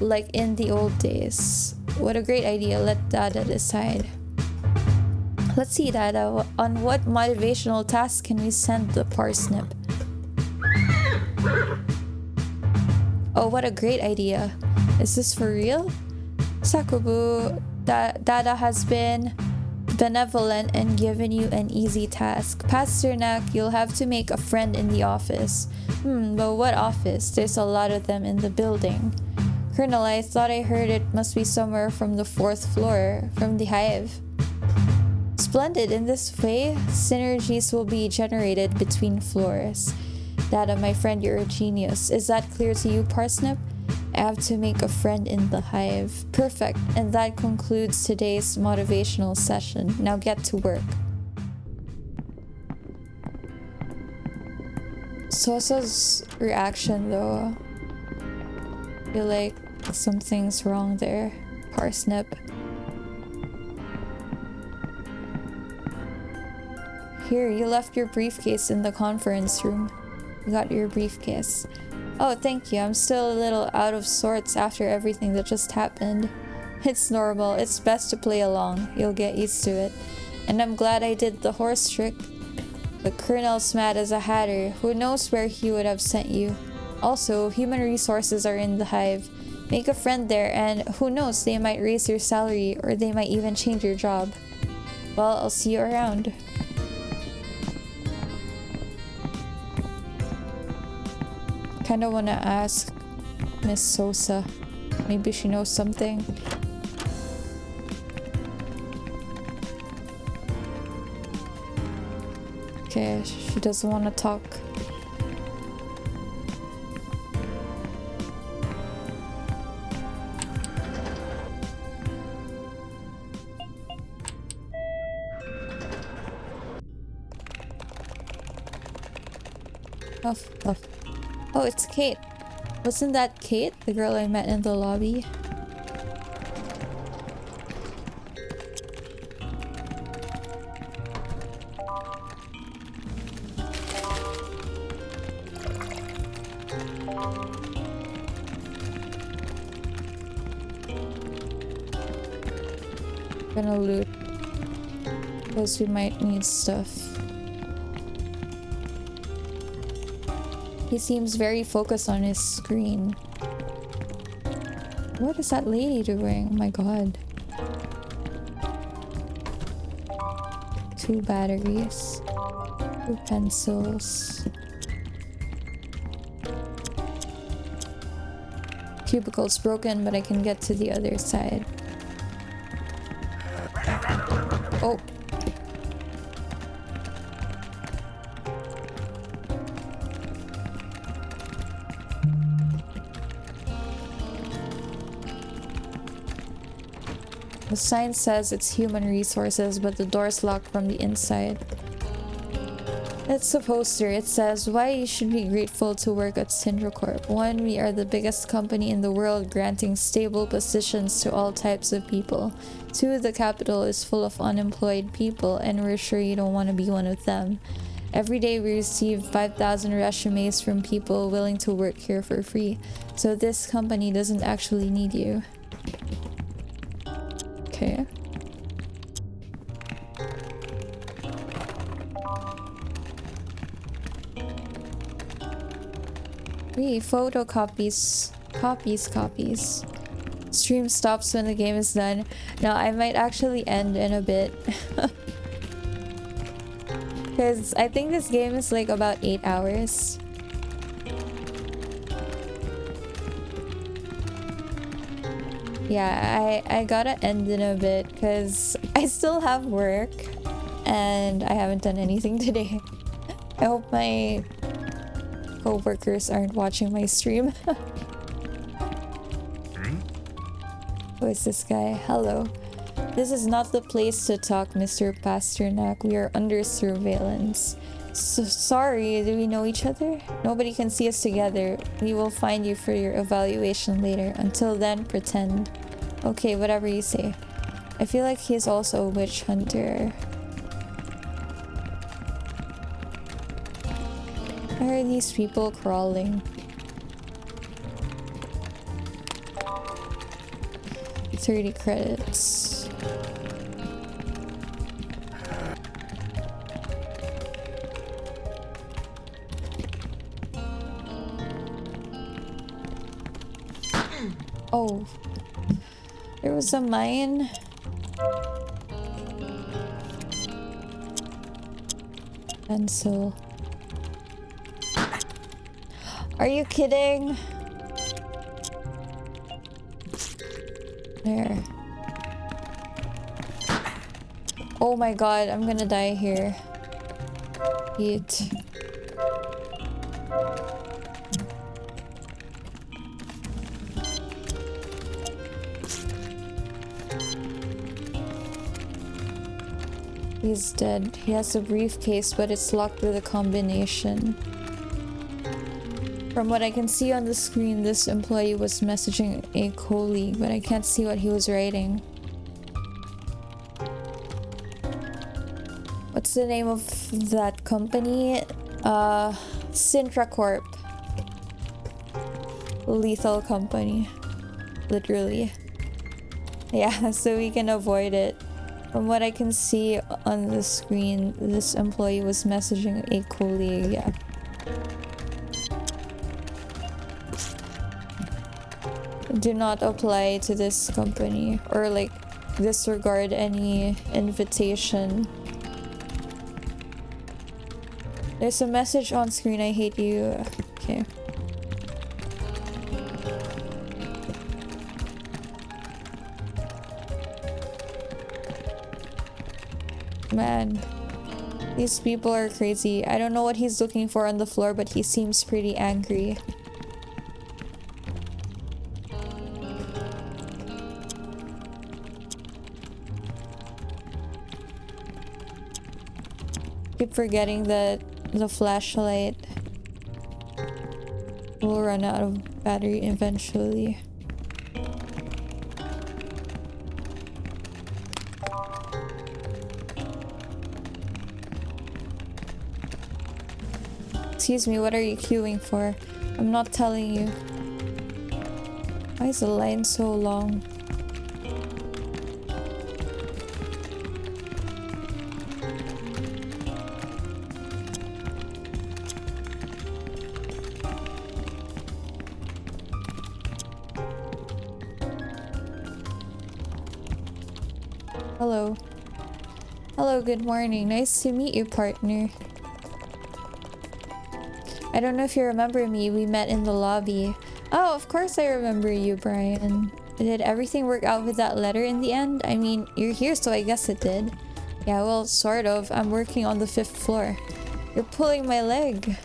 like in the old days. What a great idea, let Dada decide. Let's see, Dada, on what motivational task can we send the parsnip? Oh, what a great idea. Is this for real? Sakubu, Dada has been benevolent and given you an easy task. Pasternak, you'll have to make a friend in the office. But what office? There's a lot of them in the building. Colonel, I thought I heard it must be somewhere from the 4th floor, from the hive. Splendid. In this way, synergies will be generated between floors. Dada, my friend, you're a genius. Is that clear to you, Parsnip? I have to make a friend in the hive. Perfect. And that concludes today's motivational session. Now get to work. Sosa's reaction though. I feel like something's wrong there. Parsnip. Here, you left your briefcase in the conference room. You got your briefcase. Oh, thank you. I'm still a little out of sorts after everything that just happened. It's normal. It's best to play along. You'll get used to it. And I'm glad I did the horse trick. The Colonel's mad as a hatter. Who knows where he would have sent you. Also, human resources are in the hive. Make a friend there and who knows, they might raise your salary or they might even change your job. Well, I'll see you around. Kinda wanna ask Miss Sosa. Maybe she knows something. Okay, she doesn't wanna talk. Huff, huff. Oh, it's Kate. Wasn't that Kate, the girl I met in the lobby? Gonna loot because we might need stuff. He seems very focused on his screen. What is that lady doing? Oh my god. 2 batteries. 2 pencils. Cubicle's broken, but I can get to the other side. Oh. The sign says it's human resources, but the door's locked from the inside. It's a poster. It says, why you should be grateful to work at Corp. 1, we are the biggest company in the world, granting stable positions to all types of people. 2, the capital is full of unemployed people, and we're sure you don't want to be one of them. Every day we receive 5,000 resumes from people willing to work here for free. So this company doesn't actually need you. Okay. Wait, photocopies. Copies. Stream stops when the game is done. Now, I might actually end in a bit. Because I think this game is like about 8 hours. Yeah, I gotta end in a bit because I still have work and I haven't done anything today. I hope my co-workers aren't watching my stream. Who is this guy? Hello. This is not the place to talk, Mr. Pasternak. We are under surveillance. So sorry, do we know each other? Nobody can see us together. We will find you for your evaluation later. Until then, pretend. Okay, whatever you say. I feel like he's also a witch hunter. Why are these people crawling? 30 credits. Oh, there was a mine. Pencil. Are you kidding? There. Oh my god, I'm gonna die here. Eat. He's dead. He has a briefcase, but it's locked with a combination. From what I can see on the screen, this employee was messaging a colleague, but I can't see what he was writing. What's the name of that company? Corp. Lethal company. Literally. Yeah, so we can avoid it. From what I can see on the screen, this employee was messaging a colleague. Yeah. Do not apply to this company or like disregard any invitation. There's a message on screen, I hate you. Okay. Man, these people are crazy. I don't know what he's looking for on the floor, but he seems pretty angry. Keep forgetting that the flashlight. We'll run out of battery eventually. Excuse me, what are you queuing for? I'm not telling you. Why is the line so long? Hello. Hello, good morning. Nice to meet you, partner. I don't know if you remember me. We met in the lobby. Oh, of course I remember you, Brian. Did everything work out with that letter in the end? I mean, you're here, so I guess it did. Yeah, well, sort of. I'm working on the 5th floor. You're pulling my leg.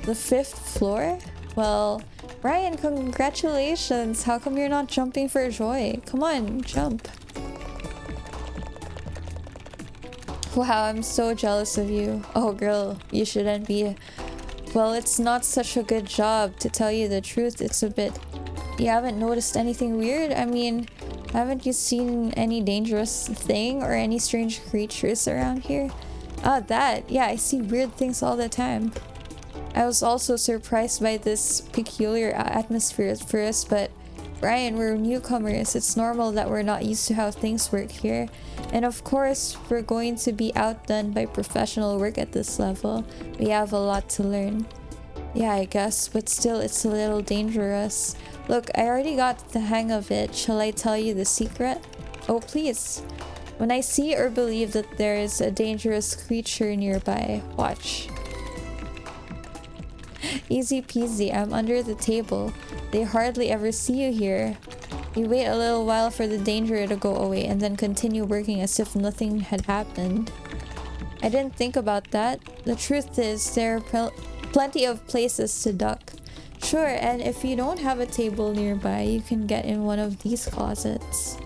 The 5th floor? Well, Brian, congratulations. How come you're not jumping for joy? Come on, jump. Wow, I'm so jealous of you. Oh, girl, you shouldn't be. Well, it's not such a good job. To tell you the truth, it's a bit... You haven't noticed anything weird? I mean, haven't you seen any dangerous thing or any strange creatures around here? Ah, that. Yeah, I see weird things all the time. I was also surprised by this peculiar atmosphere at first, but Brian, we're newcomers. It's normal that we're not used to how things work here. And of course, we're going to be outdone by professional work at this level. We have a lot to learn. Yeah, I guess, but still it's a little dangerous. Look, I already got the hang of it. Shall I tell you the secret? Oh, please. When I see or believe that there is a dangerous creature nearby, watch. Easy peasy, I'm under the table. They hardly ever see you here. You wait a little while for the danger to go away and then continue working as if nothing had happened. I didn't think about that. The truth is, there are plenty of places to duck. Sure, and if you don't have a table nearby, you can get in one of these closets.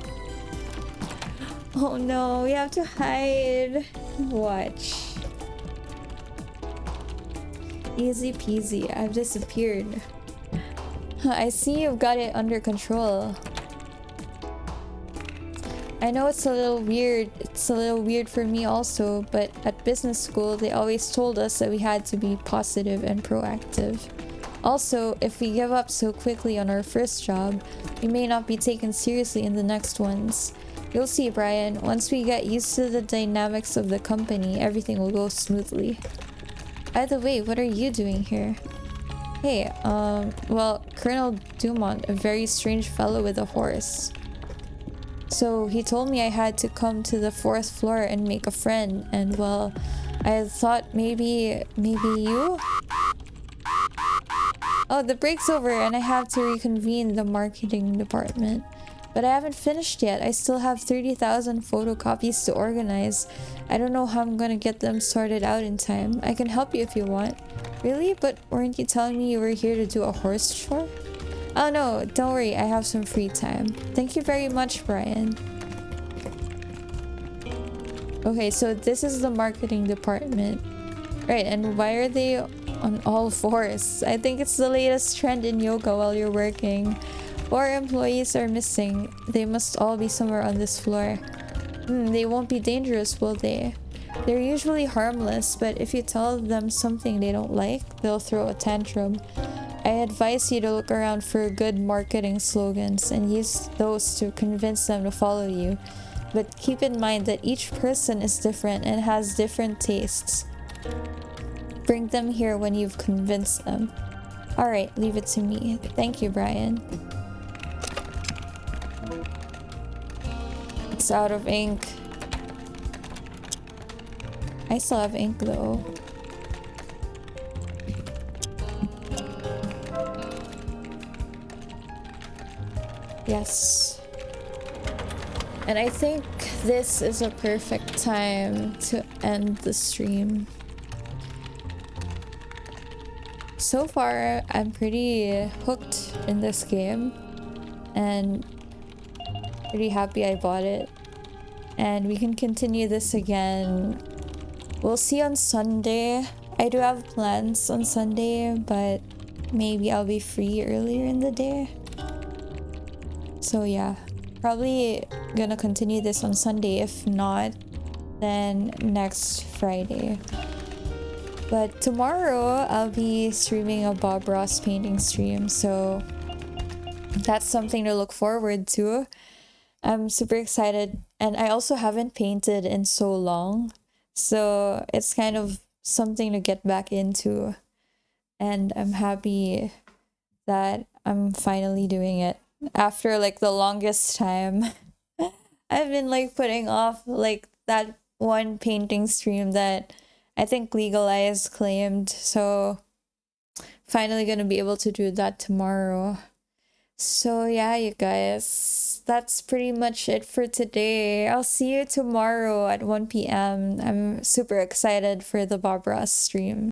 Oh no, we have to hide. Watch. Easy peasy, I've disappeared. I see you've got it under control. I know it's a little weird. It's a little weird for me also, but at business school, they always told us that we had to be positive and proactive. Also, if we give up so quickly on our first job, we may not be taken seriously in the next ones. You'll see, Brian, once we get used to the dynamics of the company, everything will go smoothly. By the way, what are you doing here? Hey, well, Colonel Dumont, a very strange fellow with a horse. So he told me I had to come to the 4th floor and make a friend, and well, I thought maybe you? Oh, the break's over and I have to reconvene the marketing department. But I haven't finished yet. I still have 30,000 photocopies to organize. I don't know how I'm gonna get them sorted out in time. I can help you if you want. Really? But weren't you telling me you were here to do a horse show? Oh no, don't worry. I have some free time. Thank you very much, Brian. Okay, so this is the marketing department. Right, and why are they on all fours? I think it's the latest trend in yoga while you're working. 4 employees are missing. They must all be somewhere on this floor. They won't be dangerous, will they? They're usually harmless, but if you tell them something they don't like, they'll throw a tantrum. I advise you to look around for good marketing slogans and use those to convince them to follow you. But keep in mind that each person is different and has different tastes. Bring them here when you've convinced them. Alright, leave it to me. Thank you, Brian. It's out of ink. I still have ink though. Yes. And I think this is a perfect time to end the stream. So far, I'm pretty hooked in this game and pretty happy I bought it. And we can continue this again. We'll see on Sunday. I do have plans on Sunday, but maybe I'll be free earlier in the day. So yeah, probably gonna continue this on Sunday. If not, then next Friday. But tomorrow I'll be streaming a Bob Ross painting stream, so that's something to look forward to. I'm super excited, and I also haven't painted in so long, so it's kind of something to get back into, and I'm happy that I'm finally doing it after like the longest time. I've been like putting off like that one painting stream that I think Legalized claimed, so finally gonna be able to do that tomorrow. So yeah, you guys, that's pretty much it for today. I'll see you tomorrow at 1 p.m. I'm super excited for the Bob Ross stream.